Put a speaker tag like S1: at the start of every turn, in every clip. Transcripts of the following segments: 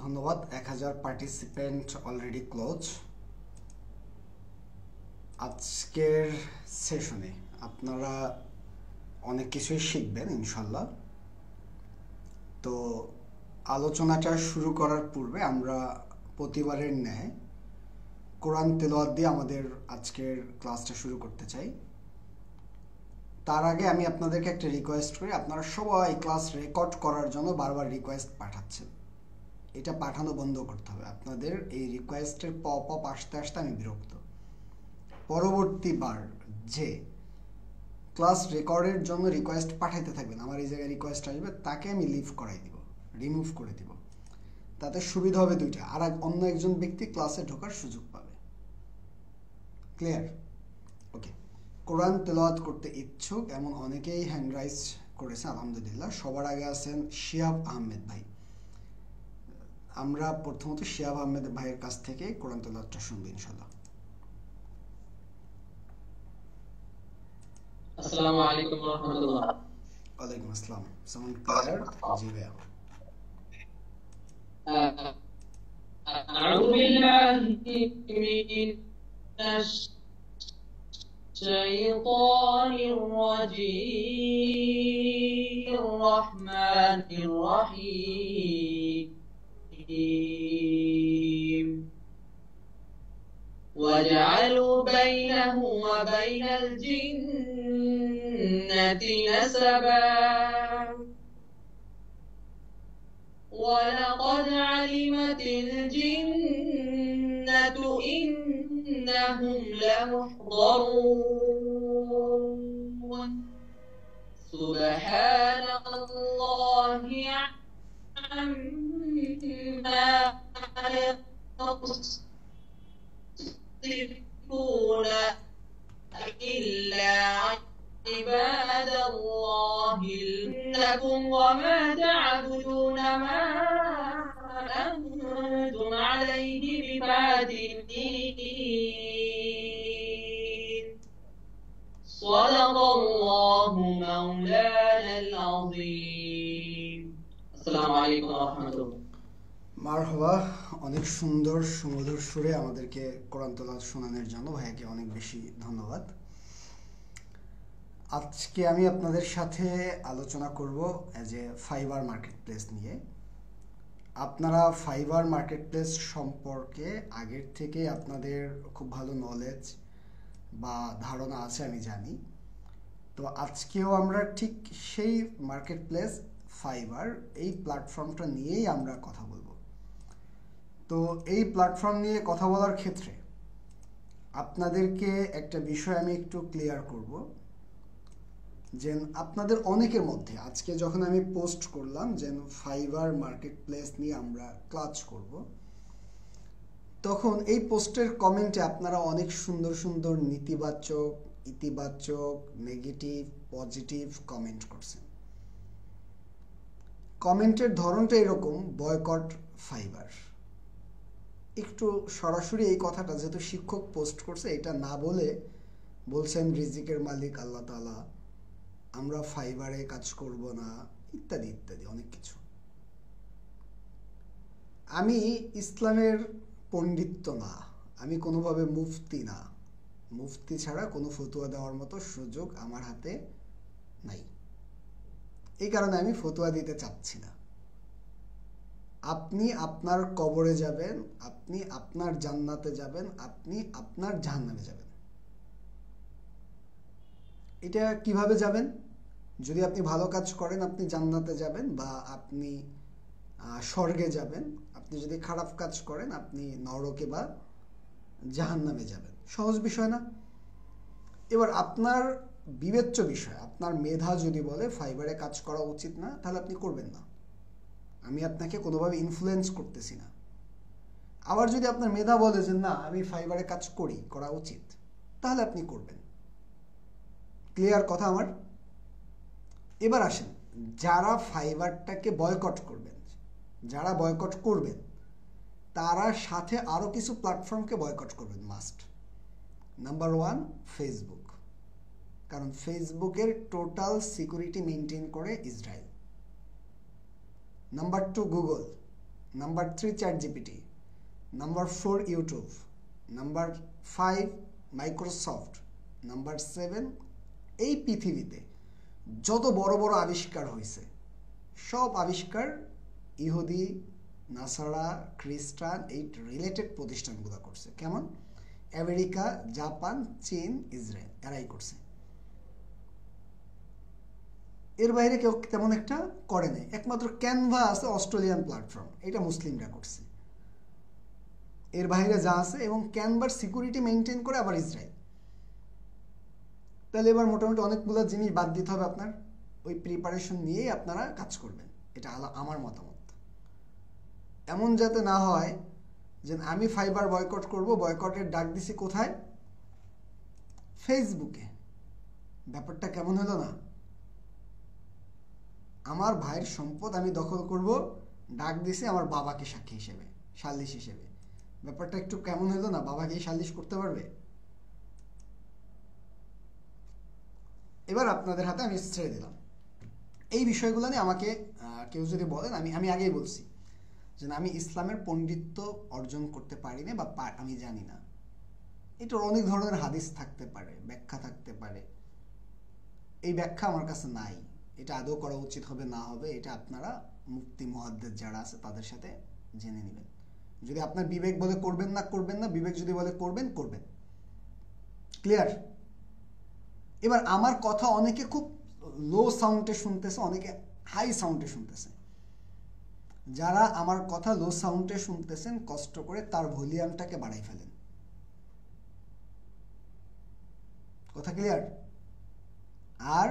S1: ধন্যবাদ। 1000 participant already close. আজকের সেশনে আপনারা অনেক কিছুই শিখবেন ইনশাল্লাহ। তো আলোচনাটা শুরু করার পূর্বে আমরা প্রতিবারের ন্যায় কোরআন তেলাওয়াত দিয়ে আমাদের আজকের ক্লাসটা শুরু করতে চাই। তার আগে আমি আপনাদেরকে একটা রিকোয়েস্ট করি, আপনারা সবাই ক্লাস রেকর্ড করার জন্য বারবার রিকোয়েস্ট পাঠাচ্ছেন, এটা পাঠানো বন্ধ করতে হবে। আপনাদের এই রিকোয়েস্টের পপ আপ আসতে আসতে আমি বিরক্ত। পরবর্তীবার যে ক্লাস রেকর্ডের জন্য রিকোয়েস্ট পাঠাইতে থাকবেন, আমার এই জায়গায় রিকোয়েস্ট আসবে, তাকে আমি লিভ করাই দিব, রিমুভ করে দিব। তাতে সুবিধা হবে দুইটা, আর অন্য একজন ব্যক্তি ক্লাসে ঢোকার সুযোগ পাবে। ক্লিয়ার? ওকে। কোরআন তেলাওয়াত করতে ইচ্ছুক এমন অনেকেই হ্যান্ড রাইজ করেছে, আলহামদুলিল্লাহ। সবার আগে আছেন শিহাব আহমেদ ভাই। আমরা প্রথমত শিহাব আহমেদ ভাইয়ের কাছ থেকে কোরআন তেলাওয়াতটা শুনবো ইনশাআল্লাহ।
S2: আসসালামু আলাইকুম ওয়া রাহমাতুল্লাহ।
S1: ওয়ালাইকুম আসসালাম। Sound clear? জি ভাইয়া।
S2: আউযু বিল্লাহি মিনাশ শাইতানির রাজীম। রহমানির রহিম। وجعلوا بينه وبين الجنة نسبا ولقد علمت الجنة إنهم لمحضرون سبحان الله عما يصفون إلا عباد الله إنكم وما تعبدون ما أنتم عليه بفاتنين صدق الله مولانا العظيم السلام عليكم ورحمة الله।
S1: মারহাবা। অনেক সুন্দর সুমধুর সুরে আমাদেরকে কোরআন তেলাওয়াত শোনানোর জন্য ভাইয়াকে অনেক বেশি ধন্যবাদ। আজকে আমি আপনাদের সাথে আলোচনা করব as a fibre market place নিয়ে। আপনারা ফাইবার মার্কেট প্লেস সম্পর্কে আগের থেকে আপনাদের খুব ভালো নলেজ বা ধারণা আছে আমি জানি। তো আজকেও আমরা ঠিক সেই মার্কেট প্লেস ফাইবার এই প্ল্যাটফর্মটা নিয়েই আমরা কথা বলবো। তো এই প্ল্যাটফর্ম নিয়ে কথা বলার ক্ষেত্রে আপনাদেরকে একটা বিষয় আমি একটু ক্লিয়ার করব, যে আপনাদের অনেকের মধ্যে আজকে যখন আমি পোস্ট করলাম যে ফাইবার মার্কেট প্লেস নিয়ে আমরা ক্লাস করব, তখন এই পোস্টের কমেন্টে আপনারা অনেক সুন্দর সুন্দর নেতিবাচক, ইতিবাচক, নেগেটিভ, পজিটিভ কমেন্ট করছেন। কমেন্টের ধরনটা এরকম, বয়কট ফাইবার। একটু সরাসরি এই কথাটা যেহেতু শিক্ষক পোস্ট করছে, এটা না বলে বলছেন রিজিকের মালিক আল্লাহ তাআলা, আমরা ফাইবারে কাজ করব না, ইত্যাদি ইত্যাদি অনেক কিছু। আমি ইসলামের পণ্ডিত না, আমি কোনোভাবে মুফতি না, মুফতি ছাড়া কোনো ফতোয়া দেওয়ার মতো সুযোগ আমার হাতে নাই। এই কারণে আমি ফতোয়া দিতে চাচ্ছি না। আপনি আপনার কবরে যাবেন, আপনি আপনার জান্নাতে যাবেন, আপনি আপনার জাহান্নামে যাবেন। এটা কিভাবে যাবেন? যদি আপনি ভালো কাজ করেন আপনি জান্নাতে যাবেন বা আপনি স্বর্গে যাবেন, আপনি যদি খারাপ কাজ করেন আপনি নরকে বা জাহান্নামে যাবেন। সহজ বিষয় না? এবার আপনার বিবেচ্য বিষয়, আপনার মেধা যদি বলে ফাইবারে কাজ করা উচিত না, তাহলে আপনি করবেন না। আমি আপনাকে কোনোভাবে ইনফ্লুয়েন্স করতেছি না। আবার যদি আপনার মেধা বলে যে না আমি ফাইবারে কাজ করা উচিত, তাহলে আপনি করবেন। ক্লিয়ার কথা আমার? এবার আসেন, যারা ফাইবারটাকে বয়কট করবেন, যারা বয়কট করবেন তারা সাথে আরও কিছু প্ল্যাটফর্মকে বয়কট করবেন মাস্ট। নাম্বার 1 ফেসবুক, কারণ ফেসবুকের টোটাল সিকিউরিটি মেনটেন করে Israel. Number 2 Google, number 3 chat GPT, number 4 YouTube, number 5 Microsoft, number 7 এই পৃথিবীতে যত বড় বড় আবিষ্কার হয়েছে সব আবিষ্কার ইহুদি, নাসারা, খ্রিস্টান এই রিলেটেড প্রতিষ্ঠানগুলো করছে। কেমন? আমেরিকা, জাপান, চীন, ইসরায়েল এরাই করছে। এর বাইরে কেউ তেমন একটা করে নাই। একমাত্র ক্যানভা আছে অস্ট্রেলিয়ান প্ল্যাটফর্ম, এটা মুসলিমরা করছে। এর বাইরে যা আছে এবং ক্যানভার সিকিউরিটি মেনটেন করে আবার ইসরায়েল। তাহলে এবার মোটামুটি অনেকগুলো জিনিস বাদ দিতে হবে আপনার। ওই প্রিপারেশন নিয়েই আপনারা কাজ করবেন, এটা আমার মতামত। এমন যাতে না হয় যে আমি ফাইবার বয়কট করব, বয়কটের ডাক দিছি কোথায়? ফেসবুকে। ব্যাপারটা কেমন হলো না? আমার ভাইয়ের সম্পদ আমি দখল করব, ডাক দিছি আমার বাবাকে সাক্ষী হিসেবে, সালিশ হিসেবে। ব্যাপারটা একটু কেমন হলো না? বাবাকে সালিশ করতে পারবে? এবার আপনাদের হাতে আমি ছেড়ে দিলাম। এই বিষয়গুলো নিয়ে আমাকে কেউ যদি বলেন, আমি আগেই বলছি যে আমি ইসলামের পণ্ডিত্য অর্জন করতে পারি না বা আমি জানি না। এটার অনেক ধরনের হাদিস থাকতে পারে, ব্যাখ্যা থাকতে পারে। এই ব্যাখ্যা আমার কাছে নাই। এটা আদৌ করা উচিত হবে না হবে এটা আপনারা মুফতি মুহাদ্দিস যারা আছে তাদের সাথে জেনে নেবেন। যদি আপনার বিবেক বলে করবেন না, করবেন না। বিবেক যদি বলে করবেন, করবেন। ক্লিয়ার? এবার আমার কথা অনেকে খুব লো সাউন্ডে শুনতেছে, অনেকে হাই সাউন্ডে শুনতেছে। যারা আমার কথা লো সাউন্ডে শুনতেছেন, কষ্ট করে তার ভলিউমটাকে বাড়াই ফেলেন। কথা ক্লিয়ার? আর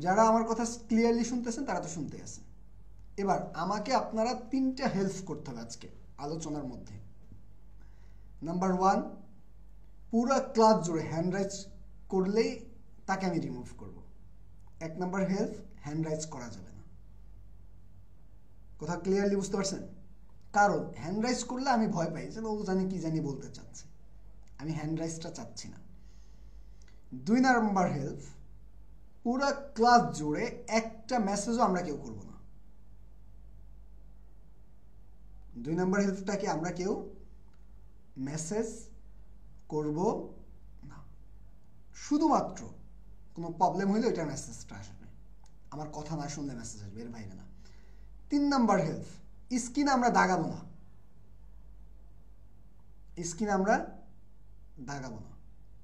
S1: যারা আমার কথা ক্লিয়ারলি শুনতেছেন তারা তো শুনতে আছে। এবার আমাকে আপনারা 3টা হেল্প করতে হবে আজকে আলোচনার মধ্যে। নাম্বার 1, পুরো ক্লাস জুড়ে হ্যান্ড রাইজ করলেই তাকে আমি রিমুভ করব। 1 নাম্বার হেল্প, হ্যান্ড রাইজ করা যাবে না। কথা ক্লিয়ারলি বুঝতে পারছেন? কারণ হ্যান্ড রাইজ করলে আমি ভয় পাই যে ও জানি কি জানি বলতে চাচ্ছে। আমি হ্যান্ড রাইজটা চাচ্ছি না। 2 নাম্বার হেল্প, পুরো ক্লাস জুড়ে একটা মেসেজও আমরা কেউ করব না। 2 নাম্বার হেল্পটা কি? আমরা কেউ মেসেজ করব না। শুধুমাত্র কোনো প্রবলেম হলে ওইটা মেসেজটা আসবে, আমার কথা না শুনলে মেসেজ আসবে, এর বাইরে না। 3 নাম্বার হেল্প, স্ক্রিনে আমরা দাগাবো না। স্ক্রিনে আমরা দাগাবো না।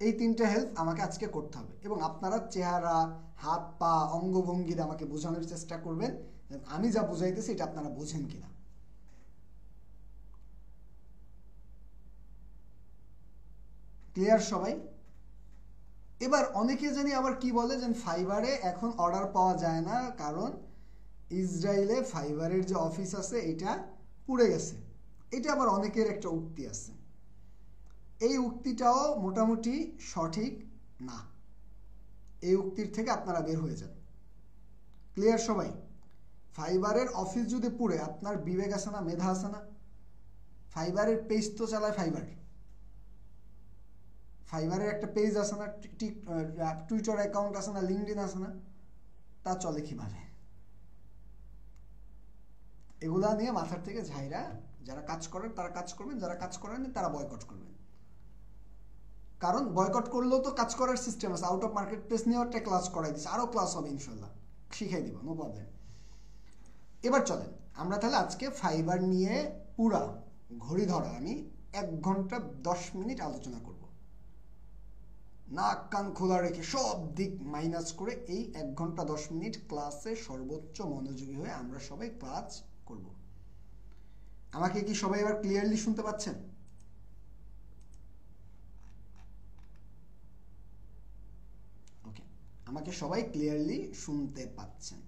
S1: এই 3টা হেল্প আমাকে আজকে করতে হবে এবং আপনারা চেহারা, হাত পা, অঙ্গভঙ্গিতে আমাকে বোঝানোর চেষ্টা করবেন আমি যা বুঝাইতেছি এটা আপনারা বুঝেন কিনা। ক্লিয়ার সবাই? এবার অনেকে জানি আবার কি বলে যে ফাইবারে এখন অর্ডার পাওয়া যায় না, কারণ ইসরায়েলে ফাইবারের যে অফিস আছে এটা পুড়ে গেছে। এটা আবার অনেকের একটা উক্তি আছে। এই উক্তিটাও মোটামুটি সঠিক না। এই উক্তির থেকে আপনারা বের হয়ে যান। ক্লিয়ার সবাই? ফাইবারের অফিস যদি পুড়ে, আপনার বিবেক আছে না, মেধা আছে না? ফাইবারের পেজ তো চালায় ফাইবার। ফাইবারের একটা পেজ আছে না, টুইটার অ্যাকাউন্ট আছে না, লিঙ্কডইন আছে না? তা চলে কিভাবে? এগুলা নিয়ে মাথার থেকে ঝাইরা যারা কাজ করেন তারা কাজ করবেন, যারা কাজ করেন তারা বয়কট করবেন। কারণ বয়কট করলেও তো কাজ করার সিস্টেম আছে। আউট অফ মার্কেট প্লেস নিয়েও একটা ক্লাস করাই দিচ্ছে, আরও ক্লাস হবে ইনশাল্লাহ, শিখাই দিব, নো প্রবলেম। এবার চলেন আমরা তাহলে আজকে ফাইবার নিয়ে পুরা ঘড়ি ধরা আমি 1 ঘন্টা 10 মিনিট আলোচনা করব। নাক কান খোলা রেখে সব দিক মাইনাস করে এই 1 ঘন্টা 10 মিনিট ক্লাসে সর্বোচ্চ মনোযোগী হয়ে আমরা সবাই ক্লাস করব। আমাকে কি সবাই এবার ক্লিয়ারলি শুনতে পাচ্ছেন? ওকে, আমাকে সবাই ক্লিয়ারলি শুনতে পাচ্ছেন।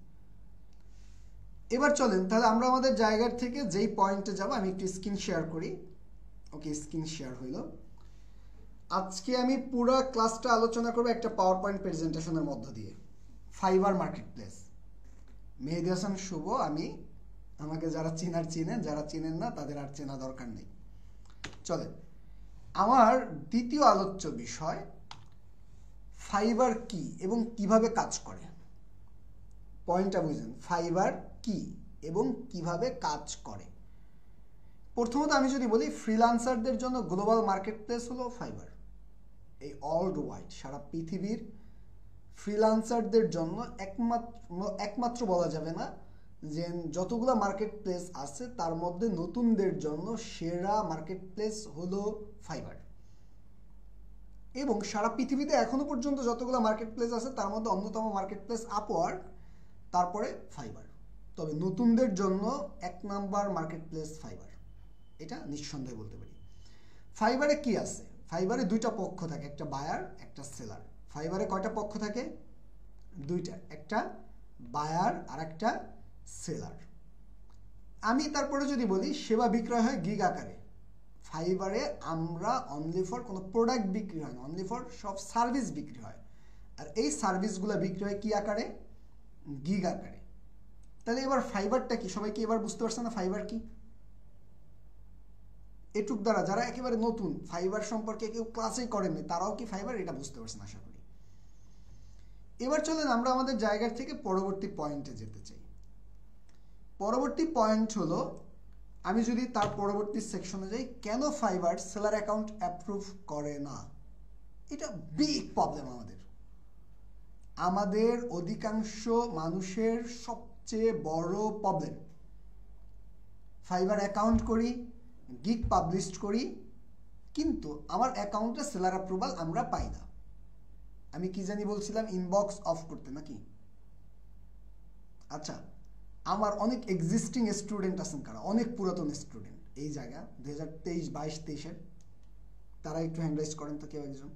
S1: এবার চলেন তাহলে আমরা আমাদের জায়গার থেকে যেই পয়েন্টে যাব, আমি একটু স্ক্রিন শেয়ার করি। ওকে, স্ক্রিন শেয়ার হইল। আজকে আমি পুরো ক্লাসটা আলোচনা করব একটা পাওয়ার পয়েন্ট প্রেজেন্টেশনের মধ্য দিয়ে। ফাইবার মার্কেটপ্লেস, মেহেদী হাসান শুভ আমি। আমাকে যারা চিনার চিনেন, যারা চিনেন না তাদের আর চেনা দরকার নেই। চলেন, আমার দ্বিতীয় আলোচ্য বিষয় ফাইবার কি এবং কিভাবে কাজ করে। পয়েন্টটা বুঝেন, ফাইবার কি এবং কিভাবে কাজ করে। প্রথমত আমি যদি বলি ফ্রিল্যান্সারদের জন্য গ্লোবাল মার্কেট প্লেস হলো ফাইবার। এই ওয়ার্ল্ড ওয়াইড সারা পৃথিবীর ফ্রিল্যান্সারদের জন্য একমাত্র বলা যাবে না যে যতগুলো মার্কেট প্লেস আছে তার মধ্যে নতুনদের জন্য সেরা মার্কেট প্লেস হলো ফাইবার। এবং সারা পৃথিবীতে এখনো পর্যন্ত যতগুলো মার্কেট প্লেস আছে তার মধ্যে অন্যতম মার্কেট প্লেস আপওয়ার্ক, তারপরে ফাইবার। তবে নতুনদের জন্য 1 নাম্বার মার্কেট প্লেস ফাইবার, এটা নিঃসন্দেহে বলতে পারি। ফাইবারে কি আছে? ফাইবারে 2টা পক্ষ থাকে, একটা বায়ার একটা সেলার। ফাইবারে কয়টা পক্ষ থাকে? 2টা, একটা বায়ার আর একটা সেলার। আমি তারপরে যদি বলি সেবা বিক্রয় হয় গিগ আকারে। ফাইবারে আমরা অনলি ফর কোনো প্রোডাক্ট বিক্রি হয় না, অনলি ফর সব সার্ভিস বিক্রি হয়। আর এই সার্ভিসগুলো বিক্রি হয় কি আকারে? গিগ আকারে। তাহলে এবার ফাইবারটা কি? সবাই কি এবার বুঝতে পারছে না ফাইবার কি? এটুক দ্বারা যারা একেবারে নতুন, ফাইবার সম্পর্কে কেউ ক্লাসেই করেননি, তারাও কি ফাইবার এটা বুঝতে পারছেন আশা করি। এবার চলেন আমরা আমাদের জায়গা থেকে পরবর্তী পয়েন্টে যেতে চাই। পরবর্তী পয়েন্ট হলো, আমি যদি তার পরবর্তী সেকশনে যাই, কেন ফাইবার সেলার অ্যাকাউন্ট অ্যাপ্রুভ করে না? এটা বিগ প্রবলেম আমাদের অধিকাংশ মানুষের সবচেয়ে বড় প্রবলেম। ফাইবার অ্যাকাউন্ট করি, গিগ পাবলিশ করি, কিন্তু আমার অ্যাকাউন্টে সেলার অ্যাপ্রুভাল আমরা পাই না। আমি কি জানি বলছিলাম, ইনবক্স অফ করতে নাকি? আচ্ছা, আমার অনেক এক্সিস্টিং স্টুডেন্ট আছেন, কারা অনেক পুরাতন স্টুডেন্ট এই জায়গা 2023-22-23-এর, তারা একটু হ্যান্ড রাইজ করেন তো কেউ একজন।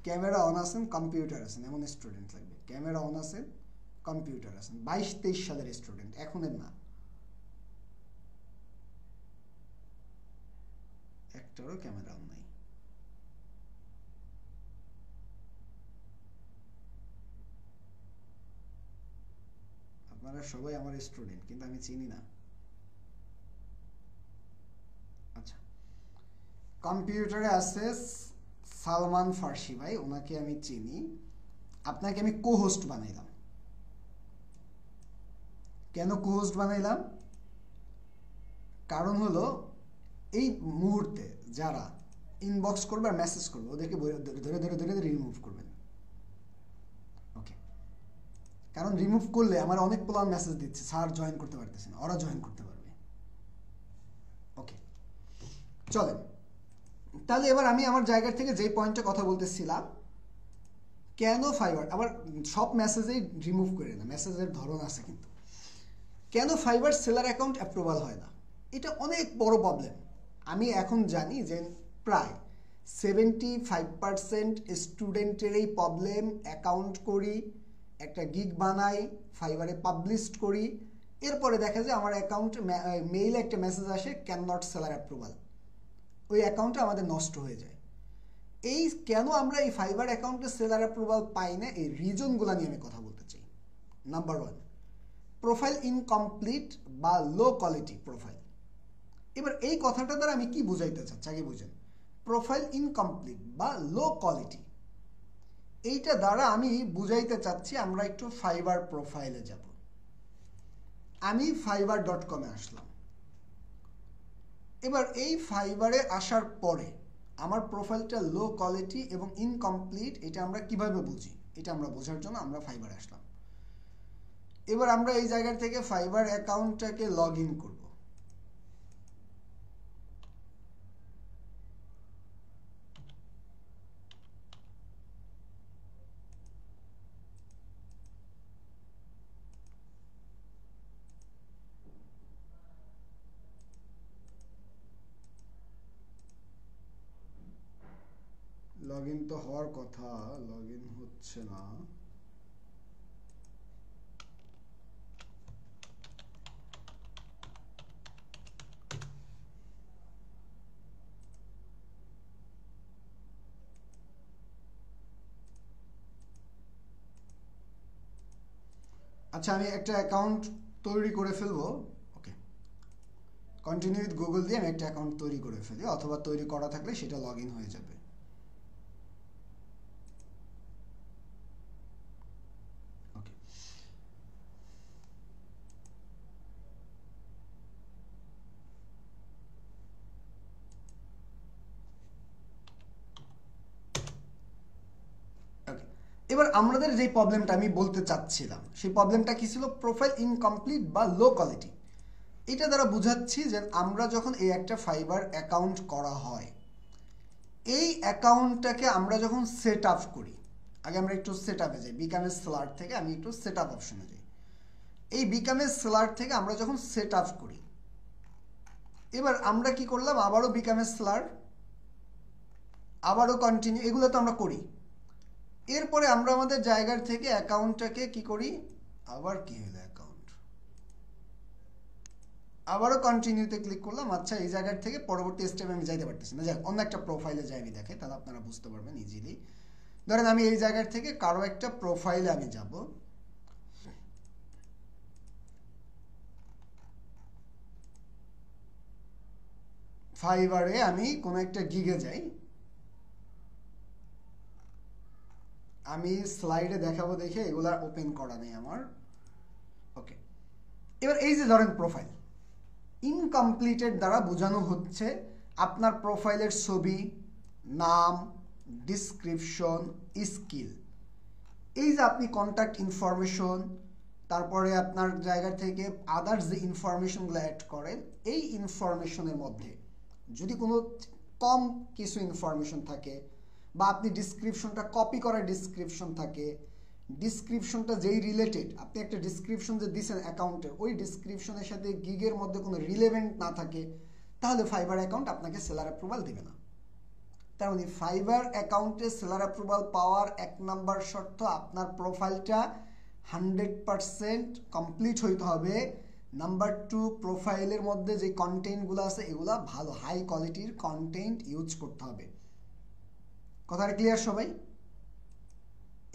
S1: ক্যামেরা অন আছেন, কম্পিউটার আছেন, এমন স্টুডেন্ট লাগবে। ক্যামেরা অন আছেন, কম্পিউটার আছেন, 22-23 সালের স্টুডেন্ট, এখনের না। একটারও ক্যামেরা অন নাই। আপনারা সবাই আমার স্টুডেন্ট, কিন্তু আমি চিনি না। আচ্ছা, কম্পিউটারে আছে সালমান ফার্সি ভাই, ওনাকে আমি চিনি। আপনাকে আমি কো হোস্ট বানাইলাম। কেন কো হোস্ট বানাইলাম? কারণ হলো এই মুহূর্তে যারা ইনবক্স করবে আর মেসেজ করবে ওদেরকে ধরে ধরে ধরে ধরে রিমুভ করবেন। ওকে, কারণ রিমুভ করলে আমার অনেক প্ল্যান মেসেজ দিচ্ছে, স্যার জয়েন করতে পারতেছে না, ওরা জয়েন করতে পারবে। ওকে, চলেন তাহলে এবার আমি আমার জায়গা থেকে যেই পয়েন্টে কথা বলতেছিলাম, কেন ফাইবার, আবার সব মেসেজেই রিমুভ করে না, মেসেজের ধরন আছে, কিন্তু কেন ফাইবার সেলার অ্যাকাউন্ট অ্যাপ্রুভাল হয় না? এটা অনেক বড় প্রবলেম। আমি এখন জানি যে প্রায় 75% স্টুডেন্টের এই প্রবলেম। অ্যাকাউন্ট করি, একটা গিগ বানাই, ফাইবারে পাবলিশ করি, এরপরে দেখা যায় আমার অ্যাকাউন্টে মেইলে একটা মেসেজ আসে, ক্যান নট সেলার অ্যাপ্রুভাল। ওই অ্যাকাউন্টটা আমাদের নষ্ট হয়ে যায়। এই কেন আমরা এই ফাইবার অ্যাকাউন্টে সেলার অ্যাপ্রুভাল পাই না, এই রিজনগুলো নিয়ে আমি কথা বলতে চাই। নাম্বার 1, প্রোফাইল ইনকমপ্লিট বা লো কোয়ালিটি প্রোফাইল। এবার এই কথাটা দ্বারা আমি কি বুঝাইতে চাচ্ছি আগে বুঝেন। প্রোফাইল ইনকমপ্লিট বা লো কোয়ালিটি, এইটা দ্বারা আমি বুঝাইতে চাচ্ছি, আমরা একটু ফাইবার প্রোফাইলে যাব। আমি fiverr.com এ আসলাম। এবার এই ফাইবারে আসার পরে আমার প্রোফাইলটা লো কোয়ালিটি এবং ইনকমপ্লিট, এটা আমরা কিভাবে বুঝি? এটা আমরা বোঝার জন্য আমরা ফাইবারে আসলাম। এবার আমরা এই জায়গা থেকে ফাইবার অ্যাকাউন্টটাকে লগ ইন করব। লগ ইন তো হওয়ার কথা, লগ ইন হচ্ছে না। আচ্ছা, আমি একটা অ্যাকাউন্ট তৈরি করে ফেলবো। ওকে, কন্টিনিউ উইথ গুগল দিয়ে আমি একটা অ্যাকাউন্ট তৈরি করে ফেলি, অথবা তৈরি করা থাকলে সেটা লগ ইন হয়ে যাবে। ওকে, এবার আমাদের যে প্রবলেমটা আমি বলতে চাচ্ছিলাম সেই প্রবলেমটা কি ছিল, প্রোফাইল ইনকমপ্লিট বা লো কোয়ালিটি। এটা দ্বারা বুঝাচ্ছি যে আমরা যখন এই একটা ফাইবার অ্যাকাউন্ট করা হয়, এই অ্যাকাউন্টটাকে আমরা যখন সেট আপ করি, আগে আমরা একটু সেট আপে যাই, বিকাম এ সেলার থেকে আমি একটু সেট আপ অপশনে যাই। এই বিকাম এ সেলার থেকে আমরা যখন সেট আপ করি, এবার আমরা কি করলাম, আবারও বিকাম এ সেলার, আবারও কন্টিনিউ, এগুলো তো আমরা করি। এরপরে আমরা আমাদের জায়গার থেকে অ্যাকাউন্টটাকে কি করি, আবার কি হলো অ্যাকাউন্ট, আবারও কন্টিনিউতে ক্লিক করলাম। আচ্ছা, এই জায়গার থেকে পরবর্তী স্টেপে আমি যাইতে পারতেছি না, যাক অন্য একটা প্রোফাইলে যাই আমি দেখে, তাহলে আপনারা বুঝতে পারবেন ইজিলি। ধরেন আমি এই জায়গার থেকে কারো একটা প্রোফাইলে আমি যাব, ফাইবারে আমি কোনো একটা গিগে যাই, আমি স্লাইডে দেখাবো দেখে এগুলা ওপেন করা নেই আমার। ওকে, এবার এই যে ধরেন প্রোফাইল ইনকমপ্লিটেড দ্বারা বোঝানো হচ্ছে আপনার প্রোফাইলের ছবি, নাম, ডিসক্রিপশন, স্কিল, এই যে আপনি কন্ট্যাক্ট ইনফরমেশন, তারপরে আপনার জায়গা থেকে আদার্স যে ইনফরমেশনগুলো অ্যাড করেন, এই ইনফরমেশনের মধ্যে যদি কোনো কম কিছু ইনফরমেশন থাকে, বা আপনি ডিসক্রিপশনটা কপি করা ডিসক্রিপশন থাকে, ডিসক্রিপশনটা যেই রিলেটেড, আপনি একটা ডিসক্রিপশন যে দিয়েছেন অ্যাকাউন্টের, ওই ডিসক্রিপশনের সাথে গিগের মধ্যে কোনো রিলেভেন্ট না থাকে, তাহলে ফাইবার অ্যাকাউন্ট আপনাকে সেলার অ্যাপ্রুভাল দেবে না। তার মানে ফাইবার অ্যাকাউন্টে সেলার অ্যাপ্রুভাল পাওয়ার 1 নাম্বার শর্ত, আপনার প্রোফাইলটা 100% কমপ্লিট হইতে হবে। নাম্বার 2, প্রোফাইলের মধ্যে যে কন্টেন্টগুলো আছে এগুলা ভালো হাই কোয়ালিটির কন্টেন্ট ইউজ করতে হবে। কথাটা ক্লিয়ার সবাই?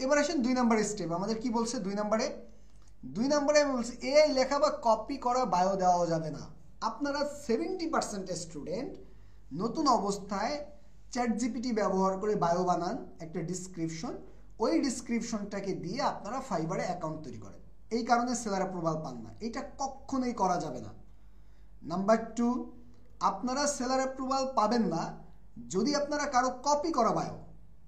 S1: এবার আসেন 2 নাম্বার স্টেপ, আমাদের কি বলছে 2 নাম্বারে? 2 নাম্বারে আমি বলছি এই লেখা বা কপি করা বায়ো দেওয়া যাবে না। আপনারা 70% স্টুডেন্ট নতুন অবস্থায় চ্যাটজিপিটি ব্যবহার করে বায়ো বানান একটা ডিসক্রিপশন, ওই ডিসক্রিপশনটাকে দিয়ে আপনারা ফাইবারে অ্যাকাউন্ট তৈরি করেন, এই কারণে সেলার অ্যাপ্রুভাল পান না। এটা কখনোই করা যাবে না। নাম্বার 2, আপনারা সেলার অ্যাপ্রুভাল পাবেন না যদি আপনারা কারো কপি করা বায়ো,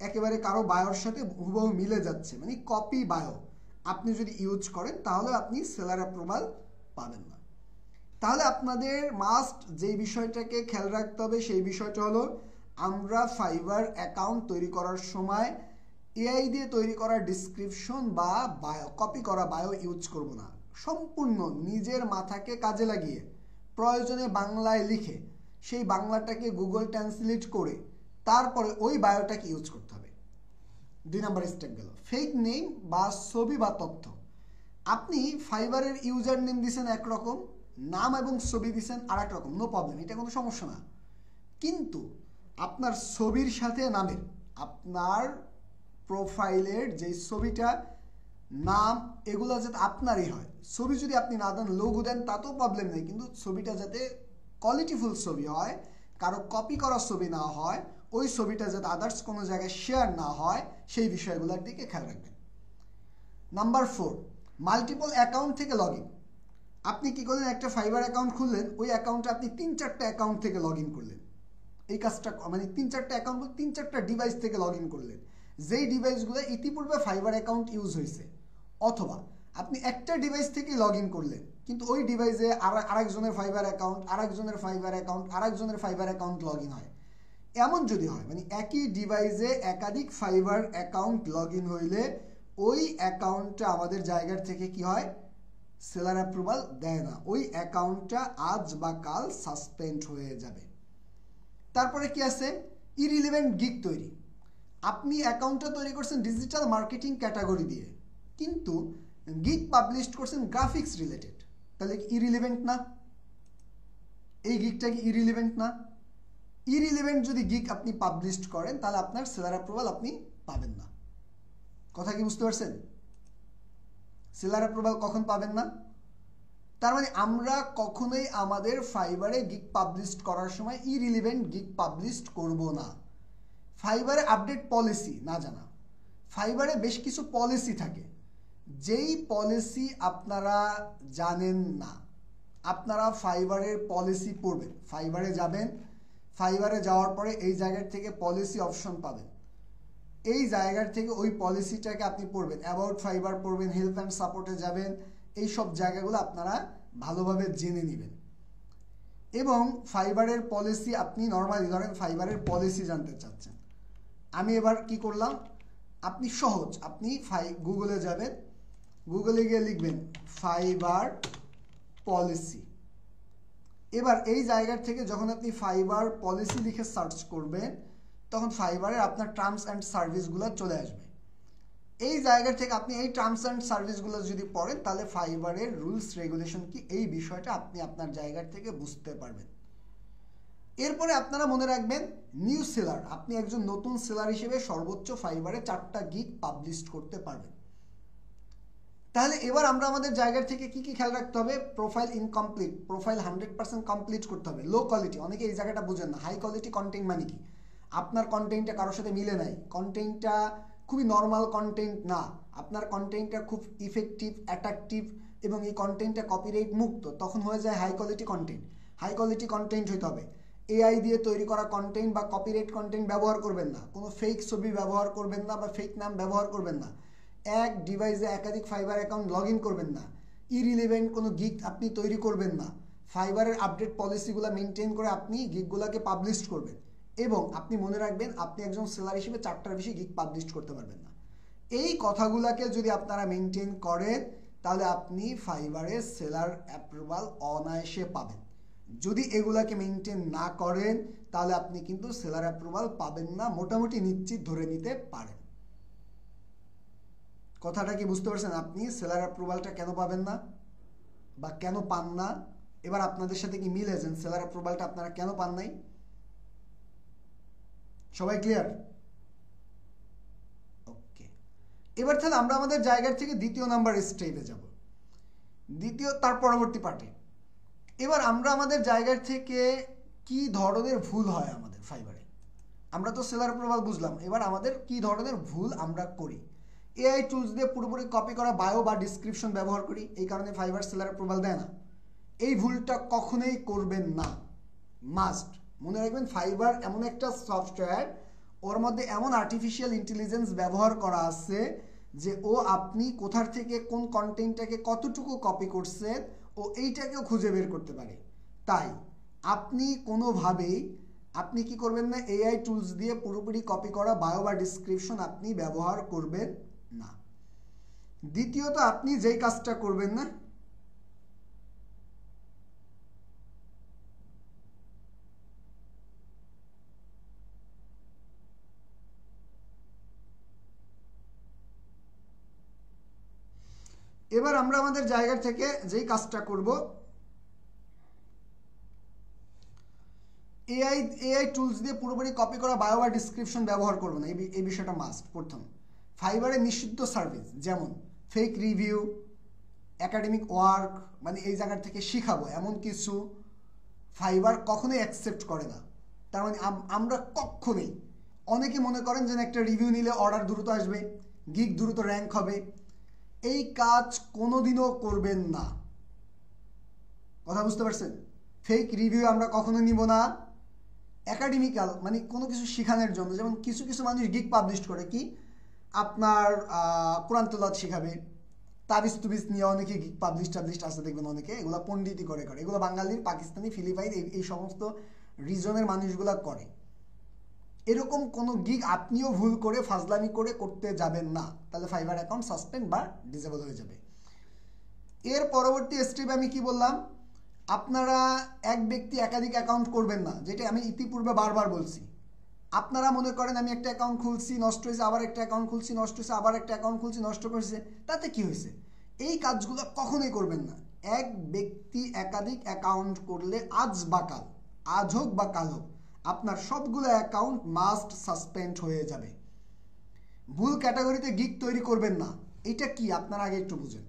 S1: একেবারে কারো বায়োর সাথে হুবহু মিলে যাচ্ছে, মানে কপি বায়ো আপনি যদি ইউজ করেন, তাহলে আপনি সেলার অ্যাপ্রুভাল পাবেন না। তাহলে আপনাদের মাস্ট যেই বিষয়টাকে খেয়াল রাখতে হবে সেই বিষয়টা হলো, আমরা ফাইবার অ্যাকাউন্ট তৈরি করার সময় এআই দিয়ে তৈরি করা ডিসক্রিপশন বা বায়ো, কপি করা বায়ো ইউজ করব না। সম্পূর্ণ নিজের মাথাকে কাজে লাগিয়ে প্রয়োজনে বাংলায় লিখে সেই বাংলাটাকে গুগল ট্রান্সলেট করে তারপরে ওই বায়োটাকে ইউজ করতে হবে। 2 নাম্বার স্টেপ গেল। ফেক নেম বা ছবি বা তথ্য, আপনি ফাইবারের ইউজার নেম দিয়েছেন একরকম, নাম এবং ছবি দিয়েছেন আর এক রকম, নো প্রবলেম, এটা কোনো সমস্যা না। কিন্তু আপনার ছবির সাথে নামের, আপনার প্রোফাইলের যে ছবিটা, নাম, এগুলো যাতে আপনারই হয়। ছবি যদি আপনি না দেন, লোগো দেন, তাতেও প্রবলেম নেই, কিন্তু ছবিটা যাতে কোয়ালিটিফুল ছবি হয়, কারো কপি করা ছবি না হয়, ওই ছবিটা যাতে আদার্স কোনো জায়গায় শেয়ার না হয়, সেই বিষয়গুলোর দিকে খেয়াল রাখবেন। নাম্বার 4, মাল্টিপল অ্যাকাউন্ট থেকে লগ ইন। আপনি কি করলেন, একটা ফাইবার অ্যাকাউন্ট খুললেন, ওই অ্যাকাউন্টে আপনি 3-4টা অ্যাকাউন্ট থেকে লগ ইন করলেন। এই কাজটা মানে 3-4টা অ্যাকাউন্ট, 3-4টা ডিভাইস থেকে লগ ইন করলেন, যেই ডিভাইসগুলো ইতিপূর্বে ফাইবার অ্যাকাউন্ট ইউজ হয়েছে। অথবা আপনি একটা ডিভাইস থেকে লগ ইন করলেন, কিন্তু ওই ডিভাইসে আরেকজনের ফাইবার অ্যাকাউন্ট, আরেকজনের ফাইবার অ্যাকাউন্ট, আরেকজনের ফাইবার অ্যাকাউন্ট লগ ইন হয়। এমন যদি হয়, মানে একই ডিভাইসে একাধিক ফাইবার অ্যাকাউন্ট লগ ইন হইলে ওই অ্যাকাউন্টটা আমাদের জায়গার থেকে কি হয়, সেলার অ্যাপ্রুভাল দেয় না, ওই অ্যাকাউন্টটা আজ বা কাল সাসপেন্ড হয়ে যাবে। তারপরে কি আছে, ইরিলেভেন্ট গিগ তৈরি। আপনি অ্যাকাউন্টটা তৈরি করছেন ডিজিটাল মার্কেটিং ক্যাটাগরি দিয়ে, কিন্তু গিগ পাবলিশ করছেন গ্রাফিক্স রিলেটেড, তাহলে কি ইরিলেভেন্ট না? এই গিগটা কি ইরিলেভেন্ট না? ইরিলেভেন্ট যদি গিগ আপনি পাবলিশ করেন, তাহলে আপনার সেলার অ্যাপ্রুভাল আপনি পাবেন না। কথা কি বুঝতে পারছেন? সেলার অ্যাপ্রুভাল কখন পাবেন না? তার মানে আমরা কখনোই আমাদের ফাইবারে গিগ পাবলিশ করার সময় ইরিলেভেন্ট গিগ পাবলিশ করব না। ফাইবারে আপডেট পলিসি না জানা, ফাইবারে বেশ কিছু পলিসি থাকে, যেই পলিসি আপনারা জানেন না, আপনারা ফাইবারের পলিসি পড়বেন। ফাইবারে যাবেন, ফাইবারে যাওয়ার পরে এই জায়গার থেকে পলিসি অপশন পাবেন। এই জায়গার থেকে ওই পলিসিটাকে আপনি পড়বেন, অ্যাবাউট ফাইবার পড়বেন, হেল্প অ্যান্ড সাপোর্টে যাবেন, এই সব জায়গাগুলো আপনারা ভালোভাবে জেনে নেবেন। এবং ফাইবারের পলিসি আপনি নর্মালি ধরেন ফাইবারের পলিসি জানতে চাচ্ছেন, আমি এবার কি করলাম, আপনি সহজ, আপনি গুগলে যাবেন, গুগলে গিয়ে লিখবেন ফাইবার পলিসি। এবার এই জায়গার থেকে যখন আপনি ফাইবার পলিসি লিখে সার্চ করবেন তখন ফাইবারের আপনার টার্মস অ্যান্ড সার্ভিসগুলো চলে আসবে। এই জায়গা থেকে আপনি এই টার্মস অ্যান্ড সার্ভিসগুলো যদি পড়েন তাহলে ফাইবারের রুলস রেগুলেশন কি এই বিষয়টা আপনি আপনার জায়গার থেকে বুঝতে পারবেন। এরপরে আপনারা মনে রাখবেন নিউ সেলার, আপনি একজন নতুন সেলার হিসেবে সর্বোচ্চ ফাইবারে 4টা গিগ পাবলিশ করতে পারবেন। তাহলে এবার আমরা আমাদের জায়গার থেকে কি কি খেয়াল রাখতে হবে, প্রোফাইল ইনকমপ্লিট, প্রোফাইল 100% কমপ্লিট করতে হবে। লো কোয়ালিটি, অনেকে এই জায়গাটা বুঝেন না, হাই কোয়ালিটি কন্টেন্ট মানে কি, আপনার কন্টেন্টটা কারোর সাথে মিলে নাই, কন্টেন্টটা খুবই নর্মাল কন্টেন্ট না, আপনার কন্টেন্টটা খুব ইফেক্টিভ, অ্যাট্রাকটিভ এবং এই কন্টেন্টটা কপিরাইট মুক্ত, তখন হয়ে যায় high quality content. High quality content হইতে হবে, এআই দিয়ে তৈরি করা কন্টেন্ট বা কপিরাইট কন্টেন্ট ব্যবহার করবেন না, কোনো ফেক ছবি ব্যবহার করবেন না বা ফেক নাম ব্যবহার করবেন না, এক ডিভাইসে একাধিক ফাইবার অ্যাকাউন্ট লগ ইন করবেন না, ইরিলেভেন্ট কোনো গিগ আপনি তৈরি করবেন না, ফাইবারের আপডেট পলিসিগুলো মেনটেন করে আপনি গিগগুলোকে পাবলিশ করবেন। এবং আপনি মনে রাখবেন আপনি একজন সেলার হিসেবে 4টার বেশি গিগ পাবলিশ করতে পারবেন না। এই কথাগুলোকে যদি আপনারা মেনটেন করেন তাহলে আপনি ফাইবারের সেলার অ্যাপ্রুভাল অনায়াসে পাবেন। যদি এগুলাকে মেনটেন না করেন তাহলে আপনি কিন্তু সেলার অ্যাপ্রুভাল পাবেন না, মোটামুটি নিশ্চিত ধরে নিতে পারেন। কথাটা কি বুঝতে পারছেন? আপনি সেলার অ্যাপ্রুভালটা কেন পাবেন না বা কেন পান না, এবার আপনাদের সাথে কি মিলে যান সেলার অ্যাপ্রুভালটা আপনারা কেন পান নাই? সবাই ক্লিয়ার? ওকে, এবার তাহলে আমরা আমাদের জায়গার থেকে দ্বিতীয় নাম্বার স্টেপে যাব, তার পরবর্তী পার্টে। এবার আমরা আমাদের জায়গার থেকে কি ধরনের ভুল হয় আমাদের ফাইবারে, আমরা তো সেলার অ্যাপ্রুভাল বুঝলাম, এবার আমাদের কি ধরনের ভুল আমরা করি। এআই টুলস দিয়ে পুরোপুরি কপি করা বায়ো বা ডিসক্রিপশন ব্যবহার করি, এই কারণে ফাইবার সেলার অ্যাপ্রুভাল দেয় না। এই ভুলটা কখনোই করবেন না, মাস্ট মনে রাখবেন। ফাইবার এমন একটা সফটওয়্যার, ওর মধ্যে এমন আর্টিফিশিয়াল ইন্টেলিজেন্স ব্যবহার করা আছে যে ও আপনি কোথার থেকে কোন কন্টেন্টটাকে কতটুকু কপি করছেন ও এইটাকেও খুঁজে বের করতে পারে। তাই আপনি কোনোভাবেই আপনি কি করবেন না, এআই টুলস দিয়ে পুরোপুরি কপি করা বায়ো বা ডিসক্রিপশন আপনি ব্যবহার করবেন না। দ্বিতীয়ত আপনি যেই কাজটা করবেন না, এবার আমরা আমাদের জায়গা থেকে যেই কাজটা করব, এআই টুলস দিয়ে পুরোপুরি কপি করা বায়ো বা ডিসক্রিপশন ব্যবহার করব না, এই বিষয়টা মাস্ট। প্রথম, ফাইবারের নিষিদ্ধ সার্ভিস যেমন ফেক রিভিউ, একাডেমিক ওয়ার্ক, মানে এই জায়গা থেকে শিখাবো এমন কিছু ফাইবার কখনোই অ্যাকসেপ্ট করে না। তার মানে আমরা কখনোই, অনেকে মনে করেন যে একটা রিভিউ নিলে অর্ডার দ্রুত আসবে, গিগ দ্রুত র্যাঙ্ক হবে, এই কাজ কোনোদিনও করবেন না। কথা বুঝতে পারছেন? ফেক রিভিউ আমরা কখনো নিব না। একাডেমিক্যাল মানে কোনো কিছু শেখানোর জন্য, যেমন কিছু কিছু মানুষ গিগ পাবলিশ করে কি আপনার কোরআন তেলাওয়াত শেখাবে, তাবিজ তুবিজ নিয়ে অনেকে গিগ পাবলিশ আছে দেখবেন, অনেকে এগুলো পণ্ডিতি করে, এগুলো বাঙালির, পাকিস্তানি, ফিলিপাইন এই সমস্ত রিজনের মানুষগুলা করে। এরকম কোনো গিগ আপনিও ভুল করে ফাজলামি করে করতে যাবেন না, তাহলে ফাইবার অ্যাকাউন্ট সাসপেন্ড বা ডিসেবল হয়ে যাবে। এর পরবর্তী স্টেপে আমি কি বললাম, আপনারা এক ব্যক্তি একাধিক অ্যাকাউন্ট করবেন না, যেটা আমি ইতিপূর্বে বারবার বলছি। আপনারা মনে করেন আমি একটা অ্যাকাউন্ট খুলছি নষ্ট হয়েছে, আবার একটা অ্যাকাউন্ট খুলছি নষ্ট হয়েছে, আবার একটা অ্যাকাউন্ট খুলছি নষ্ট করেছে, তাতে কি হয়েছে? এই কাজগুলো কখনোই করবেন না। এক ব্যক্তি একাধিক অ্যাকাউন্ট করলে আজ হোক বা কাল হোক আপনার সবগুলো অ্যাকাউন্ট মাস্ট সাসপেন্ড হয়ে যাবে। ভুল ক্যাটাগরিতে গিগ তৈরি করবেন না। এটা কি আপনারা আগে একটু বুঝেন।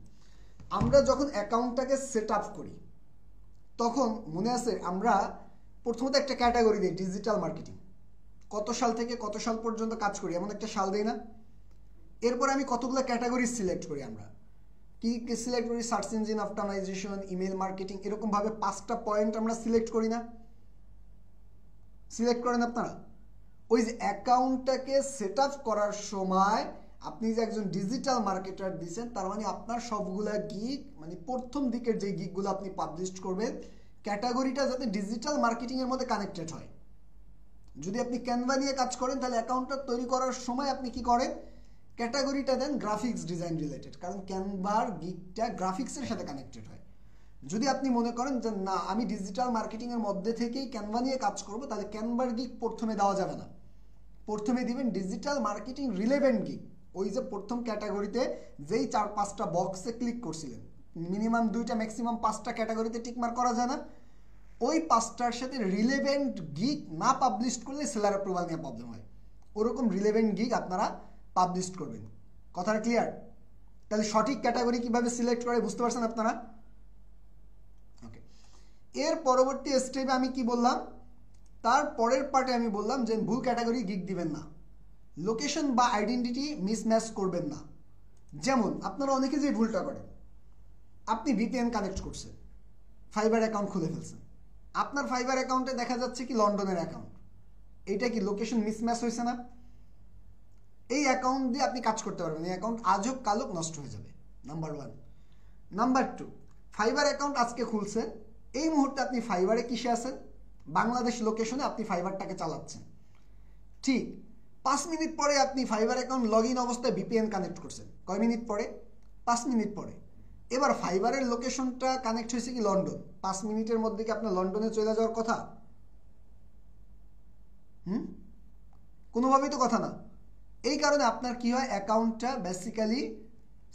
S1: আমরা যখন অ্যাকাউন্টটাকে সেট আপ করি তখন মনে আছে আমরা প্রথমত একটা ক্যাটাগরি দিই, ডিজিটাল মার্কেটিং, কত সাল থেকে কত সাল পর্যন্ত কাজ করি এমন একটা সাল দেই না। এরপর আমি কতগুলো ক্যাটাগরি সিলেক্ট করি, আমরা কি সিলেক্ট করি, search engine optimization, email marketing, এরকমভাবে 5টা পয়েন্ট আমরা সিলেক্ট করি না? সিলেক্ট করেন আপনারা? ওই যে অ্যাকাউন্টটাকে সেট আপ করার সময় আপনি যে একজন ডিজিটাল মার্কেটার দিচ্ছেন, তার মানে আপনার সবগুলা গিগ, মানে প্রথম দিকের যে গিগগুলো আপনি পাবলিশ করবেন, ক্যাটাগরিটা যাতে ডিজিটাল মার্কেটিংয়ের মধ্যে কানেক্টেড হয়। যদি আপনি ক্যানভা নিয়ে কাজ করেন তাহলে অ্যাকাউন্টটা তৈরি করার সময় আপনি কি করেন, ক্যাটাগরিটা দেন গ্রাফিক্স ডিজাইন রিলেটেড, কারণ ক্যানভার গিগটা গ্রাফিক্সের সাথে কানেক্টেড হয়। যদি আপনি মনে করেন যে না আমি ডিজিটাল মার্কেটিংয়ের মধ্যে থেকেই ক্যানভা নিয়ে কাজ করব, তাহলে ক্যানভার গিগ প্রথমে দেওয়া যাবে না। প্রথমে দিবেন ডিজিটাল মার্কেটিং রিলেভেন্ট গিগ। ওই যে প্রথম ক্যাটাগরিতে যেই 4-5টা বক্সে ক্লিক করছিলেন, মিনিমাম 2টা ম্যাক্সিমাম 5টা ক্যাটাগরিতে টিকমার্ক করা যায় না, ওই 5টার সাথে রিলেভেন্ট গিগ না পাবলিশ করলে সেলার অ্যাপ্রুভাল নিয়ে প্রবলেম হয়। ওরকম রিলেভেন্ট গিগ আপনারা পাবলিশ করবেন। কথাটা ক্লিয়ার? তাহলে সঠিক ক্যাটাগরি কিভাবে সিলেক্ট করে বুঝতে পারছেন আপনারা? ওকে, এর পরবর্তী স্টেপে আমি কি বললাম, তার পরের পার্টে আমি বললাম যে ভুল ক্যাটাগরি গিগ দিবেন না, লোকেশন বা আইডেন্টিটি মিসম্যাচ করবেন না। যেমন আপনারা অনেকে যে ভুলটা করেন, আপনি ভিপিএন কানেক্ট করছেন, ফাইবার অ্যাকাউন্ট খুলে ফেলছেন, আপনার ফাইবার অ্যাকাউন্টে দেখা যাচ্ছে কি লন্ডনের অ্যাকাউন্ট। এইটা কি লোকেশন মিসম্যাচ হয়েছে না? এই অ্যাকাউন্ট দিয়ে আপনি কাজ করতে পারবেন, এই অ্যাকাউন্ট আজ হোক কাল হোক নষ্ট হয়ে যাবে, নাম্বার 1। নাম্বার 2, ফাইবার অ্যাকাউন্ট আজকে খুলছেন, এই মুহূর্তে আপনি ফাইবারে কিসে আছেন, বাংলাদেশ লোকেশনে আপনি ফাইবারটাকে চালাচ্ছেন। ঠিক 5 মিনিট পরে আপনি ফাইবার অ্যাকাউন্ট লগ ইন অবস্থায় ভিপিএন কানেক্ট করছেন। কয় মিনিট পরে? 5 মিনিট পরে। এবার ফাইবারের লোকেশনটা কানেক্ট হয়েছে কি লন্ডন, 5 মিনিটের মধ্যে কি আপনার লন্ডনে চলে যাওয়ার কথা? কোনোভাবেই তো কথা না। এই কারণে আপনার কি হয়, অ্যাকাউন্টটা বেসিক্যালি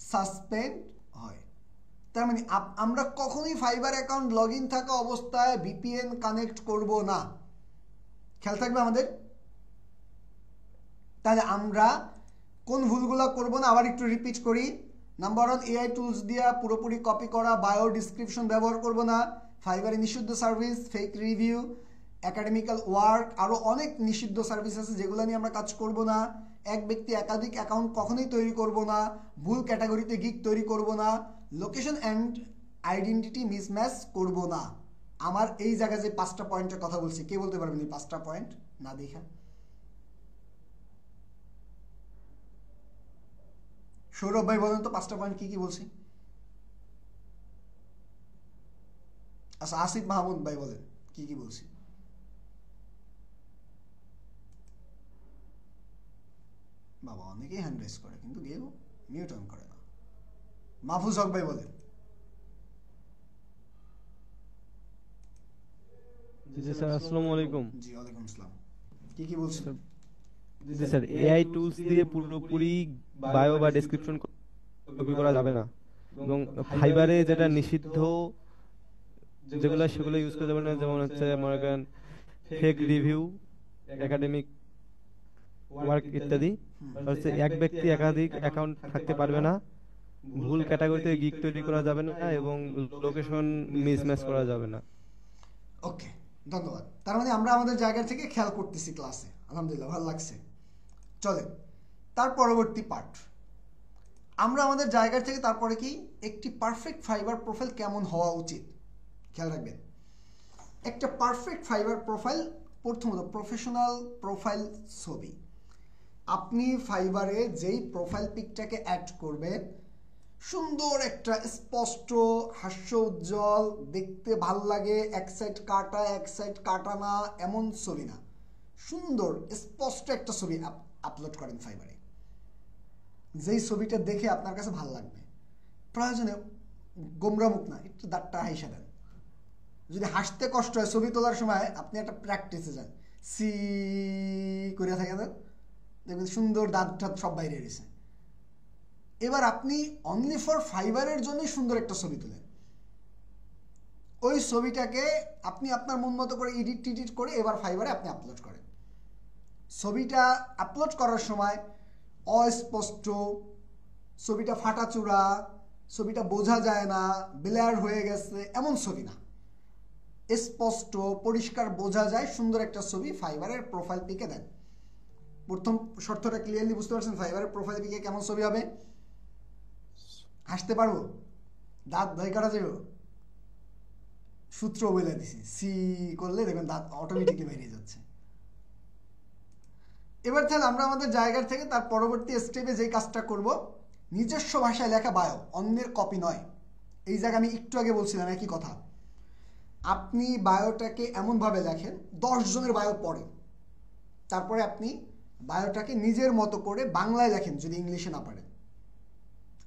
S1: সাসপেন্ড হয়। তার মানে আমরা কখনোই ফাইবার অ্যাকাউন্ট লগ ইন থাকা অবস্থায় ভিপিএন কানেক্ট করব না, খেয়াল থাকবে আমাদের। তাহলে আমরা কোন ভুলগুলো করব না, আবার একটু রিপিট করি। নাম্বার 1, এআই টুলস দিয়ে পুরোপুরি কপি করা বায়ো ডিসক্রিপশন ব্যবহার করব না। ফাইবারে নিষিদ্ধ service, fake review, academical work, আরও অনেক নিষিদ্ধ সার্ভিস আছে যেগুলো নিয়ে আমরা কাজ করব না। এক ব্যক্তি একাধিক অ্যাকাউন্ট কখনোই তৈরি করব না। ভুল ক্যাটাগরিতে গিগ তৈরি করব না। লোকেশন অ্যান্ড আইডেন্টিটি মিসম্যাচ করব না। আমার এই জায়গায় যে 5টা পয়েন্টের কথা বলছি, কে বলতে পারবেন এই 5টা পয়েন্ট না দেখা? সৌরভ ভাই বলেন তো 5টা পয়েন্ট কি কি বলছি? আচ্ছা আসিফ মাহমুদ ভাই বলেন কি কি বলছি? বাবা অনেকেই হ্যান্ড রেজ করে কিন্তু কেউ মিউট অন করে না। মাহফুজ হক ভাই বলেন।
S3: জি স্যার, আসসালামু আলাইকুম।
S1: জি ওয়ালাইকুম আসসালাম। কি কি বলছেন?
S3: জি স্যার, এআই টুলস দিয়ে পুরোপুরি বায়ো বা ডেসক্রিপশন কপি করা যাবে না, এবং ফাইবারে যেটা নিষিদ্ধ যেগুলো সেগুলো ইউজ করা যাবে না, যেমন হচ্ছে মনে করেন ফেক রিভিউ, একাডেমিক ওয়ার্ক ইত্যাদি। হচ্ছে এক ব্যক্তি একাধিক অ্যাকাউন্ট থাকতে পারবে না, ভুল ক্যাটাগরিতে গিগ তৈরি করা যাবে না, এবং লোকেশন মিসম্যাচ করা যাবে না।
S1: ওকে, ধন্যবাদ। তার মানে আমরা আমাদের জায়গা থেকে খেয়াল করতেছি ক্লাসে, আলহামদুলিল্লাহ ভালো লাগছে। চলে তার পরবর্তী পার্ট, আমরা আমাদের জায়গা থেকে তারপরে কি একটি পারফেক্ট ফাইবার প্রোফাইল কেমন হওয়া উচিত খেয়াল রাখবেন। একটা পারফেক্ট ফাইবার প্রোফাইল, প্রথমত প্রফেশনাল প্রোফাইল ছবি। আপনি ফাইবারে যেই প্রোফাইল পিকটাকে অ্যাড করবেন, সুন্দর একটা স্পষ্ট হাস্য উজ্জ্বল, দেখতে ভাল লাগে, এক সাইড কাটা এক সাইড কাটা না এমন ছবি না, সুন্দর স্পষ্ট একটা ছবি আপলোড করেন ফাইবারে। যেই ছবিটা দেখে আপনার কাছে ভালো লাগবে, প্রয়োজনে গোমরা মুখ না, একটু দাঁতটা হাইসা দেন। যদি হাসতে কষ্ট হয় ছবি তোলার সময়, আপনি একটা প্র্যাকটিসে যান, সি করে থাকে দেন, দেখবেন সুন্দর দাঁত টাত সব বাইরে এসেছে। এবার আপনি অনলি ফর ফাইবারের জন্যই সুন্দর একটা ছবি তুলেন। ওই ছবিটাকে আপনি আপনার মন মতো করে এডিট করে এবার ফাইবারে আপনি আপলোড করেন। ছবিটা আপলোড করার সময় অস্পষ্ট, ছবিটা ফাটাচুরা, ছবিটা বোঝা যায় না, ব্লার হয়ে গেছে এমন ছবি না, স্পষ্ট পরিষ্কার বোঝা যায় সুন্দর একটা ছবি ফাইবারের প্রোফাইল পিকে দেন। প্রথম শর্তটা ক্লিয়ারলি বুঝতে পারছেন? ফাইবারের প্রোফাইল পিকে কেমন ছবি হবে? হাসতে পারবো, দাঁত দই কাটা যাবে, সূত্র বলে দিছি, সি করলে দেখবেন দাঁত অটোমেটিকলি বেরিয়ে যাচ্ছে। এবার তাহলে আমরা আমাদের জায়গা থেকে তার পরবর্তী স্টেপে যেই কাজটা করব, নিজস্ব ভাষায় লেখা বায়ো, অন্যের কপি নয়। এই জায়গায় আমি একটু আগে বলছিলাম একই কথা। আপনি বায়োটাকে এমনভাবে লেখেন, 10 জনের বায়ো পড়েন, তারপরে আপনি বায়োটাকে নিজের মতো করে বাংলায় লেখেন। যদি ইংলিশে না পারেন,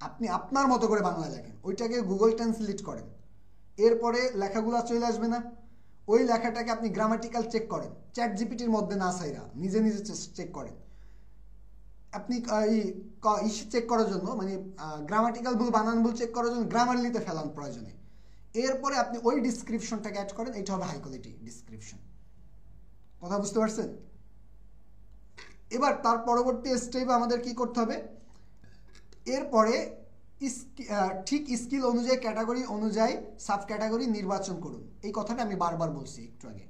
S1: আপনি আপনার মতো করে বাংলায় লেখেন, ওইটাকে গুগল ট্রান্সলেট করেন। এরপরে লেখাগুলো চলে আসবে না, ওই লেখাটাকে আপনি গ্রামাটিক্যাল চেক করেন, চ্যাট জিপিটির মধ্যে না চাইরা নিজে নিজে চেক করেন। আপনি চেক করার জন্য, মানে গ্রামাটিক্যাল ভুল বানান ভুল চেক করার জন্য গ্রামারলিতে ফেলান প্রয়োজনে। এরপরে আপনি ওই ডিসক্রিপশনটাকে অ্যাড করেন, এটা হবে হাই কোয়ালিটি ডিসক্রিপশন। কথা বুঝতে পারছেন? এবার তার পরবর্তী স্টেপে আমাদের কি করতে হবে, এরপরে ঠিক স্কিল অনুযায়ী, ক্যাটাগরি অনুযায়ী সাব ক্যাটাগরি নির্বাচন করুন। এই কথাটা আমি বারবার বলছি একটু আগে।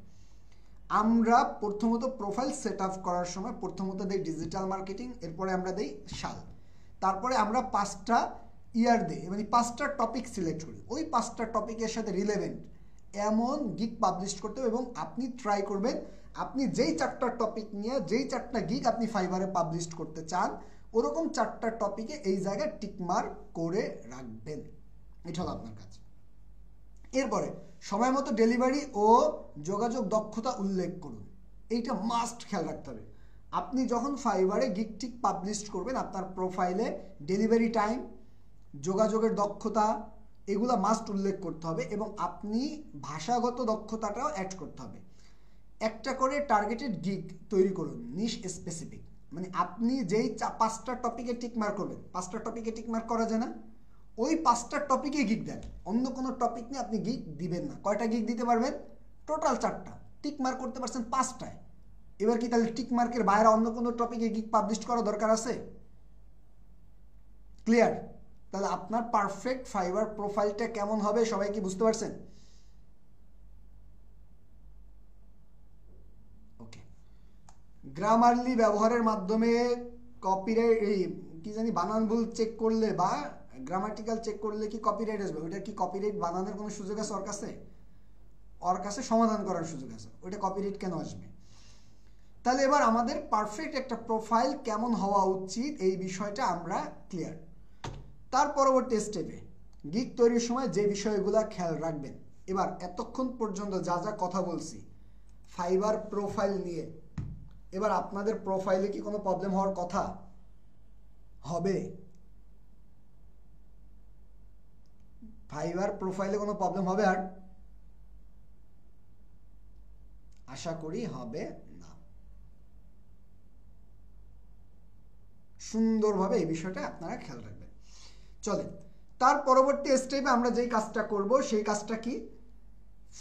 S1: আমরা প্রথমত প্রোফাইল সেট আপ করার সময় প্রথমত দেই ডিজিটাল মার্কেটিং, এরপরে আমরা দেই সাল, তারপরে আমরা 5টা ইয়ার দিই, মানে 5টা টপিক সিলেক্ট করি। ওই 5টা টপিকের সাথে রিলেভেন্ট এমন গিগ পাবলিশ করতে হবে, এবং আপনি ট্রাই করবেন আপনি যেই 4টা টপিক নিয়ে যেই 4টা গিগ আপনি ফাইবারে পাবলিশ করতে চান, ওরকম 4টা টপিকে এই জায়গায় টিকমার্ক করে রাখবেন। এটা হলো আপনার কাজ। এরপরে সময় মতো ডেলিভারি ও যোগাযোগ দক্ষতা উল্লেখ করুন। এইটা মাস্ট খেয়াল রাখতে হবে। আপনি যখন ফাইবারে গিগ টিক পাবলিশ করবেন, আপনার প্রোফাইলে ডেলিভারি টাইম, যোগাযোগের দক্ষতা, এগুলা মাস্ট উল্লেখ করতে হবে, এবং আপনি ভাষাগত দক্ষতাটাও অ্যাড করতে হবে। একটা করে টার্গেটেড গিগ তৈরি করুন, নিশ স্পেসিফিক। মানে আপনি যেই 5টা টপিকে টিকমার্ক করবেন, 5টা টপিকে টিকমার্ক করা যায় না, ওই 5টা টপিকে গিগ দেন, অন্য কোনো টপিক নিয়ে আপনি গিগ দিবেন না। কয়টা গিগ দিতে পারবেন? টোটাল 4টা। টিকমার্ক করতে পারছেন 5টায়। এবার কি তাহলে টিকমার্কের বাইরে অন্য কোনো টপিকে গিগ পাবলিশ করা দরকার আছে? ক্লিয়ার? তাহলে আপনার পারফেক্ট ফাইবার প্রোফাইলটা কেমন হবে সবাই কি বুঝতে পারছেন? ওকে। গ্রামারলি ব্যবহারের মাধ্যমে কপিরাইট, এই কি জানি বানান ভুল চেক করলে বা গ্রামাটিক্যাল চেক করলে কি কপিরাইট আসবে? ওইটা কি কপিরাইট বানানোর কোনো সুযোগ আছে ওর কাছে? ওর কাছে সমাধান করার সুযোগ আছে, ওইটা কপিরাইট কেন আসবে? তাহলে এবার আমাদের পারফেক্ট একটা প্রোফাইল কেমন হওয়া উচিত এই বিষয়টা আমরা ক্লিয়ার। তার পরবর্তী স্টেপে গিগ তৈরির সময় যে বিষয়গুলো খেয়াল রাখবেন। এবার এতক্ষণ পর্যন্ত যা যা কথা বলছি ফাইবার প্রোফাইল নিয়ে, এবার আপনাদের প্রোফাইলে কি কোনো প্রবলেম হওয়ার কথা হবে? ফাইবার প্রোফাইলে কোনো প্রবলেম হবে? আর আশা করি হবে না। সুন্দরভাবে এই বিষয়টা আপনারা খেয়াল রাখবেন। চলেন তার পরবর্তী স্টেপে আমরা যেই কাজটা করব সেই কাজটা কি,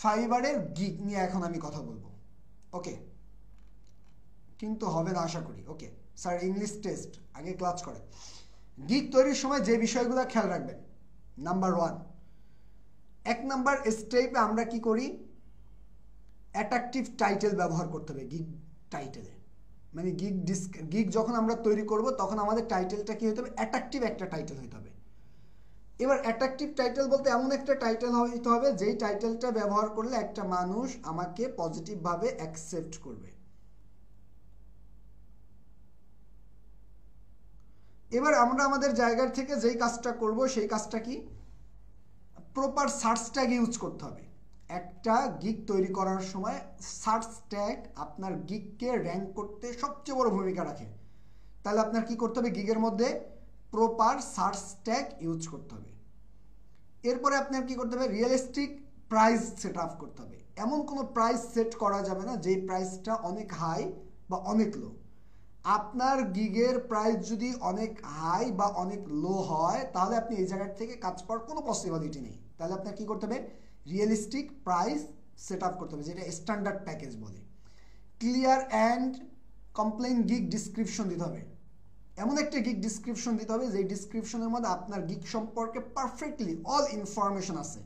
S1: ফাইবারের গিগ নিয়ে এখন আমি কথা বলবো। ওকে, কিন্তু হবে না আশা করি। ওকে স্যার, ইংলিশ টেস্ট আগে ক্লাস করেন। গিগ তৈরির সময় যে বিষয়গুলো খেয়াল রাখবেন, নাম্বার 1, 1 নাম্বার স্টেপে আমরা কি করি, অ্যাট্রাকটিভ টাইটেল ব্যবহার করতে হবে গিগ টাইটেলে। মানে গিগ যখন আমরা তৈরি করব তখন আমাদের টাইটেলটা কি হতে হবে, অ্যাট্রাকটিভ একটা টাইটেল হতে হবে। এবার অ্যাট্রাকটিভ টাইটেল বলতে এমন একটা টাইটেল হতে হবে যেই টাইটেলটা ব্যবহার করলে একটা মানুষ আমাকে পজিটিভভাবে অ্যাকসেপ্ট করবে। এবার আমরা আমাদের জায়গা থেকে যেই কাজটা করব সেই কাজটা কি, প্রপার সার্চ ট্যাগ ইউজ করতে হবে। একটা গিগ তৈরি করার সময় সার্চ ট্যাগ আপনার গিগকে র্যাঙ্ক করতে সবচেয়ে বড় ভূমিকা রাখে। তাহলে আপনার কি করতে হবে, গিগের মধ্যে প্রপার সার্চ ট্যাগ ইউজ করতে হবে। এরপরে আপনার কি করতে হবে, রিয়েলিস্টিক প্রাইস সেট আপ করতে হবে। এমন কোনো প্রাইস সেট করা যাবে না যেই প্রাইসটা অনেক হাই বা অনেক লো। আপনার গিগের প্রাইস যদি অনেক হাই বা অনেক লো হয় তাহলে আপনি এই জায়গা থেকে কাজ করার কোনো পসিবিলিটি নেই। তাহলে আপনার কি করতে হবে, রিয়েলিস্টিক প্রাইস সেট আপ করতে হবে, যেটা স্ট্যান্ডার্ড প্যাকেজ বলে। Clear and complain gig description দিতে হবে। এমন একটা গিগ ডিসক্রিপশন দিতে হবে যে ডিসক্রিপশনের মধ্যে আপনার গিগ সম্পর্কে পারফেক্টলি অল ইনফরমেশন আছে।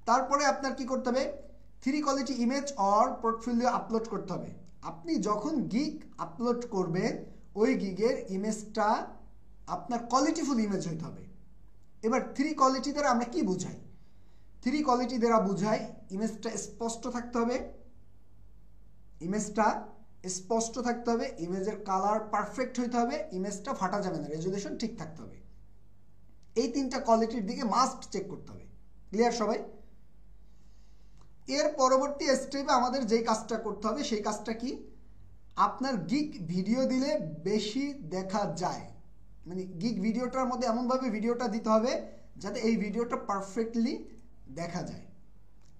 S1: তারপরে আপনার কি করতে হবে, 3 quality image or portfolio upload করতে হবে। আপনি যখন গিগ আপলোড করবেন ওই গিগের ইমেজটা আপনার কোয়ালিটিফুল ইমেজ হইতে হবে। এবার 3 কোয়ালিটি দ্বারা আমরা কি বুঝাই, 3 কোয়ালিটি দ্বারা বুঝাই ইমেজটা স্পষ্ট থাকতে হবে, ইমেজটা স্পষ্ট থাকতে হবে, ইমেজের কালার পারফেক্ট হইতে হবে, ইমেজটা ফাটা যাবে না, রেজুলেশন ঠিক থাকতে হবে। এই তিনটা কোয়ালিটির দিকে মাস্ট চেক করতে হবে। ক্লিয়ার সবাই? এর পরবর্তী স্টেপে আমাদের যেই কাজটা করতে হবে সেই কাজটা কি, আপনার গিগ ভিডিও দিলে বেশি দেখা যায়, মানে গিগ ভিডিওটার মধ্যে এমনভাবে ভিডিওটা দিতে হবে যাতে এই ভিডিওটা পারফেক্টলি দেখা যায়।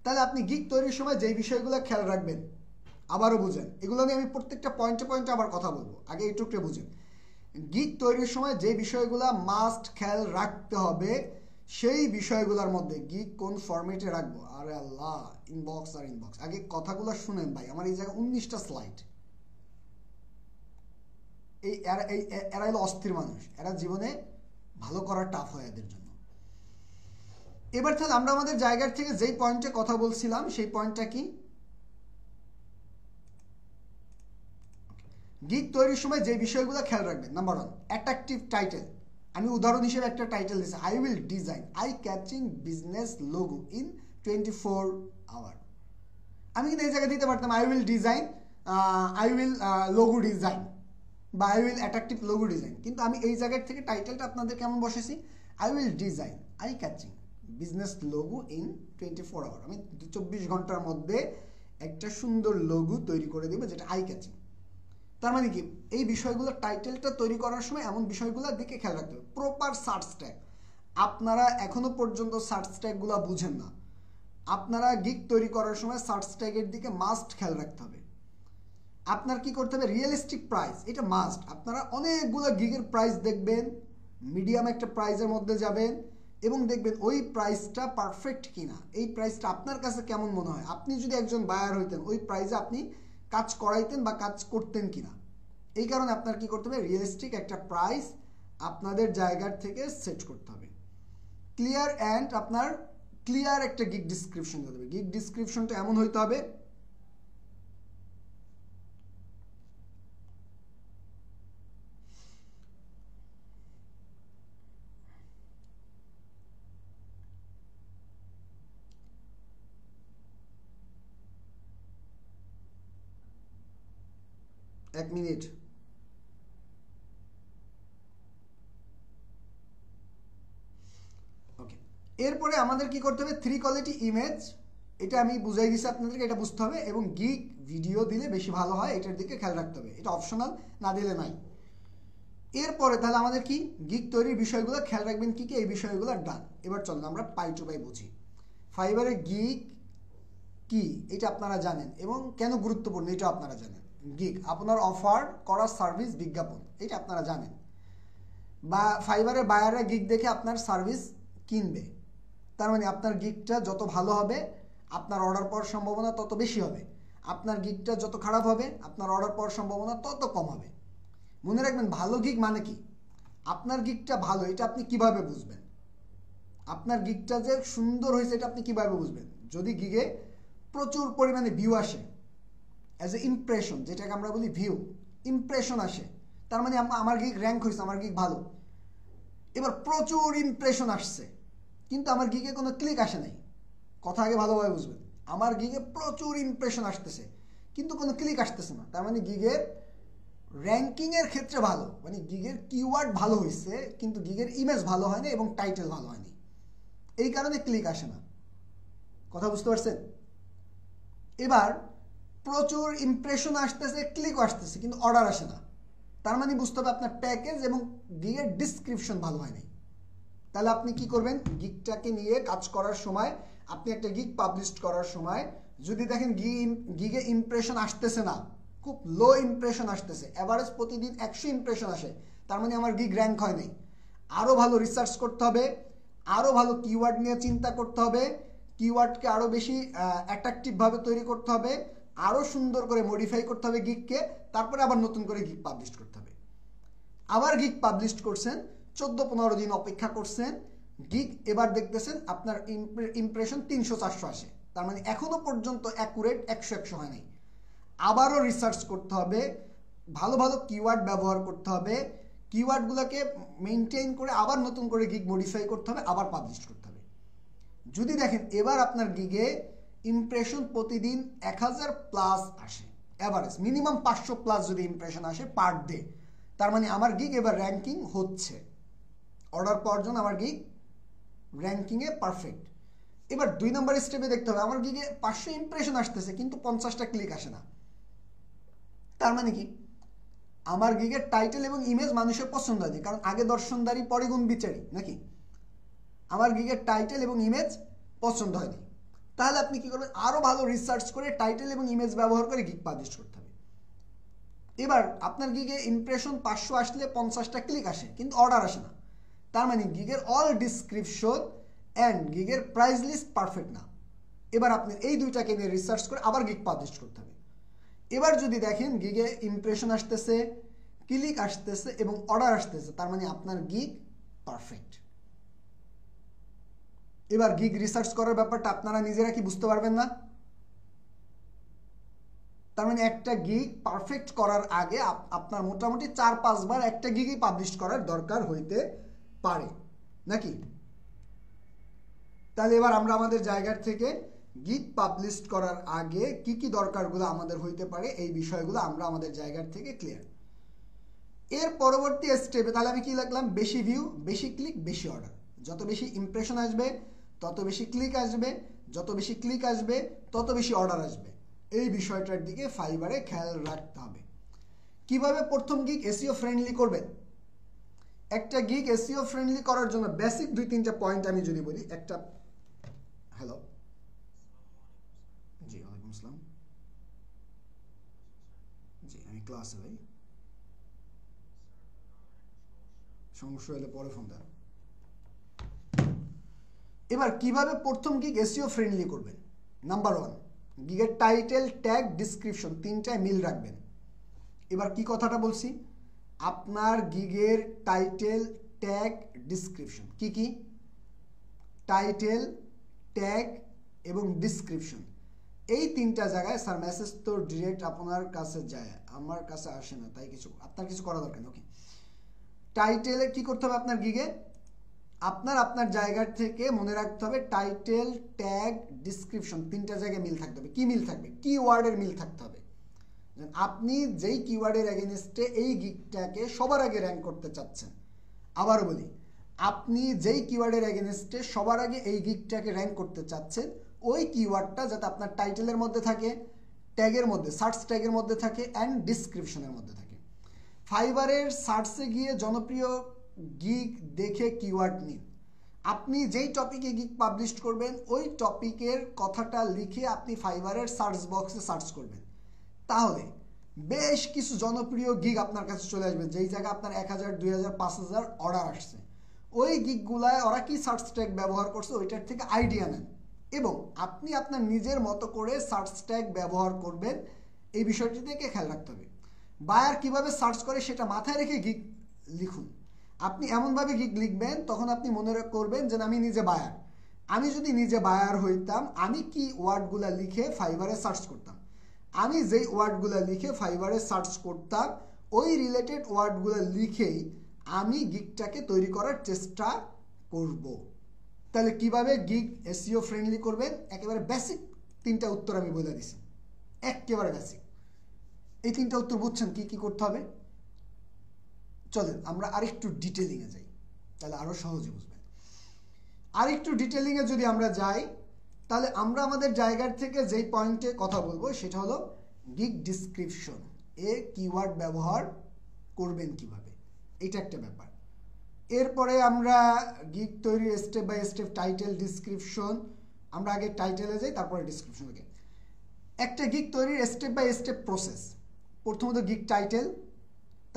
S1: তাহলে আপনি গিগ তৈরির সময় যেই বিষয়গুলো খেয়াল রাখবেন, আবারও বুঝেন, এগুলো নিয়ে আমি প্রত্যেকটা পয়েন্টে পয়েন্টে আবার কথা বলবো, আগে এইটুকু বুঝেন। গিগ তৈরির সময় যে বিষয়গুলো মাস্ট খেয়াল রাখতে হবে সেই বিষয়গুলোর মধ্যে গিগ কোন ফরম্যাটে রাখবো, আরে আল্লাহ, ইনবক্স আর ইনবক্স, আগে কথাগুলো শুনেন ভাই, আমার এই জায়গায় 19টা স্লাইড। এরা হলো অস্থির মানুষ, এরা জীবনে ভালো করা টাফ হয় এদের জন্য। এবার তাহলে আমরা আমাদের জায়গার থেকে যেই পয়েন্টে কথা বলছিলাম সেই পয়েন্টটা কি, গিগ তৈরির সময় যে বিষয়গুলো খেয়াল রাখবেন। Number 1, attractive title. আমি উদাহরণ হিসেবে একটা টাইটেল দিচ্ছি, I will design eye catching business logo in 24 hour. আমি কিন্তু এই জায়গায় দিতে পারতাম I will design, I will logo design বা I will attractive logo design, কিন্তু আমি এই জায়গার থেকে টাইটেলটা আপনাদের কেমন বসেছি, I will design eye catching business logo in 24 hour. আমি 24 ঘন্টার মধ্যে একটা সুন্দর লোগো তৈরি করে দেবো যেটা আই ক্যাচিং। তার মানে কি, এই বিষয়গুলো টাইটেলটা তৈরি করার সময় এমন বিষয়গুলোর দিকে খেয়াল রাখতে হবে। প্রপার সার্চ ট্যাগ, আপনারা এখনো পর্যন্ত সার্চ ট্যাগগুলো বুঝেন না, আপনারা গিগ তৈরি করার সময় সার্চ ট্যাগের দিকে মাস্ট খেয়াল রাখতে হবে। আপনার কি করতে হবে, রিয়েলিস্টিক প্রাইস, এটা মাস্ট। আপনারা অনেকগুলো গিগের প্রাইস দেখবেন, মিডিয়াম একটা প্রাইসের মধ্যে যাবেন এবং দেখবেন ওই প্রাইসটা পারফেক্ট কিনা, এই প্রাইসটা আপনার কাছে কেমন মনে হয়, আপনি যদি একজন বায়ার হইতেন ওই প্রাইসে আপনি কাজ করাইতেন বা কাজ করতেন কিনা। এই কারণে আপনার কি করতে হবে, রিয়েলিস্টিক একটা প্রাইস আপনাদের জায়গার থেকে সেট করতে হবে। ক্লিয়ার অ্যান্ড আপনার ক্লিয়ার একটা গিগ ডিসক্রিপশন দিতে হবে। গিগ ডিসক্রিপশনটা এমন হইতে হবে, এক মিনিট, ওকে। এরপরে আমাদের কি করতে হবে, 3 কোয়ালিটি ইমেজ, এটা আমি বুঝাই দিচ্ছি আপনাদেরকে, এটা বুঝতে হবে। এবং গিগ ভিডিও দিলে বেশি ভালো হয়, এটার দিকে খেয়াল রাখতে হবে, এটা অপশনাল, না দিলে নাই। এরপরে তাহলে আমাদের কি, গিগ তৈরির বিষয়গুলো খেয়াল রাখবেন কি কি, এই বিষয়গুলো ডান। এবার চলুন আমরা পাই টু পাই বুঝি। ফাইবারে গিগ কি এটা আপনারা জানেন এবং কেন গুরুত্বপূর্ণ এটা আপনারা জানেন। গিগ আপনার অফার করা সার্ভিস বিজ্ঞাপন, এটা আপনারা জানেন। বা ফাইবারের বায়াররা গিগ দেখে আপনার সার্ভিস কিনবে, তার মানে আপনার গিগটা যত ভালো হবে আপনার অর্ডার পাওয়ার সম্ভাবনা তত বেশি হবে, আপনার গিগটা যত খারাপ হবে আপনার অর্ডার পাওয়ার সম্ভাবনা তত কম হবে। মনে রাখবেন ভালো গিগ মানে কি, আপনার গিগটা ভালো এটা আপনি কিভাবে বুঝবেন, আপনার গিগটা যে সুন্দর হয়েছে এটা আপনি কিভাবে বুঝবেন, যদি গিগে প্রচুর পরিমাণে ভিউ আসে, অ্যাজ এ ইমপ্রেশন, যেটাকে আমরা বলি ভিউ, ইমপ্রেশন আসে, তার মানে আমার গিগ র্যাঙ্ক হয়েছে, আমার গিগ ভালো। এবার প্রচুর ইমপ্রেশন আসছে কিন্তু আমার গিগে কোনো ক্লিক আসে নাই, কথা আগে ভালোভাবে বুঝবেন, আমার গিগে প্রচুর ইমপ্রেশন আসতেছে কিন্তু কোনো ক্লিক আসতেছে না, তার মানে গিগের র্যাঙ্কিংয়ের ক্ষেত্রে ভালো, মানে গিগের কিওয়ার্ড ভালো হয়েছে কিন্তু গিগের ইমেজ ভালো হয়নি এবং টাইটেল ভালো হয়নি, এই কারণে ক্লিক আসে না। কথা বুঝতে পারছেন? এবার প্রচুর ইমপ্রেশন আসতেছে, ক্লিকও আসতেছে কিন্তু অর্ডার আসে না, তার মানে বুঝতে হবে আপনার প্যাকেজ এবং গিগের ডিসক্রিপশন ভালো হয়নি। তাহলে আপনি কি করবেন, গিগটাকে নিয়ে কাজ করার সময়, আপনি একটা গিগ পাবলিশ করার সময় যদি দেখেন গিগে ইমপ্রেশন আসতেছে না, খুব লো ইমপ্রেশন আসতেছে, অ্যাভারেজ প্রতিদিন 100 ইমপ্রেশন আসে, তার মানে আমার গিগ র্যাঙ্ক হয় নাই। আরও ভালো রিসার্চ করতে হবে, আরও ভালো কিওয়ার্ড নিয়ে চিন্তা করতে হবে, কিওয়ার্ডকে আরও বেশি অ্যাট্রাকটিভভাবে তৈরি করতে হবে, আরও সুন্দর করে মডিফাই করতে হবে গিগকে, তারপরে আবার নতুন করে গিগ পাবলিশ করতে হবে। আবার গিগ পাবলিশ করছেন, 14-15 দিন অপেক্ষা করছেন, গিগ এবার দেখতেছেন আপনার ইমপ্রেশন 300-400 আসে, তার মানে এখনো পর্যন্ত অ্যাকুরেট 100-100 হয় নাই। আবারও রিসার্চ করতে হবে, ভালো ভালো কিওয়ার্ড ব্যবহার করতে হবে, কিওয়ার্ডগুলোকে মেনটেন করে আবার নতুন করে গিগ মডিফাই করতে হবে, আবার পাবলিশ করতে হবে। যদি দেখেন এবার আপনার গিগে ইমপ্রেশন প্রতিদিন 1000+ আসে, অ্যাভারেজ মিনিমাম 500 প্লাস যদি ইমপ্রেশন আসে পার ডে, তার মানে আমার গিগ এবার র্যাঙ্কিং হচ্ছে, অর্ডার পাওয়ার জন্য আমার গিগ র্যাঙ্কিংয়ে পারফেক্ট। এবার 2 নম্বর স্টেপে দেখতে হবে আমার গিগে 500 ইমপ্রেশন আসতেছে কিন্তু 50টা ক্লিক আসে না। তার মানে কি আমার গিগের টাইটেল এবং ইমেজ মানুষের পছন্দ হয়নি, কারণ আগে দর্শনদারি পরে গুণ বিচারি নাকি। আমার গিগের টাইটেল এবং ইমেজ পছন্দ হয়নি, তাহলে আপনি কি করবেন, আরো ভালো রিসার্চ করে টাইটেল এবং ইমেজ ব্যবহার করে গিগ পাবলিশ করতে হবে। এবার আপনার গিগে ইমপ্রেশন 500 আসলে 50টা ক্লিক আসে কিন্তু অর্ডার আসে না, তার মানে গিগের অল ডিসক্রিপশন অ্যান্ড গিগের প্রাইস লিস্ট পারফেক্ট না। এবার আপনি এই দুইটাকে নিয়ে রিসার্চ করে আবার গিগ পাবলিশ করতে হবে। এবার যদি দেখেন গিগে ইমপ্রেশন আসতেছে, ক্লিক আসতেছে এবং অর্ডার আসতেছে, তার মানে আপনার গিগ পারফেক্ট। এবার গিগ রিসার্চ করার ব্যাপারটা আপনারা নিজেরা কি বুঝতে পারবেন না? তার মানে একটা গিগ পারফেক্ট করার আগে আপনার মোটামুটি 4-5 বার একটা গিগই পাবলিশ করার দরকার হইতে পারে নাকি। তাহলে এবার আমরা আমাদের জায়গার থেকে গিগ পাবলিশ করার আগে কি কি দরকারগুলো আমাদের হইতে পারে এই বিষয়গুলো আমরা আমাদের জায়গার থেকে ক্লিয়ার। এর পরবর্তী স্টেপে তাহলে আমি কি লিখলাম, বেশি ভিউ, বেশি ক্লিক, বেশি অর্ডার। যত বেশি ইমপ্রেশন আসবে তত বেশি ক্লিক আসবে, যত বেশি ক্লিক আসবে তত বেশি অর্ডার আসবে। এই বিষয়টার দিকে ফাইবারে খেয়াল রাখতে হবে। কিভাবে প্রথম গিগ এসইও ফ্রেন্ডলি করবেন? একটা গিগ এসইও ফ্রেন্ডলি করার জন্য বেসিক 2-3টা পয়েন্ট আমি যদি বলি। একটা হ্যালো, জি ওয়ালাইকুম আসসালাম, জি আমি ক্লাসে ভাই, সমস্যা হলে পরে ফোন দেন। এবার কিভাবে প্রথম গিগ এসইও ফ্রেন্ডলি করবেন? নাম্বার 1, গিগের টাইটেল, ট্যাগ, ডিসক্রিপশন 3টায় মিল রাখবেন। এবার কি কথাটা বলছি, আপনার গিগের টাইটেল, ট্যাগ, ডিসক্রিপশন কি কি? টাইটেল, ট্যাগ এবং ডিসক্রিপশন, এই 3টা জায়গায় স্যার মেসেজ তো ডিরেক্ট আপনার কাছে যায়, আমার কাছে আসে না, তাই আপনার কিছু করা দরকার নেই। ওকে, টাইটেলে কি করতে হবে আপনার গিগে? আপনার জায়গার থেকে মনে রাখতে হবে টাইটেল, ট্যাগ, ডিসক্রিপশন 3টা জায়গায় মিল থাকতে হবে। কি মিল থাকবে? কিওয়ার্ডের মিল থাকতে হবে। আপনি যেই কিওয়ার্ডের এগেইনস্টে এই গিগটাকে সবার আগে র্যাঙ্ক করতে চাচ্ছেন, আবার বলি, আপনি যেই কিওয়ার্ডের এগেইনস্টে সবার আগে এই গিগটাকে র্যাঙ্ক করতে চাচ্ছেন, ওই কিওয়ার্ডটা যাতে আপনার টাইটেলের মধ্যে থাকে, ট্যাগের মধ্যে, সার্চ ট্যাগের মধ্যে থাকে অ্যান্ড ডিসক্রিপশনের মধ্যে থাকে। ফাইবারের সার্চে গিয়ে জনপ্রিয় গিগ দেখে কিওয়ার্ড নিন। আপনি যেই টপিকে গিগ পাবলিশ করবেন ওই টপিকের কথাটা লিখে আপনি ফাইবারের সার্চ বক্সে সার্চ করবেন, তাহলে বেশ কিছু জনপ্রিয় গিগ আপনার কাছে চলে আসবে, যেই জায়গায় আপনার 1000, 2000, 5000 অর্ডার আসছে। ওই গিগগুলায় ওরা কি সার্চ ট্যাগ ব্যবহার করছে ওইটার থেকে আইডিয়া নেন এবং আপনি আপনার নিজের মতো করে সার্চ ট্যাগ ব্যবহার করবেন। এই বিষয়টি থেকে খেয়াল রাখতে হবে। বায়ার কিভাবে সার্চ করে সেটা মাথায় রেখে গিগ লিখুন। আপনি এমনভাবে গিগ লিখবেন তখন আপনি মনে করবেন যে আমি নিজে বায়ার। আমি যদি নিজে বায়ার হইতাম, আমি কি ওয়ার্ডগুলা লিখে ফাইবারে সার্চ করতাম, আমি যেই ওয়ার্ডগুলা লিখে ফাইবারে সার্চ করতাম ওই রিলেটেড ওয়ার্ডগুলা লিখেই আমি গিগটাকে তৈরি করার চেষ্টা করব। তাহলে কিভাবে গিগ এসইও ফ্রেন্ডলি করবেন? একেবারে বেসিক 3টা উত্তর আমি বলে দিছি, একেবারে বেসিক। এই 3টা উত্তর বুঝছেন কি কি করতে হবে? চলেন আমরা আরেকটু ডিটেলিংয়ে যাই, তাহলে আরো সহজে বুঝবেন। আরেকটু ডিটেলিংয়ে যদি আমরা যাই তাহলে আমরা আমাদের জায়গার থেকে যেই পয়েন্টে কথা বলবো সেটা হলো গিগ ডিসক্রিপশন এ কিওয়ার্ড ব্যবহার করবেন কিভাবে, এটা একটা ব্যাপার। এরপরে আমরা গিগ তৈরির step by step, title, description, আমরা আগে টাইটেলে যাই তারপরে ডিসক্রিপশনে যাই। একটা গিগ তৈরির স্টেপ বাই স্টেপ প্রসেস। প্রথমত গিগ টাইটেল,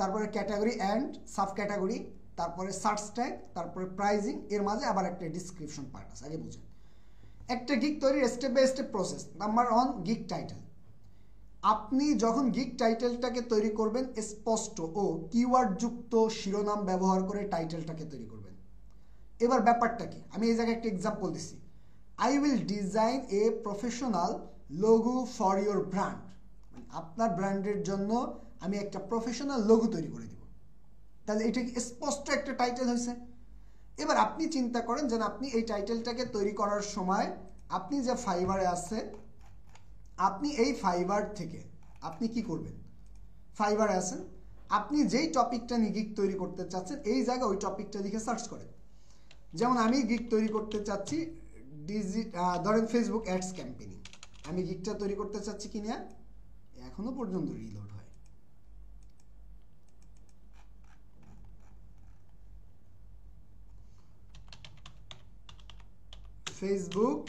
S1: তারপরে ক্যাটাগরি অ্যান্ড সাব ক্যাটাগরি, তারপরে সার্চ ট্যাগ, তারপরে প্রাইজিং, এর মাঝে আবার একটা ডিসক্রিপশন পার্ট আছে, আগে বুঝেন। একটা গিগ তৈরির step by step process. Number 1, gig title. আপনি যখন গিগ টাইটেলটাকে তৈরি করবেন স্পষ্ট ও কিওয়ার্ড যুক্ত শিরোনাম ব্যবহার করে টাইটেলটাকে তৈরি করবেন। এবার ব্যাপারটা কি, আমি এই জায়গায় একটা এক্সাম্পল দিচ্ছি। I will design A professional logo for your brand, আপনার ব্র্যান্ডের জন্য আমি একটা প্রফেশনাল লোগো তৈরি করে দিব। তাহলে এটা কি স্পষ্ট একটা টাইটেল হয়েছে? এবার আপনি চিন্তা করেন যে আপনি এই টাইটেলটাকে তৈরি করার সময় আপনি যে ফাইবারে আছেন, আপনি এই ফাইবার থেকে আপনি কি করবেন? ফাইবারে আছেন, আপনি যেই টপিকটা নিয়ে গিগ তৈরি করতে চাচ্ছেন এই জায়গায় ওই টপিকটা লিখে সার্চ করেন। যেমন আমি গিগ তৈরি করতে চাচ্ছি ধরেন ফেসবুক অ্যাডস ক্যাম্পেইনিং, আমি গিগটা তৈরি করতে চাচ্ছি কিনা এখনো পর্যন্ত রিলোড হয়। ফেসবুক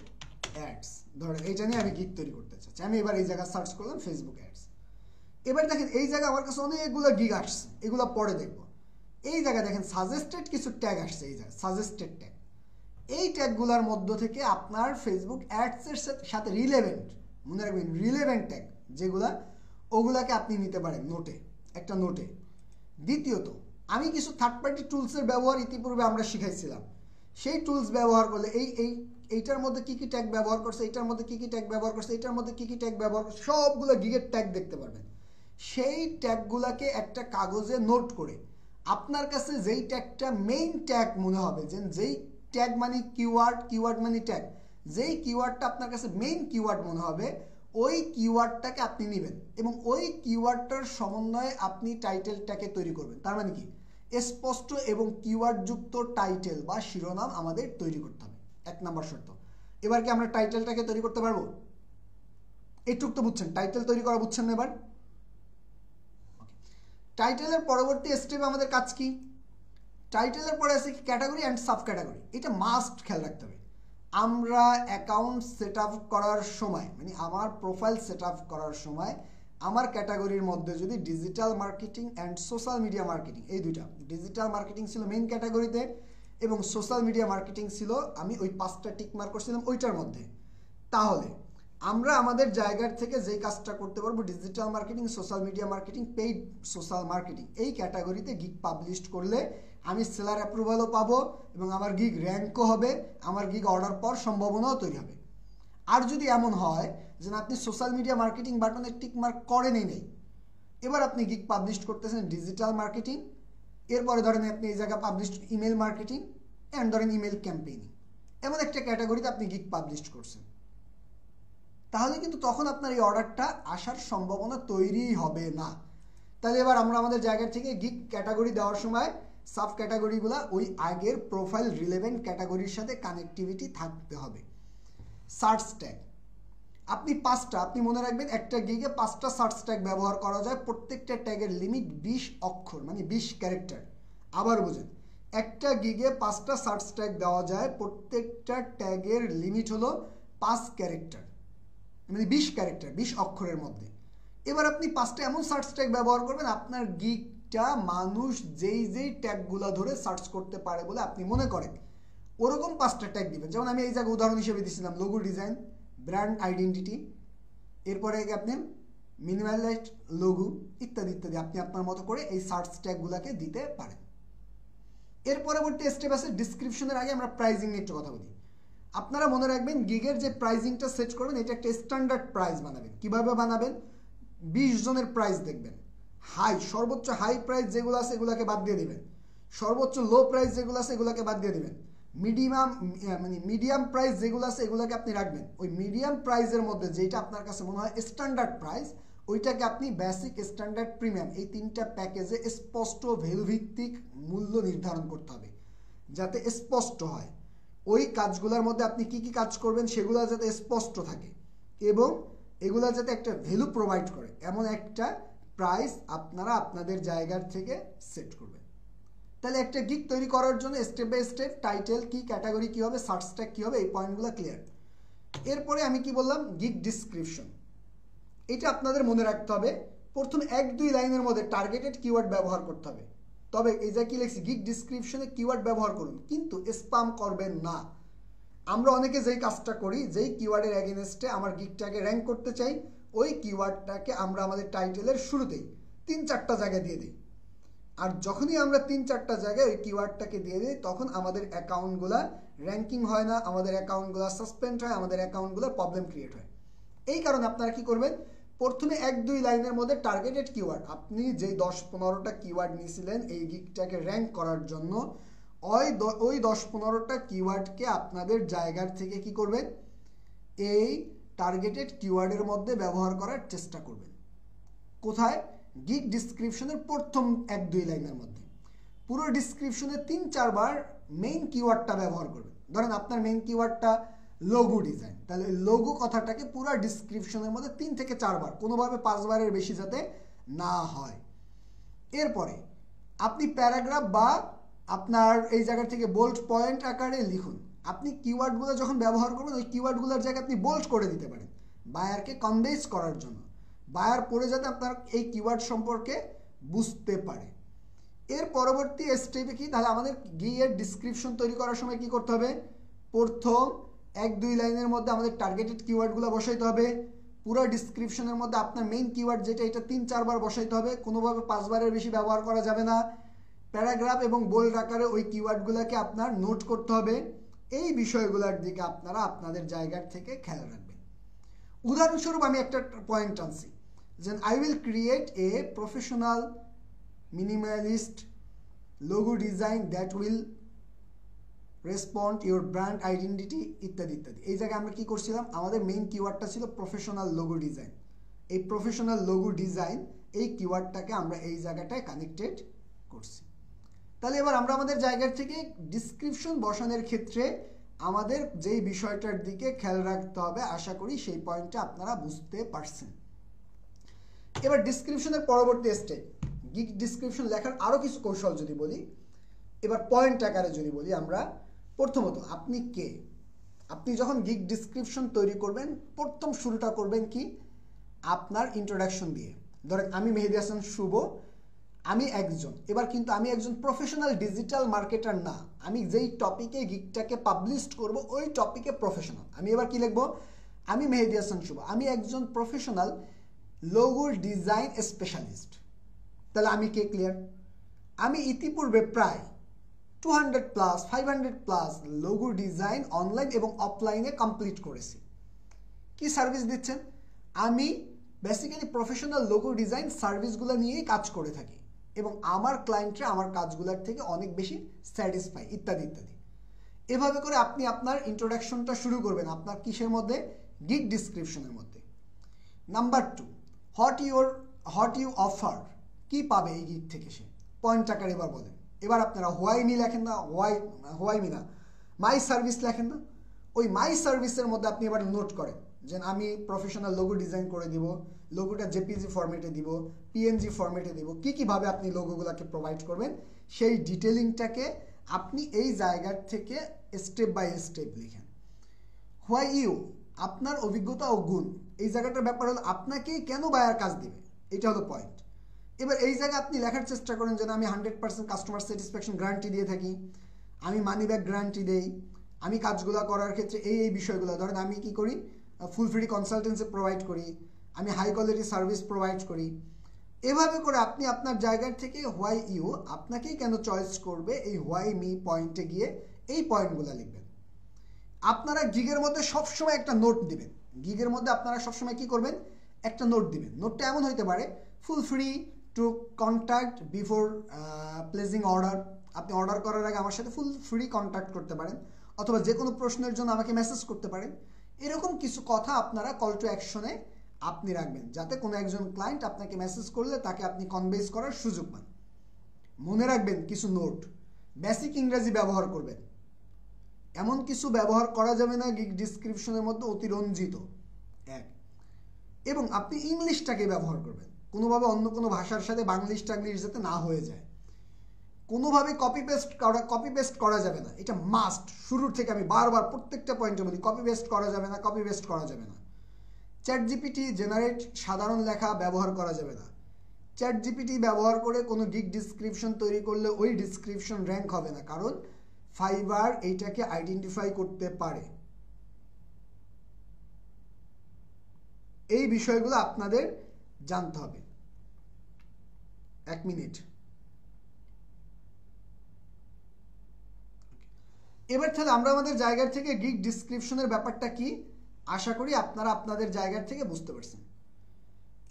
S1: অ্যাডস, ধরেন এইটা নিয়ে আমি গিগ তৈরি করতে চাচ্ছি, আমি এবার এই জায়গায় সার্চ করলাম ফেসবুক অ্যাডস। এবার দেখেন এই জায়গায় আমার কাছে অনেকগুলো গিগ আসছে, এগুলো পরে দেখব। এই জায়গায় দেখেন সাজেস্টেড কিছু ট্যাগ আসছে, এই জায়গায় সাজেস্টেড ট্যাগ। এই ট্যাগগুলোর মধ্য থেকে আপনার ফেসবুক অ্যাডসের সাথে রিলেভেন্ট, মনে রাখবেন রিলেভেন্ট ট্যাগ যেগুলা, ওগুলাকে আপনি নিতে পারেন নোটে, একটা নোটে। দ্বিতীয়ত, আমি কিছু থার্ড পার্টি টুলসের ব্যবহার ইতিপূর্বে আমরা শিখাইছিলাম, সেই টুলস ব্যবহার করলে এইটার মধ্যে কি কি ট্যাগ ব্যবহার করছে, এইটার মধ্যে কি কি ট্যাগ ব্যবহার করছে, এইটার মধ্যে কি কি ট্যাগ ব্যবহার করছে, সবগুলো গিগের ট্যাগ দেখতে পারবেন। সেই ট্যাগগুলোকে একটা কাগজে নোট করে আপনার কাছে যেই ট্যাগটা মেইন ট্যাগ মনে হবে, যেই ট্যাগ মানে কিওয়ার্ড, কিওয়ার্ড মানে ট্যাগ, যেই কিওয়ার্ডটা আপনার কাছে মেইন কিওয়ার্ড মনে হবে ওই কিওয়ার্ডটাকে আপনি নেবেন এবং ওই কিওয়ার্ডটার সমন্বয়ে আপনি টাইটেলটাকে তৈরি করবেন। তার মানে কি, স্পষ্ট এবং কিওয়ার্ড যুক্ত টাইটেল বা শিরোনাম আমাদের তৈরি করতে হবে, 1 নম্বর শর্ত। এবার কি আমরা টাইটেলটাকে তৈরি করতে পারবো? এইটুক তো বুঝছেন, টাইটেল তৈরি করা বুঝছেন না? এবার টাইটেলের পরবর্তী স্টেপে আমাদের কাজ কি? টাইটেলের পরে আছে ক্যাটাগরি অ্যান্ড সাব ক্যাটাগরি। এটা মাস্ট খেয়াল রাখতে হবে। আমরা অ্যাকাউন্ট সেট আপ করার সময়, মানে আমার প্রোফাইল সেট আপ করার সময় আমার ক্যাটাগরির মধ্যে যদি digital marketing and social media marketing, এই দুইটা, ডিজিটাল মার্কেটিং ছিল মেইন ক্যাটাগরিতে এবং সোশ্যাল মিডিয়া মার্কেটিং ছিল, আমি ওই 5টা টিক মার্ক করছিলাম ওইটার মধ্যে, তাহলে আমরা আমাদের জায়গার থেকে যেই কাজটা করতে পারবো digital marketing, social media marketing, paid social marketing, এই ক্যাটাগরিতে গিগ পাবলিশ করলে আমি সেলার অ্যাপ্রুভালও পাবো এবং আমার গিগ র্যাঙ্কও হবে, আমার গিগ অর্ডার পাওয়ার সম্ভাবনাও তৈরি হবে। আর যদি এমন হয় যে আপনি সোশ্যাল মিডিয়া মার্কেটিং বাটনে টিক মার্ক করেনই নেই, এবার আপনি গিগ পাবলিশ করতেছেন ডিজিটাল মার্কেটিং, এরপরে ধরেন আপনি এই জায়গায় পাবলিশ ইমেল মার্কেটিং অ্যান্ড ধরেন ইমেল ক্যাম্পেইনিং, এমন একটা ক্যাটাগরিতে আপনি গিগ পাবলিশ করছেন, তাহলে কিন্তু তখন আপনার এই অর্ডারটা আসার সম্ভাবনা তৈরি হবে না। তাহলে এবার আমরা আমাদের জায়গা থেকে গিগ ক্যাটাগরি দেওয়ার সময় সাব ক্যাটাগরিগুলো ওই আগের প্রোফাইল রিলেভেন্ট ক্যাটাগরির সাথে কানেক্টিভিটি থাকতে হবে। সার্চ ট্যাগ, আপনি মনে রাখবেন একটা গিগে 5টা সার্চ ট্যাগ ব্যবহার করা যায়, প্রত্যেকটা ট্যাগের লিমিট 20 অক্ষর, মানে 20 ক্যারেক্টার। আবার বুঝেন, একটা গিগে 5টা সার্চ ট্যাগ দেওয়া যায়, প্রত্যেকটা ট্যাগের লিমিট হলো 5 ক্যারেক্টার, মানে 20 ক্যারেক্টার, 20 অক্ষরের মধ্যে। এবার আপনি 5টা এমন সার্চ ট্যাগ ব্যবহার করবেন আপনার গিগটা মানুষ যেই ট্যাগগুলো ধরে সার্চ করতে পারে বলে আপনি মনে করেন, ওরকম 5টা ট্যাগ দিবেন। যেমন আমি এই জায়গায় উদাহরণ হিসেবে দিয়েছিলাম লোগো ডিজাইন, ব্র্যান্ড আইডেন্টিটি, এরপরে আপনি মিনিমালাইজড লোগো ইত্যাদি ইত্যাদি, আপনি আপনার মতো করে এই সার্চ ট্যাগগুলোকে দিতে পারেন। এর পরবর্তী স্টেপ আছে ডিসক্রিপশনের আগে আমরা প্রাইজিং নিয়ে একটু কথা বলি। আপনারা মনে রাখবেন গিগের যে প্রাইজিংটা সেট করবেন এটা একটা স্ট্যান্ডার্ড প্রাইস বানাবেন। কিভাবে বানাবেন? 20 জনের প্রাইস দেখবেন, সর্বোচ্চ হাই প্রাইস যেগুলো আছে এগুলোকে বাদ দিয়ে দিবেন, সর্বোচ্চ লো প্রাইস যেগুলো আছে এগুলোকে বাদ দিয়ে দিবেন, মিডিয়াম প্রাইস যেগুলো আছে এগুলোকে আপনি রাখবেন। ওই মিডিয়াম প্রাইসের মধ্যে যেটা আপনার কাছে মনে হয় স্ট্যান্ডার্ড প্রাইস ওইটাকে আপনি বেসিক, স্ট্যান্ডার্ড, প্রিমিয়াম, এই 3টা প্যাকেজে স্পষ্ট ভ্যালু ভিত্তিক মূল্য নির্ধারণ করতে হবে যাতে স্পষ্ট হয়। ওই কাজগুলোর মধ্যে আপনি কি কি কাজ করবেন সেগুলো যাতে স্পষ্ট থাকে এবং এগুলো যাতে একটা ভ্যালু প্রোভাইড করে এমন একটা প্রাইস আপনারা আপনাদের জায়গার থেকে সেট করবেন। তাহলে একটা গিগ তৈরি করার জন্য স্টেপ বাই স্টেপ টাইটেল কি, ক্যাটাগরি কি হবে, সার্চ ট্যাগ কি হবে, এই পয়েন্টগুলো ক্লিয়ার। এরপরে আমি কি বললাম, গিগ ডিসক্রিপশন। এটা আপনাদের মনে রাখতে হবে, প্রথমে 1-2 লাইনের মধ্যে টার্গেটেড কিওয়ার্ড ব্যবহার করতে হবে। তবে এই যে কি লিখছি, গিগ ডিসক্রিপশনে কিওয়ার্ড ব্যবহার করুন কিন্তু স্প্যাম করবেন না। আমরা অনেকে যেই কাজটা করি, যেই কিওয়ার্ডের এগেইনস্টে আমার গিগটাকে র্যাঙ্ক করতে চাই ওই কিওয়ার্ডটাকে আমরা আমাদের টাইটেলের শুরুতেই 3-4টা জায়গায় দিয়ে দিই। আর যখনই আমরা 3-4টা জায়গায় ওই কিওয়ার্ডটাকে দিয়ে দিই তখন আমাদের অ্যাকাউন্টগুলো র্যাঙ্কিং হয় না, আমাদের অ্যাকাউন্টগুলো সাসপেন্ড হয়, আমাদের অ্যাকাউন্টগুলো প্রবলেম ক্রিয়েট হয়। এই কারণে আপনারা কি করবেন, প্রথমে 1-2 লাইনের মধ্যে টার্গেটেড কিওয়ার্ড, আপনি যেই 10-15টা কিওয়ার্ড নিয়েছিলেন এই গিগটাকে র্যাঙ্ক করার জন্য ওই 10-15টা কিওয়ার্ডকে আপনাদের জায়গার থেকে কি করবেন, এই টার্গেটেড কিওয়ার্ডের মধ্যে ব্যবহার করার চেষ্টা করবেন। কোথায়? গিগ ডিসক্রিপশনের প্রথম 1-2 লাইনের মধ্যে। পুরো ডিসক্রিপশনে 3-4 বার মেইন কিওয়ার্ডটা ব্যবহার করবেন। ধরেন আপনার মেইন কিওয়ার্ডটা লোগো ডিজাইন, তাহলে লোগো কথাটাকে পুরো ডিসক্রিপশনের মধ্যে 3 থেকে 4 বার, কোনোভাবে 5 বারের বেশি যাতে না হয়। এরপরে আপনি প্যারাগ্রাফ বা আপনার এই জায়গা থেকে বোল্ড পয়েন্ট আকারে লিখুন। আপনি কিওয়ার্ডগুলো যখন ব্যবহার করবেন ওই কিওয়ার্ডগুলোর জায়গায় আপনি বোল্ড করে দিতে পারেন বায়ারকে কনভিন্স করার জন্য, বায়ার পড়ে যাতে আপনার এই কিওয়ার্ড সম্পর্কে বুঝতে পারে। এর পরবর্তী স্টেপে কি, তাহলে আমাদের গিগের ডিসক্রিপশন তৈরি করার সময় কি করতে হবে? প্রথম 1-2 লাইনের মধ্যে আমাদের টার্গেটেড কিওয়ার্ডগুলো বসাইতে হবে। পুরো ডিসক্রিপশনের মধ্যে আপনার মেইন কিওয়ার্ড যেটা, এটা 3-4 বার বসাইতে হবে, কোনোভাবে 5 বারের বেশি ব্যবহার করা যাবে না। প্যারাগ্রাফ এবং বোল্ড আকারে ওই কিওয়ার্ডগুলোকে আপনার নোট করতে হবে। এই বিষয়গুলোর দিকে আপনারা আপনাদের জায়গার থেকে খেয়াল রাখবেন। উদাহরণস্বরূপ আমি একটা পয়েন্ট আনছি যে I will create a professional minimalist logo design that will respond your brand identity ইত্যাদি ইত্যাদি। এই জায়গায় আমরা কি করছিলাম? আমাদের মেইন কিওয়ার্ডটা ছিল প্রফেশনাল লোগো ডিজাইন। এই প্রফেশনাল লোগো ডিজাইন এই কিওয়ার্ডটাকে আমরা এই জায়গাটায় কানেক্টেড করছি। তাহলে এবার আমরা আমাদের জায়গার থেকে ডিসক্রিপশন বসানোর ক্ষেত্রে আমাদের যেই বিষয়টার দিকে খেয়াল রাখতে হবে, আশা করি সেই পয়েন্টটা আপনারা বুঝতে পারছেন। এবার ডিসক্রিপশনের পরবর্তী স্টেপ, গিগ ডিসক্রিপশন লেখার আরও কিছু কৌশল যদি বলি, এবার পয়েন্ট আকারে যদি বলি আমরা, প্রথমত আপনি কে? আপনি যখন গিগ ডিসক্রিপশন তৈরি করবেন প্রথম শুরুটা করবেন কি? আপনার ইন্ট্রোডাকশন দিয়ে। ধরেন আমি মেহেদী হাসান শুভ, আমি একজন, এবার কিন্তু আমি একজন প্রফেশনাল ডিজিটাল মার্কেটার না, আমি যেই টপিকে গিগটাকে পাবলিশ করব ওই টপিকে প্রফেশনাল। আমি এবার কি লিখব? আমি মেহেদী হাসান শুভ, আমি একজন প্রফেশনাল লোগো ডিজাইন স্পেশালিস্ট। তাহলে আমি কে? ক্লিয়ার। আমি ইতিপূর্বে প্রায় 200+ 500+ লোগো ডিজাইন অনলাইন এবং অফলাইনে কমপ্লিট করেছি। কি সার্ভিস দিচ্ছেন? আমি বেসিক্যালি প্রফেশনাল লোগো ডিজাইন সার্ভিসগুলো নিয়েই কাজ করে থাকি এবং আমার ক্লায়েন্টরা আমার কাজগুলোর থেকে অনেক বেশি স্যাটিসফাই ইত্যাদি ইত্যাদি। এভাবে করে আপনি আপনার ইন্ট্রোডাকশনটা শুরু করবেন আপনার কিসের মধ্যে? গিগ ডিসক্রিপশনের মধ্যে। নাম্বার 2, হোয়াট ইউ অফার, কি পাবে এই গিগ থেকে সে? পয়েন্ট আকারে এবার বলেন। এবার আপনারা হোয়াই মি লেখেন না, হোয়াই মি না, মাই সার্ভিস লেখেন না। ওই মাই সার্ভিসের মধ্যে আপনি এবার নোট করেন যে আমি প্রফেশনাল লোগো ডিজাইন করে দিব, লোগোটা জেপিজি ফরম্যাটে দিব, পিএনজি ফরম্যাটে দিব, কীভাবে আপনি লোগোগুলোকে প্রোভাইড করবেন সেই ডিটেলিংটাকে আপনি এই জায়গার থেকে স্টেপ বাই স্টেপ লিখেন। হোয়াই ইউ, আপনার অভিজ্ঞতা ও গুণ, এই জায়গাটার ব্যাপার হলো আপনাকেই কেন বায়ার কাজ দিবে, এটা হলো পয়েন্ট। এবার এই জায়গায় আপনি লেখার চেষ্টা করেন যে আমি 100% কাস্টমার স্যাটিসফ্যাকশন গ্যারান্টি দিয়ে থাকি, আমি মানি ব্যাক গ্যারান্টি দেই, আমি কাজগুলো করার ক্ষেত্রে এই বিষয়গুলো, ধরেন আমি কি করি? ফুল ফ্রি কনসালটেন্সি প্রোভাইড করি, আমি হাই কোয়ালিটি সার্ভিস প্রোভাইড করি। এভাবে করে আপনি আপনার জায়গার থেকে হোয়াই ইউ, আপনাকেই কেন চয়েস করবে, এই হোয়াই মি পয়েন্টে গিয়ে এই পয়েন্টগুলো লিখবেন। আপনারা গিগের মধ্যে সবসময় একটা নোট দিবেন। গিগের মধ্যে আপনারা সবসময় কি করবেন? একটা নোট দিবেন। নোটটা এমন হইতে পারে full free to contact before placing order, আপনি অর্ডার করার আগে আমার সাথে ফুল ফ্রি কন্ট্যাক্ট করতে পারেন, অথবা যে কোনো প্রশ্নের জন্য আমাকে মেসেজ করতে পারেন। এরকম কিছু কথা আপনারা কল টু অ্যাকশনে আপনি রাখবেন, যাতে কোনো একজন ক্লায়েন্ট আপনাকে মেসেজ করলে তাকে আপনি কনভিন্স করার সুযোগ পান। মনে রাখবেন কিছু নোট, বেসিক ইংরেজি ব্যবহার করবেন, এমন কিছু ব্যবহার করা যাবে না গিগ ডিসক্রিপশনের মধ্যে অতিরঞ্জিত এক। এবং আপনি ইংলিশটাকে ব্যবহার করবেন, কোনোভাবে অন্য কোনো ভাষার সাথে বাংলিশ টাংলিশ যাতে না হয়ে যায়। কোনোভাবে কপি পেস্ট করা যাবে না, এটা মাস্ট। শুরুর থেকে আমি বারবার প্রত্যেকটা পয়েন্টে বলি, কপি পেস্ট করা যাবে না, কপি পেস্ট করা যাবে না। চ্যাট জিপিটি জেনারেট সাধারণ লেখা ব্যবহার করা যাবে না। চ্যাট জিপিটি ব্যবহার করে কোনো গিগ ডিসক্রিপশন তৈরি করলে ওই ডিসক্রিপশন র্যাঙ্ক হবে না, কারণ ফাইবার এইটাকে আইডেন্টিফাই করতে পারে। এই বিষয়গুলো আপনাদের জানতে হবে। 1 মিনিট। এবার তাহলে আমরা আমাদের জায়গার থেকে গিগ ডিসক্রিপশনের ব্যাপারটা কি, আশা করি আপনারা আপনাদের জায়গার থেকে বুঝতে পারছেন।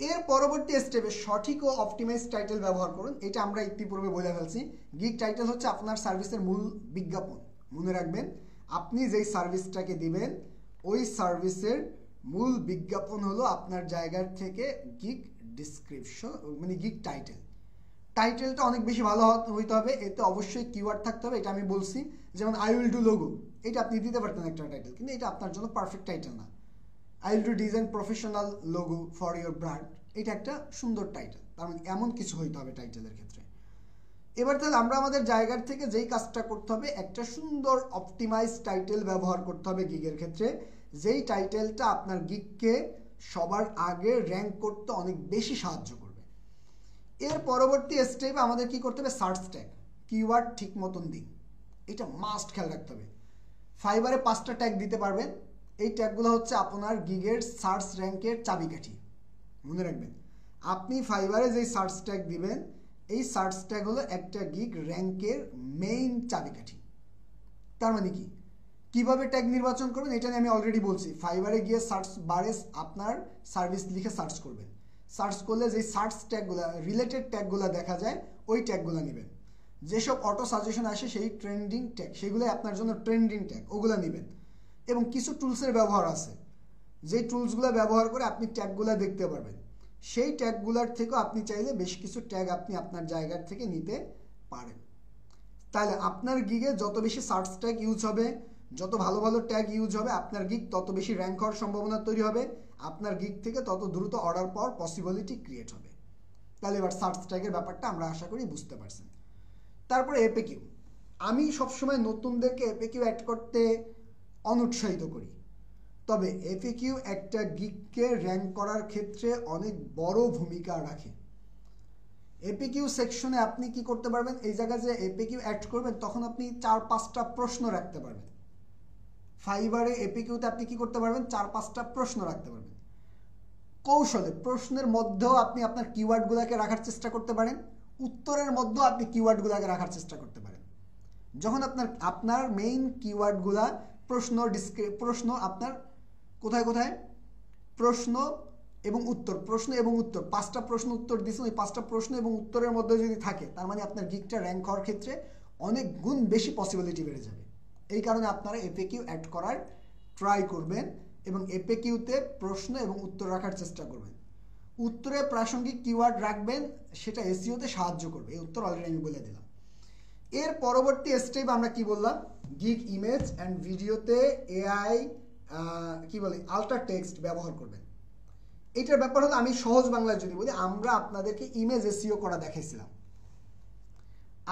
S1: এর পরবর্তী স্টেপে সঠিক ও অপটিমাইজ টাইটেল ব্যবহার করুন। এটা আমরা ইতিপূর্বে বলে ফেলছি। গিগ টাইটেল হচ্ছে আপনার সার্ভিসের মূল বিজ্ঞাপন। মনে রাখবেন, আপনি যেই সার্ভিসটাকে দিবেন ওই সার্ভিসের মূল বিজ্ঞাপন হলো আপনার জায়গার থেকে গিগ ডিসক্রিপশন, মানে গিগ টাইটেলটা অনেক বেশি ভালো হইতে হবে, এতে অবশ্যই কিওয়ার্ড থাকতে হবে, এটা আমি বলছি। যেমন আই উইল ডু লোগো, এটা আপনি দিতে পারতেন একটা টাইটেল, কিন্তু এটা আপনার জন্য পারফেক্ট টাইটেল না। I will do design professional logo for your brand, এটা একটা সুন্দর টাইটেল, তার মানে এমন কিছু হইতে হবে টাইটেলের ক্ষেত্রে। এবার তাহলে আমরা আমাদের জায়গার থেকে যেই কাজটা করতে হবে, একটা সুন্দর অপটিমাইজ টাইটেল ব্যবহার করতে হবে গিগের ক্ষেত্রে, যেই টাইটেলটা আপনার গিগকে সবার আগে র্যাঙ্ক করতে অনেক বেশি সাহায্য করবে। এর পরবর্তী স্টেপে আমাদের কি করতে হবে, সার্চ ট্যাগ, কিওয়ার্ড ঠিক মতন দিন, এটা মাস্ট খেয়াল রাখতে হবে। ফাইবারে 5টা ট্যাগ দিতে পারবেন, এই ট্যাগগুলো হচ্ছে আপনার গিগের সার্চ র্যাঙ্কের চাবিকাঠি। মনে রাখবেন, আপনি ফাইবারে যেই সার্চ ট্যাগ দিবেন, এই সার্চ ট্যাগ হলো একটা গিগ র্যাঙ্কের মেইন চাবিকাঠি। তার মানে কি, কিভাবে ট্যাগ নির্বাচন করবেন এটা নিয়ে আমি অলরেডি বলছি। ফাইবারে গিয়ে সার্চ বারে আপনার সার্ভিস লিখে সার্চ করবেন, সার্চ করলে যেই সার্চ ট্যাগগুলো, রিলেটেড ট্যাগগুলো দেখা যায়, ওই ট্যাগগুলো নেবেন। যেসব অটো সাজেশন আসে সেই ট্রেন্ডিং ট্যাগ, সেগুলোই আপনার জন্য ট্রেন্ডিং ট্যাগ, ওগুলো নেবেন। এবং কিছু টুলসের ব্যবহার আছে, যে টুলসগুলো ব্যবহার করে আপনি ট্যাগগুলো দেখতে পারবেন, সেই ট্যাগগুলোর থেকেও আপনি চাইলে বেশ কিছু ট্যাগ আপনি আপনার জায়গার থেকে নিতে পারেন। তাহলে আপনার গিগে যত বেশি সার্চ ট্যাগ ইউজ হবে, যত ভালো ভালো ট্যাগ ইউজ হবে, আপনার গিগ তত বেশি র্যাঙ্ক হওয়ার সম্ভাবনা তৈরি হবে, আপনার গিগ থেকে তত দ্রুত অর্ডার পাওয়ার পসিবিলিটি ক্রিয়েট হবে। তাহলে এবার সার্চ ট্যাগের ব্যাপারটা আমরা আশা করি বুঝতে পারছেন। তারপরে এপিকিউ, আমি সবসময় নতুনদেরকে এপিকিউ অ্যাড করতে অনুৎসাহিত করি, তবে এপিকিউ একটা গিগকে র্যাঙ্ক করার ক্ষেত্রে অনেক বড় ভূমিকা রাখে। এপিকিউ সেকশনে আপনি কি করতে পারবেন, এই জায়গায় যে এপিকিউ অ্যাড করবেন তখন আপনি 4-5টা প্রশ্ন রাখতে পারবেন। ফাইবারে এপিকিউতে আপনি কি করতে পারবেন, 4-5টা প্রশ্ন রাখতে পারবেন। কৌশলে প্রশ্নের মধ্যেও আপনি আপনার কিওয়ার্ডগুলোকে রাখার চেষ্টা করতে পারেন, উত্তরের মধ্যেও আপনি কিওয়ার্ডগুলোকে রাখার চেষ্টা করতে পারেন। যখন আপনার মেইন কিওয়ার্ডগুলা প্রশ্ন আপনার কোথায় কোথায়, প্রশ্ন এবং উত্তর, প্রশ্ন এবং উত্তর, 5টা প্রশ্ন উত্তর দিয়েছেন, ওই 5টা প্রশ্ন এবং উত্তরের মধ্যে যদি থাকে, তার মানে আপনার গিগটা র্যাঙ্ক হওয়ার ক্ষেত্রে অনেক গুণ বেশি পসিবিলিটি বেড়ে যাবে। এই কারণে আপনারা এপিকিউ অ্যাড করার ট্রাই করবেন এবং এপিকিউতে প্রশ্ন এবং উত্তর রাখার চেষ্টা করবেন। উত্তরে প্রাসঙ্গিক কিওয়ার্ড রাখবেন, সেটা এসইওতে সাহায্য করবে। এই উত্তর অলরেডি আমি বলে দিলাম। এর পরবর্তী স্টেপ আমরা কি বললাম, গিগ ইমেজ অ্যান্ড ভিডিওতে এআই কি বলে আল্ট্রা টেক্সট ব্যবহার করবেন। এটার ব্যাপার হলো, আমি সহজ বাংলায় যদি বলি, আমরা আপনাদেরকে ইমেজ এসইও করা দেখাইছিলাম।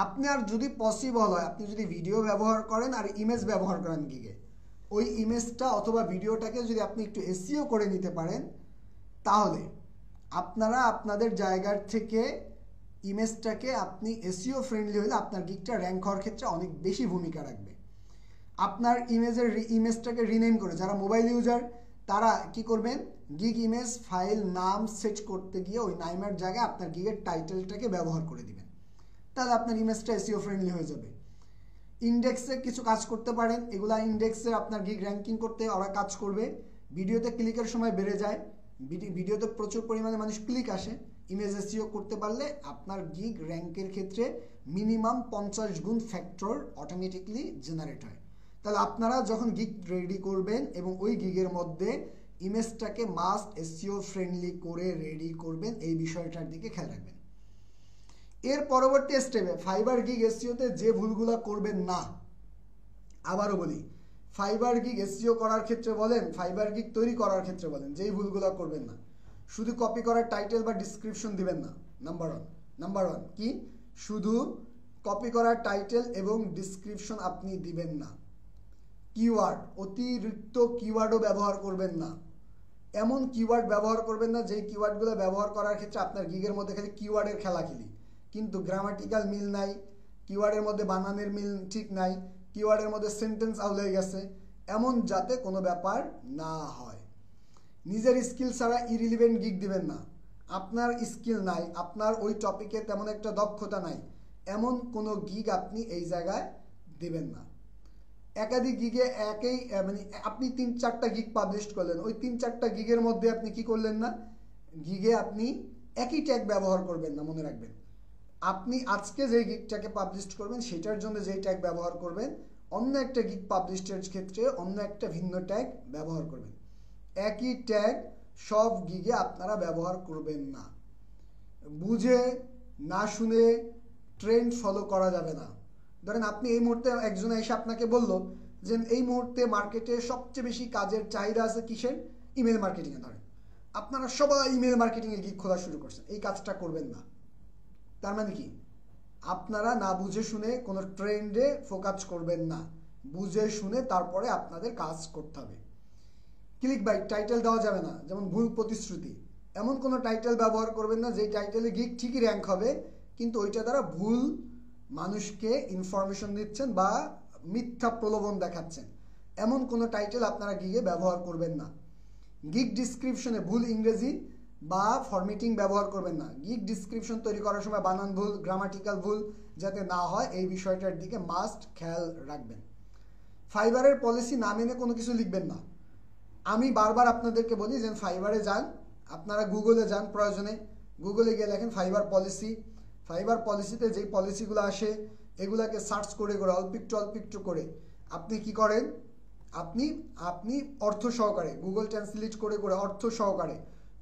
S1: আপনার যদি পসিবল হয়, আপনি যদি ভিডিও ব্যবহার করেন আর ইমেজ ব্যবহার করেন গিগে, ওই ইমেজটা অথবা ভিডিওটাকে যদি আপনি একটু এসইও করে নিতে পারেন, তাহলে আপনারা আপনাদের জায়গার থেকে ইমেজটাকে আপনি এসইও ফ্রেন্ডলি হলে আপনার গিগটা র্যাঙ্ক হওয়ার ক্ষেত্রে অনেক বেশি ভূমিকা রাখবে। আপনার ইমেজটাকে রিনেম করে, যারা মোবাইল ইউজার তারা কি করবেন, গিগ ইমেজ ফাইল নাম সেট করতে গিয়ে ওই নামের জায়গায় আপনার গিগের টাইটেলটাকে ব্যবহার করে দিবেন, তাহলে আপনার ইমেজটা এসইও ফ্রেন্ডলি হয়ে যাবে। ইন্ডেক্সে কিছু কাজ করতে পারেন, এগুলা ইন্ডেক্সে আপনার গিগ র্যাঙ্কিং করতে ওরা কাজ করবে। ভিডিওতে ক্লিকের সময় বেড়ে যায়, ভিডিওতে প্রচুর পরিমাণে মানুষ ক্লিক আসে, ইমেজ এসইও করতে পারলে আপনার গিগ র্যাঙ্কের ক্ষেত্রে মিনিমাম 50 গুণ ফ্যাক্টর অটোমেটিকলি জেনারেট হয়। তাহলে আপনারা যখন গিগ রেডি করবেন এবং ওই গিগের মধ্যে ইমেজটাকে মাস্ট এসইও ফ্রেন্ডলি করে রেডি করবেন, এই বিষয়টার দিকে খেয়াল রাখবেন। এর পরবর্তী স্টেপে ফাইবার গিগ এসইওতে যে ভুলগুলো করবেন না, আবারও বলি, ফাইবার গিগ এসইও করার ক্ষেত্রে বলেন, ফাইবার গিগ তৈরি করার ক্ষেত্রে বলেন, যেই ভুলগুলো করবেন না, শুধু কপি করার টাইটেল বা ডিসক্রিপশন দিবেন না। নাম্বার ওয়ান কি, শুধু কপি করার টাইটেল এবং ডিসক্রিপশন আপনি দিবেন না। কিওয়ার্ড, অতিরিক্ত কিওয়ার্ডও ব্যবহার করবেন না। এমন কিওয়ার্ড ব্যবহার করবেন না যেই কিওয়ার্ডগুলো ব্যবহার করার ক্ষেত্রে আপনার গিগের মধ্যে খালি কিওয়ার্ডের খেলাখেলি, কিন্তু গ্রামাটিক্যাল মিল নাই, কিওয়ার্ডের মধ্যে বানানের মিল ঠিক নাই, কিওয়ার্ডের মধ্যে সেন্টেন্স আউলে গেছে, এমন যাতে কোনো ব্যাপার না হয়। নিজের স্কিল ছাড়া ইরিলিভেন্ট গিগ দিবেন না। আপনার স্কিল নাই, আপনার ওই টপিকে তেমন একটা দক্ষতা নাই, এমন কোনো গিগ আপনি এই জায়গায় দিবেন না। একাধিক গিগে মানে আপনি 3-4টা গিগ পাবলিশ করলেন, ওই 3-4টা গিগের মধ্যে আপনি কি করলেন না, গিগে আপনি একই ট্যাগ ব্যবহার করবেন না। মনে রাখবেন, আপনি আজকে যে গিগটাকে পাবলিশ করবেন সেটার জন্য যেই ট্যাগ ব্যবহার করবেন, অন্য একটা গিগ পাবলিশের ক্ষেত্রে অন্য একটা ভিন্ন ট্যাগ ব্যবহার করবেন। একই ট্যাগ সব গিগে আপনারা ব্যবহার করবেন না। বুঝে না শুনে ট্রেন্ড ফলো করা যাবে না। ধরেন আপনি এই মুহূর্তে একজন এসে আপনাকে বলল যে এই মুহূর্তে মার্কেটে সবচেয়ে বেশি কাজের চাহিদা আছে কিসের? ইমেল মার্কেটিংয়ে। ধরেন আপনারা সবাই ইমেল মার্কেটিংয়ে গিগ খোলা শুরু করছেন, এই কাজটা করবেন না। তার মানে কি? আপনারা না বুঝে শুনে কোনো ট্রেন্ডে ফোকাস করবেন না, বুঝে শুনে তারপরে আপনাদের কাজ করতে হবে। ক্লিক বাইট টাইটেল দেওয়া যাবে না, যেমন ভুল প্রতিশ্রুতি, এমন কোনো টাইটেল ব্যবহার করবেন না যেই টাইটেলে গিগ ঠিকই র্যাঙ্ক হবে কিন্তু ওইটা দ্বারা ভুল মানুষকে ইনফরমেশন দিচ্ছেন বা মিথ্যা প্রলোভন দেখাচ্ছেন, এমন কোনো টাইটেল আপনারা গিগে ব্যবহার করবেন না। গিগ ডিসক্রিপশনে ভুল ইংরেজি বা ফরম্যাটিং ব্যবহার করবেন না। গিগ ডিসক্রিপশন তৈরি করার সময় বানান ভুল, গ্রামাটিক্যাল ভুল যাতে না হয় এই বিষয়টার দিকে মাস্ট খেয়াল রাখবেন। ফাইবারের পলিসি না মেনে কোনো কিছু লিখবেন না। আমি বারবার আপনাদেরকে বলি যে ফাইবারে যান, আপনারা গুগলে যান, প্রয়োজনে গুগলে গিয়ে লেখেন ফাইবার পলিসি। ফাইবার পলিসিতে যেই পলিসিগুলো আসে এগুলাকে সার্চ করে করে অল্প একটু করে আপনি কি করেন, আপনি অর্থ সহকারে গুগল ট্রান্সলেট করে করে অর্থ সহকারে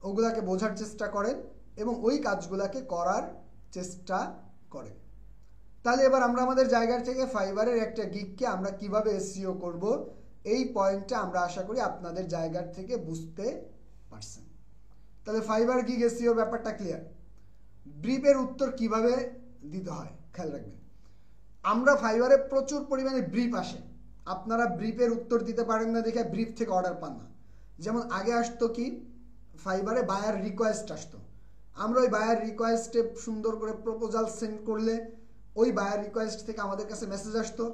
S1: ওগুলাকে বোঝার চেষ্টা করেন এবং ওই কাজগুলাকে করার চেষ্টা করেন। তাহলে এবার আমরা আমাদের জায়গা থেকে ফাইবারের একটা গিগকে আমরা কিভাবে এসইও করব, এই পয়েন্টটা আমরা আশা করি আপনাদের জায়গার থেকে বুঝতে পারছেন। তাহলে ফাইবার গিগ এসইওর ব্যাপারটা ক্লিয়ার। ব্রিফের উত্তর কিভাবে দিতে হয় খেয়াল রাখবেন। আমরা ফাইবারে প্রচুর পরিমাণে ব্রিফ আসে, আপনারা ব্রিফের উত্তর দিতে পারেন না দেখে ব্রিফ থেকে অর্ডার পান না। যেমন আগে আসতো কি, ফাইবারে বায়ার রিকোয়েস্ট আসতো, আমরা ওই বায়ার রিকোয়েস্টে সুন্দর করে প্রপোজাল সেন্ড করলে ওই বায়ার রিকোয়েস্ট থেকে আমাদের কাছে মেসেজ আসতো,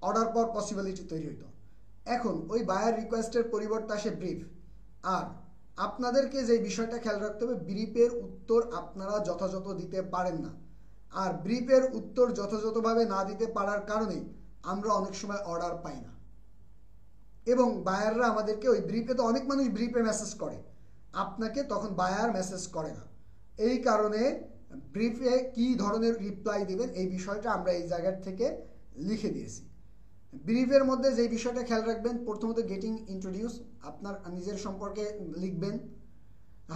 S1: অর্ডার পাওয়ার পসিবিলিটি তৈরি হইতো। এখন ওই বায়ার রিকোয়েস্টের পরিবর্তে আসে ব্রিফ। আর আপনাদেরকে যে বিষয়টা খেয়াল রাখতে হবে, ব্রিফের উত্তর আপনারা যথাযথ দিতে পারেন না। আর ব্রিফের উত্তর যথাযথভাবে না দিতে পারার কারণে আমরা অনেক সময় অর্ডার পাই না এবং বায়াররা আমাদেরকে ওই ব্রিফে, তো অনেক মানুষ ব্রিফে মেসেজ করে, আপনাকে তখন বায়ার মেসেজ করে না। এই কারণে ব্রিফে কি ধরনের রিপ্লাই দিবেন এই বিষয়টা আমরা এই জায়গার থেকে লিখে দিয়েছি। ব্রিফের মধ্যে যে বিষয়টা খেয়াল রাখবেন, প্রথমত গেটিং ইন্ট্রোডিউস, আপনার নিজের সম্পর্কে লিখবেন।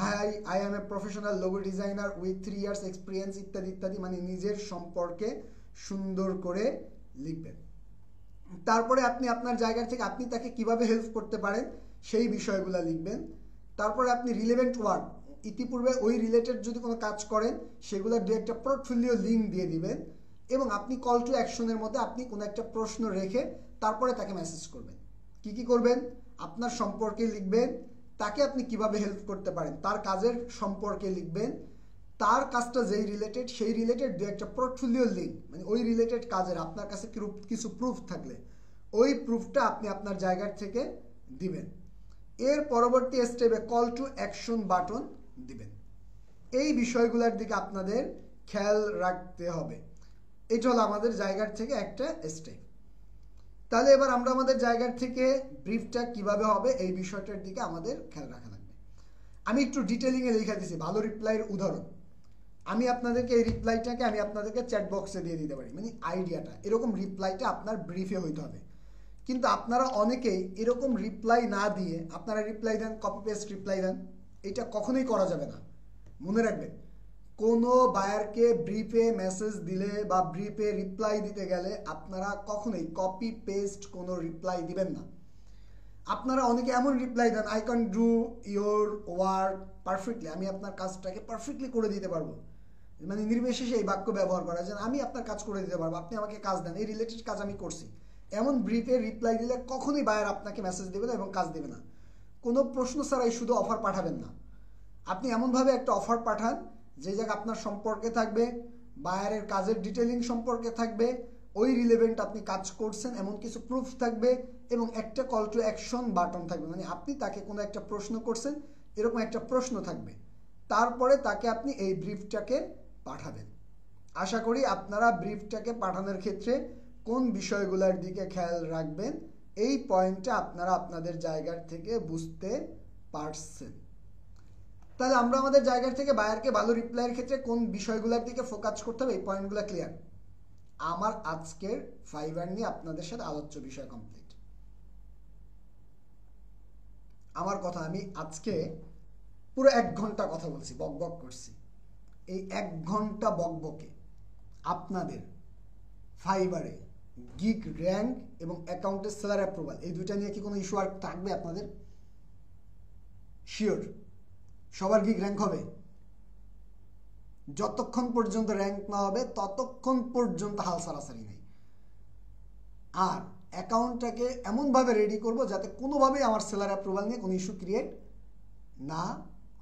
S1: Hi, I am a professional logo designer with 3 years experience ইত্যাদি ইত্যাদি, মানে নিজের সম্পর্কে সুন্দর করে লিখবেন। তারপরে আপনি আপনার জায়গা থেকে আপনি তাকে কিভাবে হেল্প করতে পারেন সেই বিষয়গুলো লিখবেন। তারপরে আপনি রিলেভেন্ট ওয়ার্ড, ইতিপূর্বে ওই রিলেটেড যদি কোনো কাজ করেন সেগুলোর দু একটা পোর্টফোলিও লিঙ্ক দিয়ে দিবেন এবং আপনি কল টু অ্যাকশনের মধ্যে আপনি কোনো একটা প্রশ্ন রেখে তারপরে তাকে মেসেজ করবেন। কি করবেন? আপনার সম্পর্কে লিখবেন, তাকে আপনি কিভাবে হেল্প করতে পারেন তার কাজের সম্পর্কে লিখবেন, তার কাজটা যেই রিলেটেড সেই রিলেটেড দু একটা পোর্টফোলিও লিঙ্ক, মানে ওই রিলেটেড কাজের আপনার কাছে কিছু প্রুফ থাকলে ওই প্রুফটা আপনি আপনার জায়গার থেকে দিবেন। এর পরবর্তী স্টেপে কল টু অ্যাকশন বাটন দিবেন। এই বিষয়গুলোর দিকে আপনাদের খেয়াল রাখতে হবে। এটা হলো আমাদের জায়গার থেকে একটা স্টেপ। তাহলে এবার আমরা আমাদের জায়গার থেকে ব্রিফটা কিভাবে হবে এই বিষয়টার দিকে আমাদের খেয়াল রাখা লাগবে। আমি একটু ডিটেলিংয়ে লিখে দিয়েছি ভালো রিপ্লাইয়ের উদাহরণ। আমি আপনাদেরকে এই রিপ্লাইটাকে আমি আপনাদেরকে চ্যাট বক্সে দিয়ে দিতে পারি, মানে আইডিয়াটা এরকম রিপ্লাইটা আপনার ব্রিফে হইতে হবে। কিন্তু আপনারা অনেকেই এরকম রিপ্লাই না দিয়ে আপনারা রিপ্লাই দেন, কপি পেস্ট রিপ্লাই দেন, এটা কখনোই করা যাবে না। মনে রাখবেন, কোনো বায়ারকে ব্রিফে মেসেজ দিলে বা ব্রিফে রিপ্লাই দিতে গেলে আপনারা কখনোই কপি পেস্ট কোনো রিপ্লাই দিবেন না। আপনারা অনেকে এমন রিপ্লাই দেন, I can do your work perfectly, আমি আপনার কাজটাকে পারফেক্টলি করে দিতে পারবো, মানে নির্বিশেষে এই বাক্য ব্যবহার করা যায়, আমি আপনার কাজ করে দিতে পারবো, আপনি আমাকে কাজ দেন, এই রিলেটেড কাজ আমি করছি। এমন ব্রিফে রিপ্লাই দিলে কখনোই বায়ার আপনাকে মেসেজ দেবে না এবং কাজ দেবে না। কোনো প্রশ্ন ছাড়াই শুধু অফার পাঠাবেন না, আপনি এমনভাবে একটা অফার পাঠান যে জায়গা আপনার সম্পর্কে থাকবে, বায়ারের কাজের ডিটেলিং সম্পর্কে থাকবে, ওই রিলেভেন্ট আপনি কাজ করছেন এমন কিছু প্রুফ থাকবে এবং একটা কল টু অ্যাকশন বাটন থাকবে, মানে আপনি তাকে কোনো একটা প্রশ্ন করছেন এরকম একটা প্রশ্ন থাকবে, তারপরে তাকে আপনি এই ব্রিফটাকে পাঠাবেন। আশা করি আপনারা ব্রিফটাকে পাঠানোর ক্ষেত্রে কোন বিষয়গুলোর দিকে খেয়াল রাখবেন এই পয়েন্টটা আপনারা আপনাদের জায়গার থেকে বুঝতে পারছেন। তাহলে আমরা আমাদের জায়গার থেকে বায়ারকে ভালো রিপ্লাইয়ের ক্ষেত্রে কোন বিষয়গুলোর দিকে ফোকাস করতে হবে এই পয়েন্টগুলো ক্লিয়ার। আমার আজকের ফাইবার নিয়ে আপনাদের সাথে আলোচ্য বিষয় কমপ্লিট। আমার কথা, আমি আজকে পুরো 1 ঘন্টা কথা বলছি, বক বক করছি। এই 1 ঘন্টা বকবকে আপনাদের ফাইবারে গিগ র্যাঙ্ক এবং অ্যাকাউন্টের সেলার অ্যাপ্রুভাল এই দুইটা নিয়ে কি কোনো ইস্যু আর থাকবে আপনাদের? শিওর সবার গিগ র্যাঙ্ক হবে? যতক্ষণ পর্যন্ত র্যাঙ্ক না হবে ততক্ষণ পর্যন্ত হাল সারাসারি নেই। আর অ্যাকাউন্টটাকে এমনভাবে রেডি করব যাতে কোনোভাবেই আমার সেলার অ্যাপ্রুভাল নিয়ে কোনো ইস্যু ক্রিয়েট না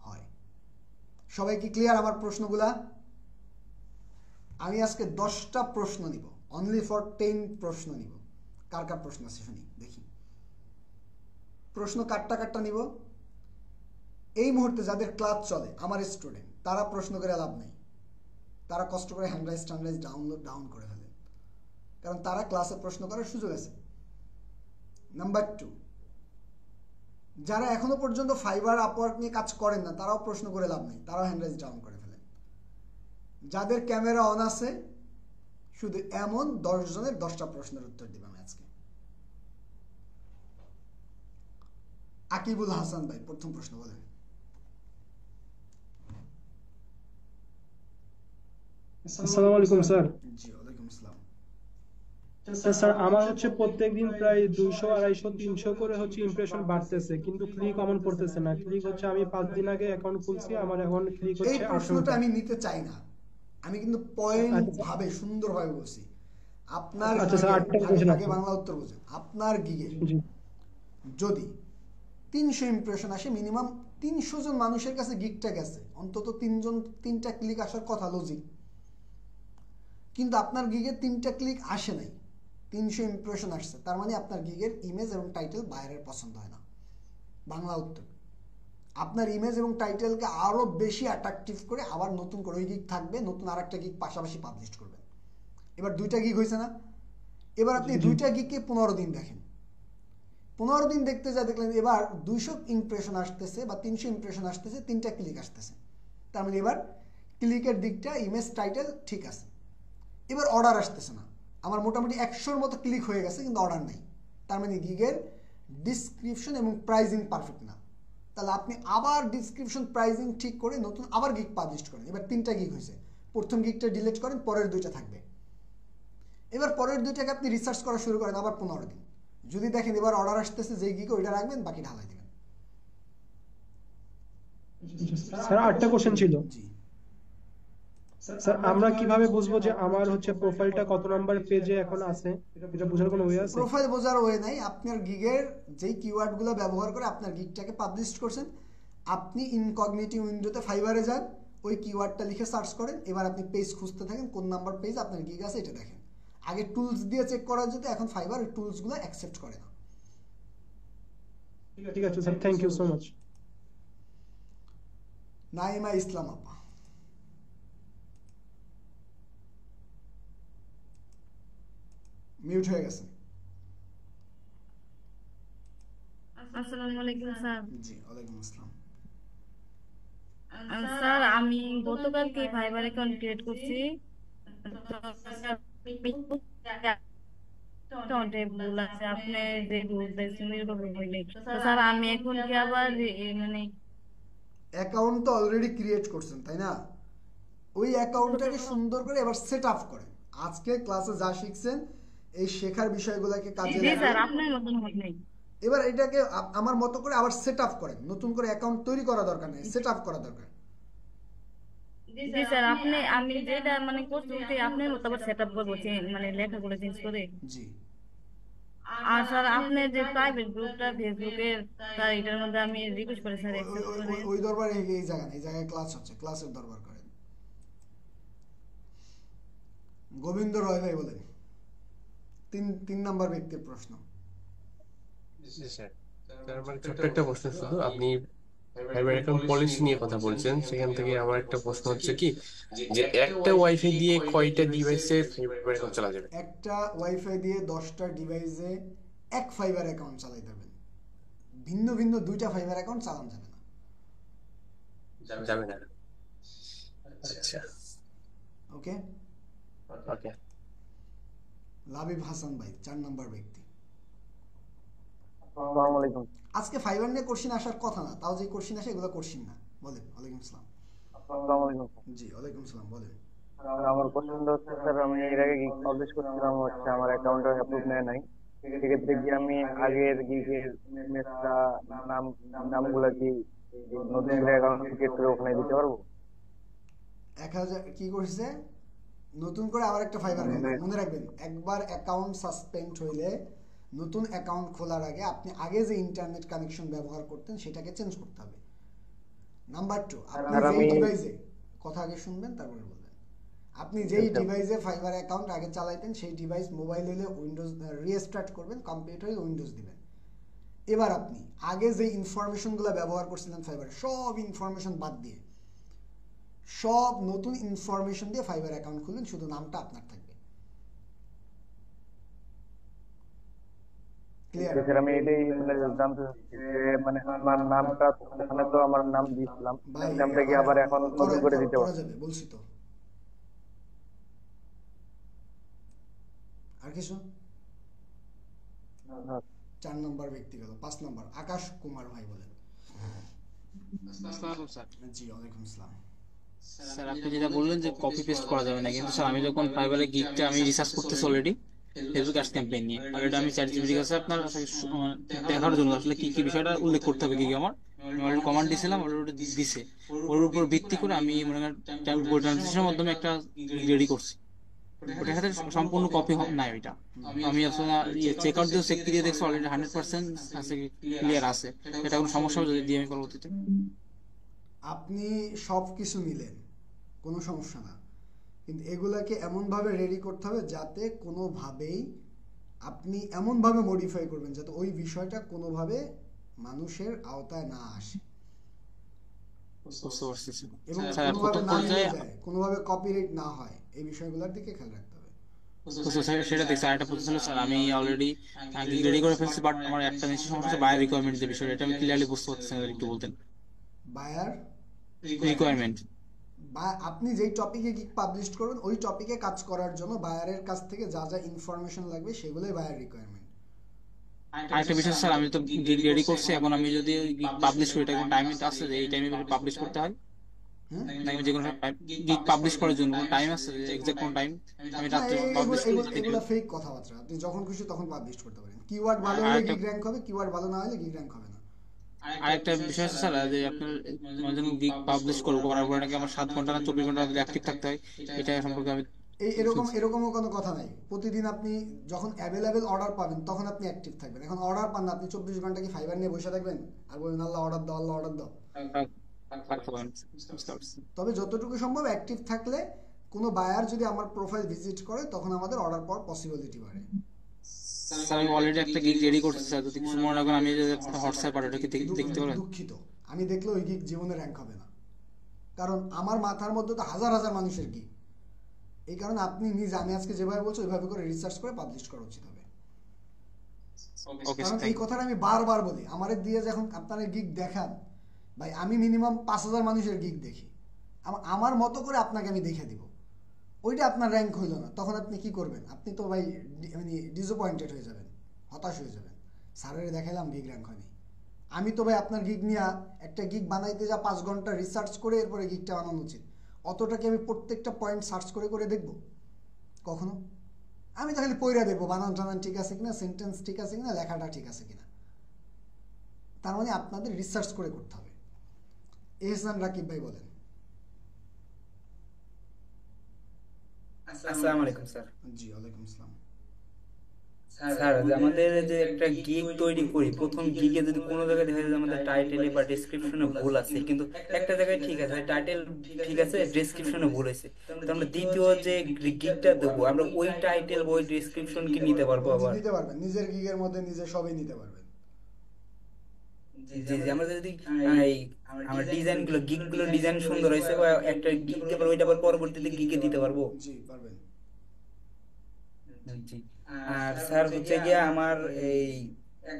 S1: হয়। সবাই কি ক্লিয়ার আমার প্রশ্নগুলা? আমি আজকে 10টা প্রশ্ন নিব, অনলি ফর 10 প্রশ্ন নিব। কার কার প্রশ্ন আছে শুনি দেখি। প্রশ্ন কাটটা নিব। এই মুহূর্তে যাদের ক্লাস চলে আমার স্টুডেন্ট, তারা প্রশ্ন করে লাভ নেই। তারা কষ্ট করে হ্যান্ডরাইজ ডাউন করে ফেলে, কারণ তারা ক্লাসে প্রশ্ন করার সুযোগ আছে। নাম্বার 2, যারা এখনো পর্যন্ত ফাইবার আপওয়ার্ক নিয়ে কাজ করেন না তারাও প্রশ্ন করে লাভ নেই, তারাও হ্যান্ডরাইজ ডাউন করে ফেলেন। যাদের ক্যামেরা অন আছে শুধু এমন 10 জনের 10টা প্রশ্নের উত্তর দিবেন আজকে। আকিবুল হাসান ভাই প্রথম প্রশ্ন বলেন।
S4: আসসালামু আলাইকুম স্যার।
S1: জি ওয়ালাইকুম আসসালাম।
S4: স্যার আমার হচ্ছে প্রত্যেকদিন প্রায় 200, 250, 300 করে হচ্ছে ইমপ্রেশন বাড়তেছে, কিন্তু ক্লিক অমন পড়তেছে না। ক্লিক হচ্ছে আমি 5 দিন আগে অ্যাকাউন্ট খুলছি, আমার এখন ক্লিক
S1: এই
S4: হচ্ছে
S1: প্রশ্নটা
S4: 18টা।
S1: আমি নিতে চাই না, আমি কিন্তু পয়েন্ট ভাবে সুন্দরভাবে বলছি। আপনার
S4: আচ্ছা স্যার, 8টা কোশ্চেন
S1: আগে
S4: আছে।
S1: বাংলা উত্তর বুঝেন। আপনার গিগে
S4: জি
S1: যদি 300 ইমপ্রেশন আসে, মিনিমাম 300 জন মানুষের কাছে গিগটা গেছে, অন্তত 3টা ক্লিক আসার কথা, লজিক। কিন্তু আপনার গিগে 3টা ক্লিক আসে নাই, 300 ইমপ্রেশন আসছে, তার মানে আপনার গিগের ইমেজ এবং টাইটেল বাইরের পছন্দ হয় না। বাংলা উত্তর, আপনার ইমেজ এবং টাইটেলকে আরো বেশি অ্যাট্রাকটিভ করে আবার নতুন করে ওই গিগ থাকবে, নতুন আরেকটা গিগ পাশাপাশি পাবলিশ করবেন। এবার 2টা গিগ হয়েছে না? এবার আপনি 2টা গিগকে 15 দিন দেখেন। 15 দিন দেখতে যা দেখলেন এবার 200 ইমপ্রেশন আসতেছে বা 300 ইমপ্রেশন আসতেছে, 3টা ক্লিক আসতেছে, তার মানে এবার ক্লিকের দিকটা, ইমেজ টাইটেল ঠিক আছে। এবার অর্ডার আসতেছে না, আমার মোটামুটি 100-র মতো ক্লিক হয়ে গেছে কিন্তু অর্ডার নাই, তার মানে গিগের ডিসক্রিপশন এবং প্রাইজিং পারফেক্ট না। তাহলে আপনি আবার ডিসক্রিপশন প্রাইজিং ঠিক করে নতুন আবার গিগ পাবলিশ করেন। এবার 3টা গিগ হয়েছে, প্রথম গিগটা ডিলিট করেন, পরের 2টা থাকবে। এবার পরের 2টাকে আপনি রিসার্চ করা শুরু করেন আবার 15 দিন। যদি দেখেন এবার অর্ডার আসতেছে, যেই গিগে ওইটা রাখবেন, বাকি ঢালাই দিবেন।
S4: স্যার 8টা কোশ্চেন ছিল।
S1: জি
S4: স্যার আমরা কিভাবে বুঝবো যে আমার হচ্ছে প্রোফাইলটা কত নাম্বার পেজে এখন আছে? এটা বোঝার কোনো ওয়ে আছে?
S1: প্রোফাইল বোঝার ওয়ে নাই। আপনার গিগের যেই কিওয়ার্ডগুলো ব্যবহার করে আপনার গিগটাকে পাবলিশ করছেন, আপনি ইনকগনিটিভ উইন্ডোতে ফাইবারে যান, ওই কিওয়ার্ডটা লিখে সার্চ করেন। এবার আপনি পেজ খুঁজতে থাকেন, কোন নাম্বার পেজ আপনার গিগ আছে এটা দেখেন। আগে টুলস দিয়ে চেক করা যেত, এখন ফাইবার ওই টুলসগুলো অ্যাকসেপ্ট করে না।
S4: ঠিক আছে sir, thank you so much.
S1: Naima Islam আপা, মিউট হয়ে গেছে।
S5: আসসালামু আলাইকুম স্যার।
S1: জি ওয়ালাইকুম আসসালাম।
S5: স্যার আমি গতকালকে ফাইবার অ্যাকাউন্ট ক্রিয়েট করছি, অ্যাকাউন্টে ভুল আছে, আপনি যে ভুল দিয়েছেন এরকম হইলে তো স্যার আমি এখন কি আবার মানে
S1: অ্যাকাউন্ট তো অলরেডি ক্রিয়েট করছেন তাই না? ওই অ্যাকাউন্টটাকে সুন্দর করে এবার সেট আপ করেন। আজকে ক্লাসে যা শিখছেন এই শেখার বিষয়গুলোকে কাজে
S5: জি স্যার
S1: লাগান।
S5: আপনার মতন হয় নাই।
S1: এবার এটাকে আমার মতো করে আবার সেট আপ করেন। নতুন করে অ্যাকাউন্ট তৈরি করা দরকার নেই, সেট আপ করা দরকার।
S5: জি স্যার আপনি আমি যেটা মানে করছি ওটাই আপনার মতো আবার সেট আপ করবো, মানে লেখাগুলো চেঞ্জ করে।
S1: জি
S5: আর স্যার আপনি যে প্রাইভেট গ্রুপটা ফেসবুকের, স্যার এটার মধ্যে আমি রিকোয়েস্ট করে স্যার অ্যাকসেপ্ট করে।
S1: ওই দরবারে এই জায়গায় ক্লাস হচ্ছে, ক্লাসের দরবার করেন। গোবিন্দ রয় ভাই বলেন, 3 নাম্বার ব্যক্তির প্রশ্ন।
S6: জি স্যার, আমার ছোট্ট একটা প্রশ্ন শুধু, আপনি ফাইবার অ্যাকাউন্ট পলিসি নিয়ে কথা বলছেন, সেখান থেকে আমার একটা প্রশ্ন হচ্ছে কি, যে একটা ওয়াইফাই দিয়ে কয়টা ডিভাইসে ফাইবার অ্যাকাউন্ট চালা যাবে?
S1: একটা ওয়াইফাই দিয়ে 10টা ডিভাইসে এক ফাইবার অ্যাকাউন্ট চালাতে পারবেন, ভিন্ন ভিন্ন 2টা ফাইবার অ্যাকাউন্ট চালানো যাবে না।
S6: যাবে না? আচ্ছা
S1: ওকে।
S6: ওকে।
S1: লাবিব হাসান ভাই 4 নাম্বার ব্যক্তি।
S7: আসসালামু আলাইকুম।
S1: আজকে ফাইবার নিয়ে কোশ্চেন আসার কথা না, তাও যে কোশ্চেন আসে এগুলো কোশ্চেন না। বলেন। ওয়ালাইকুম আসসালাম।
S7: আসসালামু আলাইকুম।
S1: জি ওয়ালাইকুম সালাম, বলেন।
S7: আমার কোশ্চেনটা হচ্ছে স্যার, আমি এর আগে গিগ পাবলিশ করছিলাম, হচ্ছে আমার অ্যাকাউন্টে অ্যাপ্রুভ নেয় নাই। সেক্ষেত্রে কি আমি আগের গিগের ইমেজটা, নাম নামগুলা কি এই নতুন করে অ্যাকাউন্ট ক্রিয়েট করে ওখানে দিতে পারবো?
S1: 1000 কি করছে, নতুন করে আবার একটা ফাইবার খুলবে।
S7: মানে
S1: মনে রাখবেন, একবার অ্যাকাউন্ট সাসপেন্ড হইলে নতুন অ্যাকাউন্ট খোলার আগে আপনি আগে যে ইন্টারনেট কানেকশন ব্যবহার করতেন সেটাকে চেঞ্জ করতে হবে। নাম্বার 2, আপনি
S7: স্যার
S1: যেই
S7: আমি
S1: ডিভাইসে, কথা আগে শুনবেন তারপরে বলবেন, আপনি যেই ডিভাইসে ফাইবার অ্যাকাউন্ট আগে চালাইতেন সেই ডিভাইস মোবাইল হলে উইন্ডোজ রিস্টার্ট করবেন, কম্পিউটার হলে উইন্ডোজ দিবেন। এবার আপনি আগে যে ইনফরমেশনগুলো ব্যবহার করছিলেন ফাইবার, সব ইনফরমেশন বাদ দিয়ে সব নতুন ইনফরমেশন দিয়ে ফাইবার অ্যাকাউন্ট খুলবেন, শুধু নামটা আপনার থাকবে। ক্লিয়ার?
S7: স্যার আমি এটাই মানে জানতে চাচ্ছি যে মানে আমার নামটা ওখানে তো আমার নাম দিয়েছিলাম,
S1: ভাই
S7: নামটা কি আবার এখন নতুন করে দিতে
S1: করা
S7: পারবো?
S1: যাবে, বলছি তো। আর কিছু? 4 নম্বর ব্যক্তি গেল, 5 নম্বর আকাশ কুমার ভাই বলেন।
S8: আসসালামু স্যার।
S1: জি ওয়ালাইকুম আসসালাম।
S8: স্যার আপনি যেটা বললেন যে কপি পেস্ট করা যাবে না, কিন্তু স্যার আমি যখন ফাইবারের গিগটা আমি রিসার্চ করতেছি অলরেডি ফেসবুক অ্যাডস ক্যাম্পেইন নিয়ে, অলরেডি আমি চ্যাট জিপিটির কাছে আপনার দেখার জন্য আসলে কি কি বিষয়টা উল্লেখ করতে হবে গিগে আমার, আমি অলরেডি কমান্ড দিয়েছিলাম, অলরেডি দিছে। ওর উপর ভিত্তি করে আমি মনে করেন ট্রানজিশনের মাধ্যমে একটা রেডি করছি। ওটার সাথে সম্পূর্ণ কপি নাই ওইটা। আমি আসলে চেক আউট দিয়ে চেক দিয়ে দেখছি অলরেডি 100% আছে, ক্লিয়ার আছে। এটা কোনো সমস্যা হবে যদি দিয়ে আমি পরবর্তীতে?
S1: আপনি সব কিছু নিলেন, কোনো সমস্যা না, কিন্তু এগুলাকে এমনভাবে রেডি করতে হবে যাতে কোনোভাবেই আপনি এমনভাবে মডিফাই করবেন যাতে ওই বিষয়টা কোনোভাবে মানুষের আওতায় না আসে
S8: বুঝতে পারছি স্যার।
S1: এবং
S8: স্যার
S1: কোনোভাবে
S8: প্রথম
S1: না মিলে
S8: পর্যায়ে
S1: যায়, কোনোভাবে কপিরাইট না হয়, এই বিষয়গুলোর দিকে খেয়াল রাখতে হবে।
S8: সেটা দেখছি। আরেকটা প্রশ্ন ছিল স্যার, আমি অলরেডি রেডি করে ফেলছি, বাট আমার একটা জিনিস সমস্যা হচ্ছে বায়ার রিকোয়ারমেন্ট যে বিষয়টা, এটা আমি ক্লিয়ারলি বুঝতে পারতেছি না, একটু বলতেন।
S1: বায়ার
S8: রিকোয়ারমেন্ট
S1: বা আপনি যেই টপিকে গিগ পাবলিশ করবেন ওই টপিকে কাজ করার জন্য বায়ারের কাছ থেকে যা যা ইনফরমেশন লাগবে সেগুলোই বায়ার রিকোয়ারমেন্ট।
S8: আরেকটা বিষয় স্যার, আমি তো গিগ রেডি করছি, এখন আমি যদি পাবলিশ করি, এটা কোনো টাইম আছে যে এই টাইমে পাবলিশ করতে হয়? নাকি যে কোনো গিগ পাবলিশ করার জন্য কোনো টাইম আছে, এক্সাক্ট কোন টাইম আমি রাতে পাবলিশ করি?
S1: এগুলো ফেক কথাবার্তা, আপনি যখন খুশি তখন পাবলিশ করতে পারেন। কিওয়ার্ড ভালো হলে গিগ র্যাঙ্ক হবে, কিওয়ার্ড ভালো না হলে গিগ র্যাঙ্ক হবে না।
S8: আরেকটা বিষয় আছে স্যার, যে আপনার যখন গিগ পাবলিশ করবো করার পরে নাকি আমার 7 ঘন্টা না 24 ঘন্টা অ্যাক্টিভ থাকতে হয়, এটা সম্পর্কে আমি
S1: এরকমও কোনো কথা নাই। প্রতিদিন আপনি যখন অ্যাভেলেবেল অর্ডার পাবেন তখন আপনি অ্যাক্টিভ থাকবেন। এখন অর্ডার পান না, আপনি 24 ঘন্টা কি ফাইবার নিয়ে বসে থাকবেন আর বলবেন আল্লাহ অর্ডার দাও, আল্লাহ অর্ডার দাও? তবে যতটুকু সম্ভব অ্যাক্টিভ থাকলে কোনো বায়ার যদি আমার প্রোফাইল ভিজিট করে তখন আমাদের অর্ডার পাওয়ার পসিবিলিটি বাড়ে।
S8: স্যার আমি অলরেডি একটা গিগ রেডি করছি স্যার, যদি কিছু মনে রাখুন আমি হোয়াটসঅ্যাপ পাঠাটা কি দেখতে পারেন?
S1: দুঃখিত, আমি দেখলে ওই গিগ জীবনে র্যাঙ্ক হবে না, কারণ আমার মাথার মধ্যে তো হাজার হাজার মানুষের গিগ। এই কারণে আপনি নিজে, আমি আজকে যেভাবে বলছি ওইভাবে করে রিসার্চ করে পাবলিশ করা উচিত হবে। কারণ এই কথাটা আমি বারবার বলি, আমাদের দিয়ে যখন আপনারা গিগ দেখান ভাই, আমি মিনিমাম 5000 মানুষের গিগ দেখি, আমার মতো করে আপনাকে আমি দেখে দিব। ওইটা আপনার র্যাঙ্ক হইল না, তখন আপনি কি করবেন? আপনি তো ভাই মানে ডিসঅ্যাপয়েন্টেড হয়ে যাবেন, হতাশ হয়ে যাবেন, স্যারের দেখাইলাম গিগ র্যাঙ্ক হয়নি। আমি তো ভাই আপনার গিগ নিয়ে একটা গিগ বানাইতে যা 5 ঘন্টা রিসার্চ করে এরপরে গিগটা বানানো উচিত, অতটা কি আমি প্রত্যেকটা পয়েন্ট সার্চ করে করে দেখব কখনো? আমি তো খালি পড়া দেখবো বানান টানান ঠিক আছে কিনা, সেন্টেন্স ঠিক আছে কিনা, লেখাটা ঠিক আছে কিনা। তার মানে আপনাদের রিসার্চ করে করতে হবে। এহসান রাকিব ভাই বলেন।
S9: আসসালামু আলাইকুম স্যার।
S1: জি ওয়ালাইকুম আসসালাম।
S9: স্যার আমাদের যে একটা গিগ তৈরি করি, প্রথম গিগে যদি কোনো জায়গায় দেখা যায় আমাদের টাইটেলে বা ডেসক্রিপশনে ভুল আছে, কিন্তু একটা জায়গায় ঠিক আছে, টাইটেল ঠিক আছে, ডেসক্রিপশনে ভুল হয়েছে, তো আমরা দ্বিতীয় যে গিগটা দেবো আমরা ওই টাইটেল ওই ডেসক্রিপশন কি নিতে পারবো? আবার
S1: নিতে পারবেন, নিজের গিগের মধ্যে নিজে সবই নিতে পারবেন।
S9: জি জি, আমরা যদি আমার ডিজাইন গুলো গিগ গুলো ডিজাইন সুন্দর হয়েছে বা একটা গিগ আবার ওইটা আবার পরবর্তীতে গিগে দিতে পারবো?
S1: জি পারবেন।
S9: জি। আর স্যার হচ্ছে গিয়ে আমার এই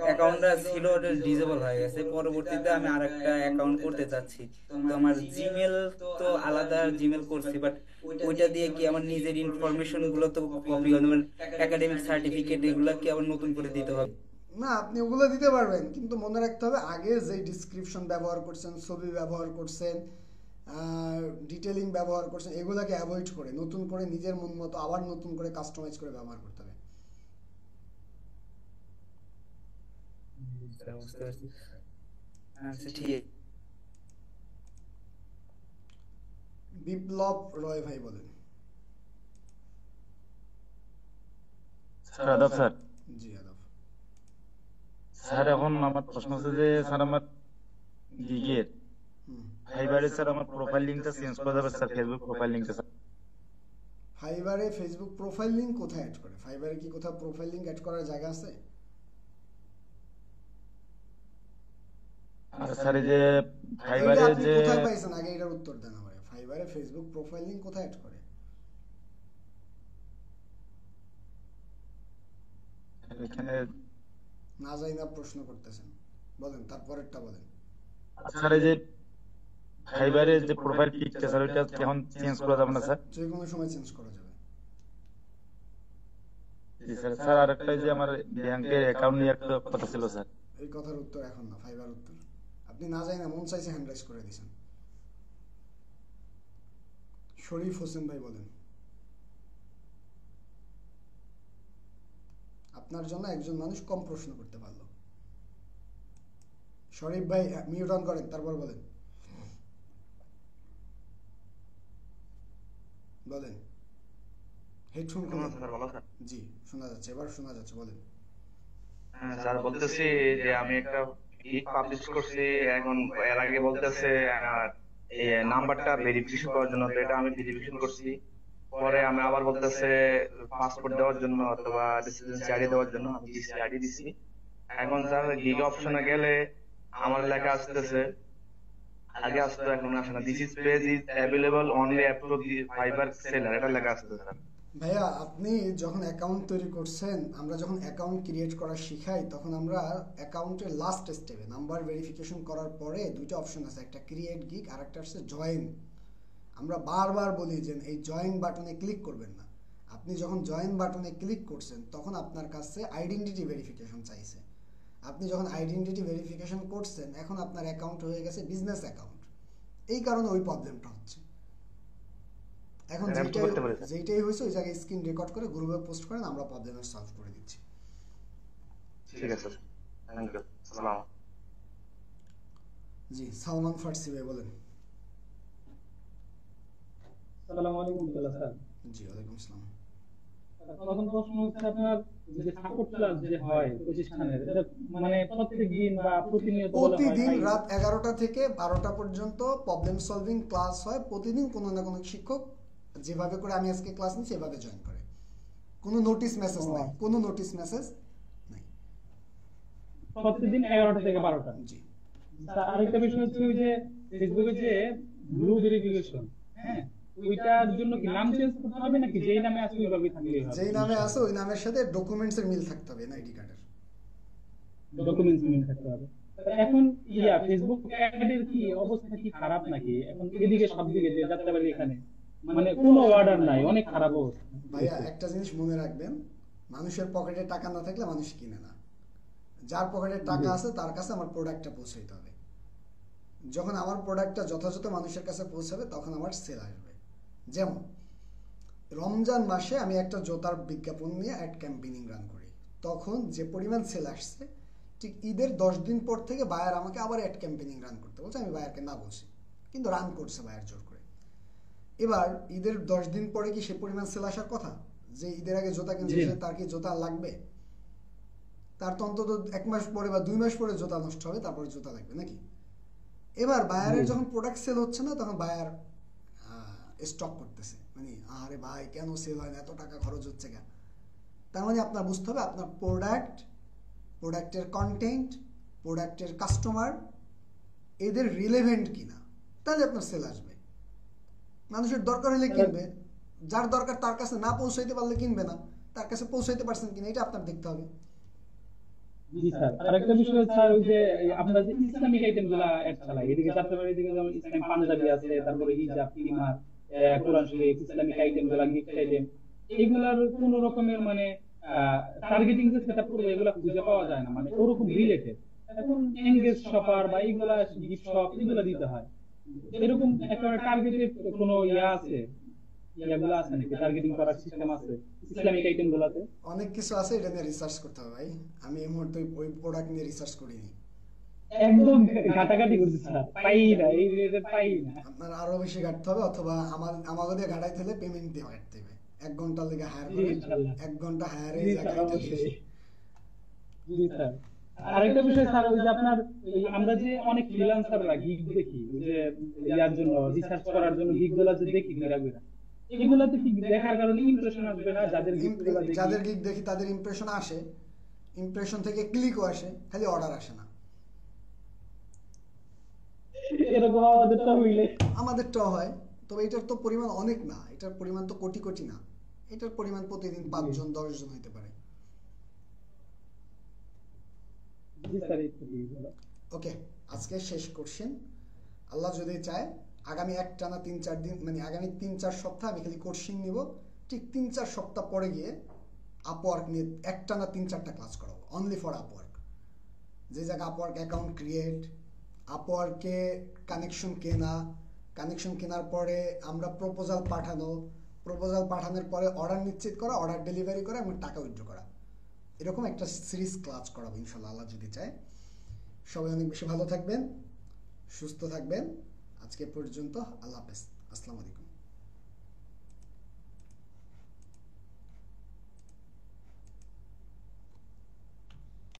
S9: অ্যাকাউন্টটা ছিল ওটা ডিসেবল হয়ে গেছে, পরবর্তীতে আমি আরেকটা অ্যাকাউন্ট করতে চাচ্ছি, তো আমার জিমেল তো আলাদা জিমেল করছি, বাট ওইটা দিয়ে কি আমার নিজের ইনফরমেশন গুলো তো কপি হবে, মানে একাডেমিক সার্টিফিকেট এগুলো কি আবার নতুন করে দিতে হবে?
S1: না, আপনি ওগুলো দিতে পারবেন, কিন্তু মনে রাখতে হবে আগে যে ডিসক্রিপশন ব্যবহার করছেন, ছবি ব্যবহার করছেন, ডিটেলিং ব্যবহার করছেন, এগুলাকে অ্যাভয়েড করে নতুন করে নিজের মন মতো আবার নতুন করে কাস্টমাইজ করে ব্যবহার করতে হবে।
S9: বুঝতে পারছি। আচ্ছা ঠিক আছে।
S1: বিপ্লব রয় ভাই বলেন।
S10: স্যার আদাব স্যার।
S1: জি আদাব।
S10: স্যার এখন আমার প্রশ্ন হচ্ছে যে স্যার আমার গিগের ফাইবারে স্যার আমার প্রোফাইল লিংকটা চেঞ্জ করা যাবে স্যার, ফেসবুক প্রোফাইল লিংকটা স্যার।
S1: ফাইবারে ফেসবুক প্রোফাইল লিংক কোথায় অ্যাড করে? ফাইবারে কি কোথাও প্রোফাইল লিংক অ্যাড করার জায়গা আছে?
S10: আর স্যার এই যে
S1: তাহলে
S10: ফাইবারে
S1: আপনি
S10: যে
S1: কোথায় পাইছেন আগে এটার উত্তর দেন আমারে। ফাইবারে ফেসবুক প্রোফাইল লিংক কোথায় অ্যাড করে?
S10: এখানে
S1: না জানি না প্রশ্ন করতেছেন, বলেন তারপরেরটা বলেন।
S10: স্যার এই যে ফাইবারে যে প্রোফাইল পিকটা স্যার ওইটা এখন চেঞ্জ করা যাবে না স্যার?
S1: যে কোনো সময় চেঞ্জ করা যাবে।
S10: জি স্যার। স্যার আর একটা যে আমার ব্যাংকের অ্যাকাউন্ট নিয়ে একটা কথা ছিল স্যার।
S1: এই কথার উত্তর এখন না, ফাইবার উত্তর। আপনি না জানি না মন চাইছে হ্যান্ড রাইজ করে দিয়েছেন। শরীফ হোসেন ভাই বলেন। আপনার জন্য একজন মানুষ কম প্রশ্ন করতে পারলো। শরীফ ভাই মিউট অন করেন, তারপর বলেন। বলেন। হেডফোন খুলে।
S11: স্যার ভালো স্যার।
S1: জি শোনা যাচ্ছে, এবার শোনা যাচ্ছে, বলেন।
S11: হ্যাঁ স্যার, বলতেছি যে আমি একটা গিগ পাবলিশ করছি, এখন এর আগে বলতেছে এই নাম্বারটা ভেরিফিকেশন করার জন্য, তো এটা আমি ভেরিফিকেশন করছি। পরে আমি আবার বলতেছে পাসপোর্ট দেওয়ার জন্য অথবা রেসিডেন্সি আইডি দেওয়ার জন্য, আমি ডিসি আইডি দিছি। এখন স্যার গিগ অপশনে গেলে আমার লেখা আসতেছে, আগে আসতো এখন আসে না, this is page is available only approve the fibre seller, এটা লেখা আসতেছে স্যার।
S1: ভাইয়া আপনি যখন অ্যাকাউন্ট তৈরি করছেন, আমরা যখন অ্যাকাউন্ট ক্রিয়েট করা শিখাই তখন আমরা অ্যাকাউন্টের লাস্ট স্টেপে নাম্বার ভেরিফিকেশন করার পরে দুইটা অপশন আছে, একটা ক্রিয়েট গিগ আর একটা হচ্ছে জয়েন। আমরা বারবার বলি যে এই জয়েন বাটনে ক্লিক করবেন না। আপনি যখন জয়েন বাটনে ক্লিক করছেন তখন আপনার কাছে আইডেন্টিটি ভেরিফিকেশন চাইছে। আপনি যখন আইডেন্টিটি ভেরিফিকেশন করছেন এখন আপনার অ্যাকাউন্ট হয়ে গেছে বিজনেস অ্যাকাউন্ট, এই কারণে ওই প্রবলেমটা হচ্ছে। এখন যেটাই হয়েছে ওই জায়গায় স্ক্রিন রেকর্ড করে গ্রুপে পোস্ট করেন, আমরা প্রবলেমের সলভ করে দিচ্ছি।
S11: ঠিক আছে স্যার, থ্যাংক ইউ। আসসালাম।
S1: জি সালমান ফার্সি ভাই বলেন।
S12: আসসালামু আলাইকুম স্যার।
S1: জি ওয়ালাইকুম আসসালাম।
S12: প্রথম প্রশ্ন হচ্ছে আপনার যে সাপোর্ট ক্লাস যে হয় প্রতিষ্ঠানের, এটা মানে প্রত্যেক দিন বা প্রতিনিয়ত
S1: প্রতিদিন রাত 11টা থেকে 12টা পর্যন্ত প্রবলেম সলভিং ক্লাস হয়। প্রতিদিন কোনো না কোনো শিক্ষক যেভাবে করে আমি আজকে ক্লাস নিচ্ছি সেভাবে জয়েন করে। কোনো নোটিশ মেসেজ নাই, কোনো নোটিশ মেসেজ নাই।
S12: প্রতিদিন 11টা থেকে 12টা।
S1: জি।
S12: আরেকটা বিষয় হচ্ছে ওই যে ফেসবুকে যে ব্লু ভেরিফিকেশন, হ্যাঁ ওইটার জন্য কি নাম চেঞ্জ করতে হবে নাকি যেই নামে আছে ওইভাবেই থাকলেই হবে?
S1: যেই নামে আছে ওই নামের সাথে ডকুমেন্টস এর মিল থাকতে হবে, না আইডি কার্ডের
S12: ডকুমেন্টস মিল থাকতে হবে। এখন ফেসবুক অ্যাডের কি অবস্থা কি খারাপ নাকি? এখন এদিকে সব দিকে যে যাত্রাবাড়ি এখানে মানে কোনো অর্ডার নাই, অনেক খারাপ অবস্থা।
S1: ভাইয়া একটা জিনিস মনে রাখবেন, মানুষের পকেটে টাকা না থাকলে মানুষ কিনে না। যার পকেটে টাকা আছে তার কাছে আমার প্রোডাক্টটা পৌঁছাইতে হবে। যখন আমার প্রোডাক্টটা যথাযথ মানুষের কাছে পৌঁছাবে তখন আমার সেল আসবে। যেমন রমজান মাসে আমি একটা জুতার বিজ্ঞাপন নিয়ে অ্যাড ক্যাম্পেইনিং রান করি, তখন যে পরিমাণ সেল আসছে ঠিক ঈদের 10 দিন পর থেকে বায়ার আমাকে আবার অ্যাড ক্যাম্পেইনিং রান করতে বলছে। আমি বায়ারকে না বলছি, কিন্তু রান করছে বায়ার জোর করে। এবার ঈদের 10 দিন পরে কি সে পরিমাণ সেল আসার কথা? যে ঈদের আগে জুতা কিনছে তার কি জুতা লাগবে? তার তো অন্তত 1 মাস পরে বা 2 মাস পরে জুতা নষ্ট হবে, তারপরে জুতা লাগবে নাকি? এবার বায়ারের যখন প্রোডাক্ট সেল হচ্ছে না তখন বায়ার স্টক করতেছে, মানে আরে ভাই কেন সেল হয় না, এত টাকা খরচ হচ্ছে কেন? তার মানে আপনার বুঝতে হবে আপনার প্রোডাক্টের কন্টেন্ট, প্রোডাক্টের কাস্টমার এদের রিলেভেন্ট কিনা, তাহলে আপনার সেল আসবে। মানুষের দরকার হলে কিনবে, যার দরকার তার কাছে না পৌঁছাইতে পারলে কিনবে না, তার কাছে পৌঁছাইতে পারছেন কিনা এটা আপনার দেখতে হবে।
S12: জি স্যার। আরেকটা বিষয় হচ্ছে ওই যে আমরা যে ইসলামিক আইটেম গুলা অ্যাড চালাই, এদিকে যাত্রাবাড়ি দিকে যেমন ইসলামিক পাঞ্জাবি আছে, তারপরে হিজাব, কিমার, কোরআন শরীফ, ইসলামিক আইটেম গুলা, গিফট আইটেম, এগুলার কোন রকমের মানে টার্গেটিং যে সেটআপ করবে এগুলা খুঁজে পাওয়া যায় না, মানে ওরকম রিলেটেড। এখন এনগেজ শপার বা এগুলা গিফট শপ এগুলা দিতে হয়। এরকম একটা টার্গেটেড কোনো ইয়া আছে, ইয়াগুলো আছে নাকি, টার্গেটিং করার সিস্টেম আছে ইসলামিক আইটেম গুলাতে?
S1: অনেক কিছু আছে, এটা নিয়ে রিসার্চ করতে হবে ভাই। আমি এই মুহূর্তে ওই প্রোডাক্ট নিয়ে রিসার্চ করিনি।
S12: একদম ঘাটাঘাটি করছি স্যার, পাই না, এই রেটে পাই না।
S1: আপনার আরো বেশি ঘাটতে হবে, অথবা আমাকে দিয়ে ঘাটাইতে হলে পেমেন্ট দিয়ে ঘাটতে হবে। 1 ঘন্টার লেগে হায়ার করে, 1 ঘন্টা হায়ারে
S12: জি স্যার। আরেকটা বিষয় স্যার, ওই যে আপনার আমরা যে অনেক ফ্রিল্যান্সাররা গিগ দেখি, ওই যে ইয়ার জন্য রিসার্চ করার জন্য গিগ গুলা যে দেখি ঘোরাঘুরা, এগুলাতে কি দেখার কারণে ইমপ্রেশন আসবে না?
S1: যাদের গিগ দেখি তাদের ইমপ্রেশন আসে, ইমপ্রেশন থেকে ক্লিকও আসে, খালি অর্ডার আসে না।
S12: এরকম
S1: আমাদেরটাও হয়, তবে এটার তো পরিমাণ অনেক না, এটার পরিমাণ তো কোটি কোটি না, এটার পরিমাণ প্রতিদিন 5 জন 10 জন হতে পারে। ওকে, আজকে শেষ কোশ্চেন। আল্লাহ যদি চায় আগামী একটানা 3-4 দিন, মানে আগামী 3-4 সপ্তাহ আমি খালি কোশ্চেন নিব। ঠিক 3-4 সপ্তাহ পরে গিয়ে আপওয়ার্ক নিয়ে একটানা 3-4টা ক্লাস করাবো, অনলি ফর আপওয়ার্ক। যে জায়গায় আপওয়ার্ক অ্যাকাউন্ট ক্রিয়েট, আপওয়ার্কে কানেকশন কেনা, কানেকশন কেনার পরে আমরা প্রপোজাল পাঠানো, প্রপোজাল পাঠানোর পরে অর্ডার নিশ্চিত করা, অর্ডার ডেলিভারি করা এবং টাকা উইথড্র করা, এরকম একটা সিরিজ ক্লাস করাবো ইনশাল্লাহ আল্লাহ যদি চায়। সবাই অনেক বেশি ভালো থাকবেন, সুস্থ থাকবেন। আজকে পর্যন্ত আল্লাহ হাফেজ, আসসালামু আলাইকুম।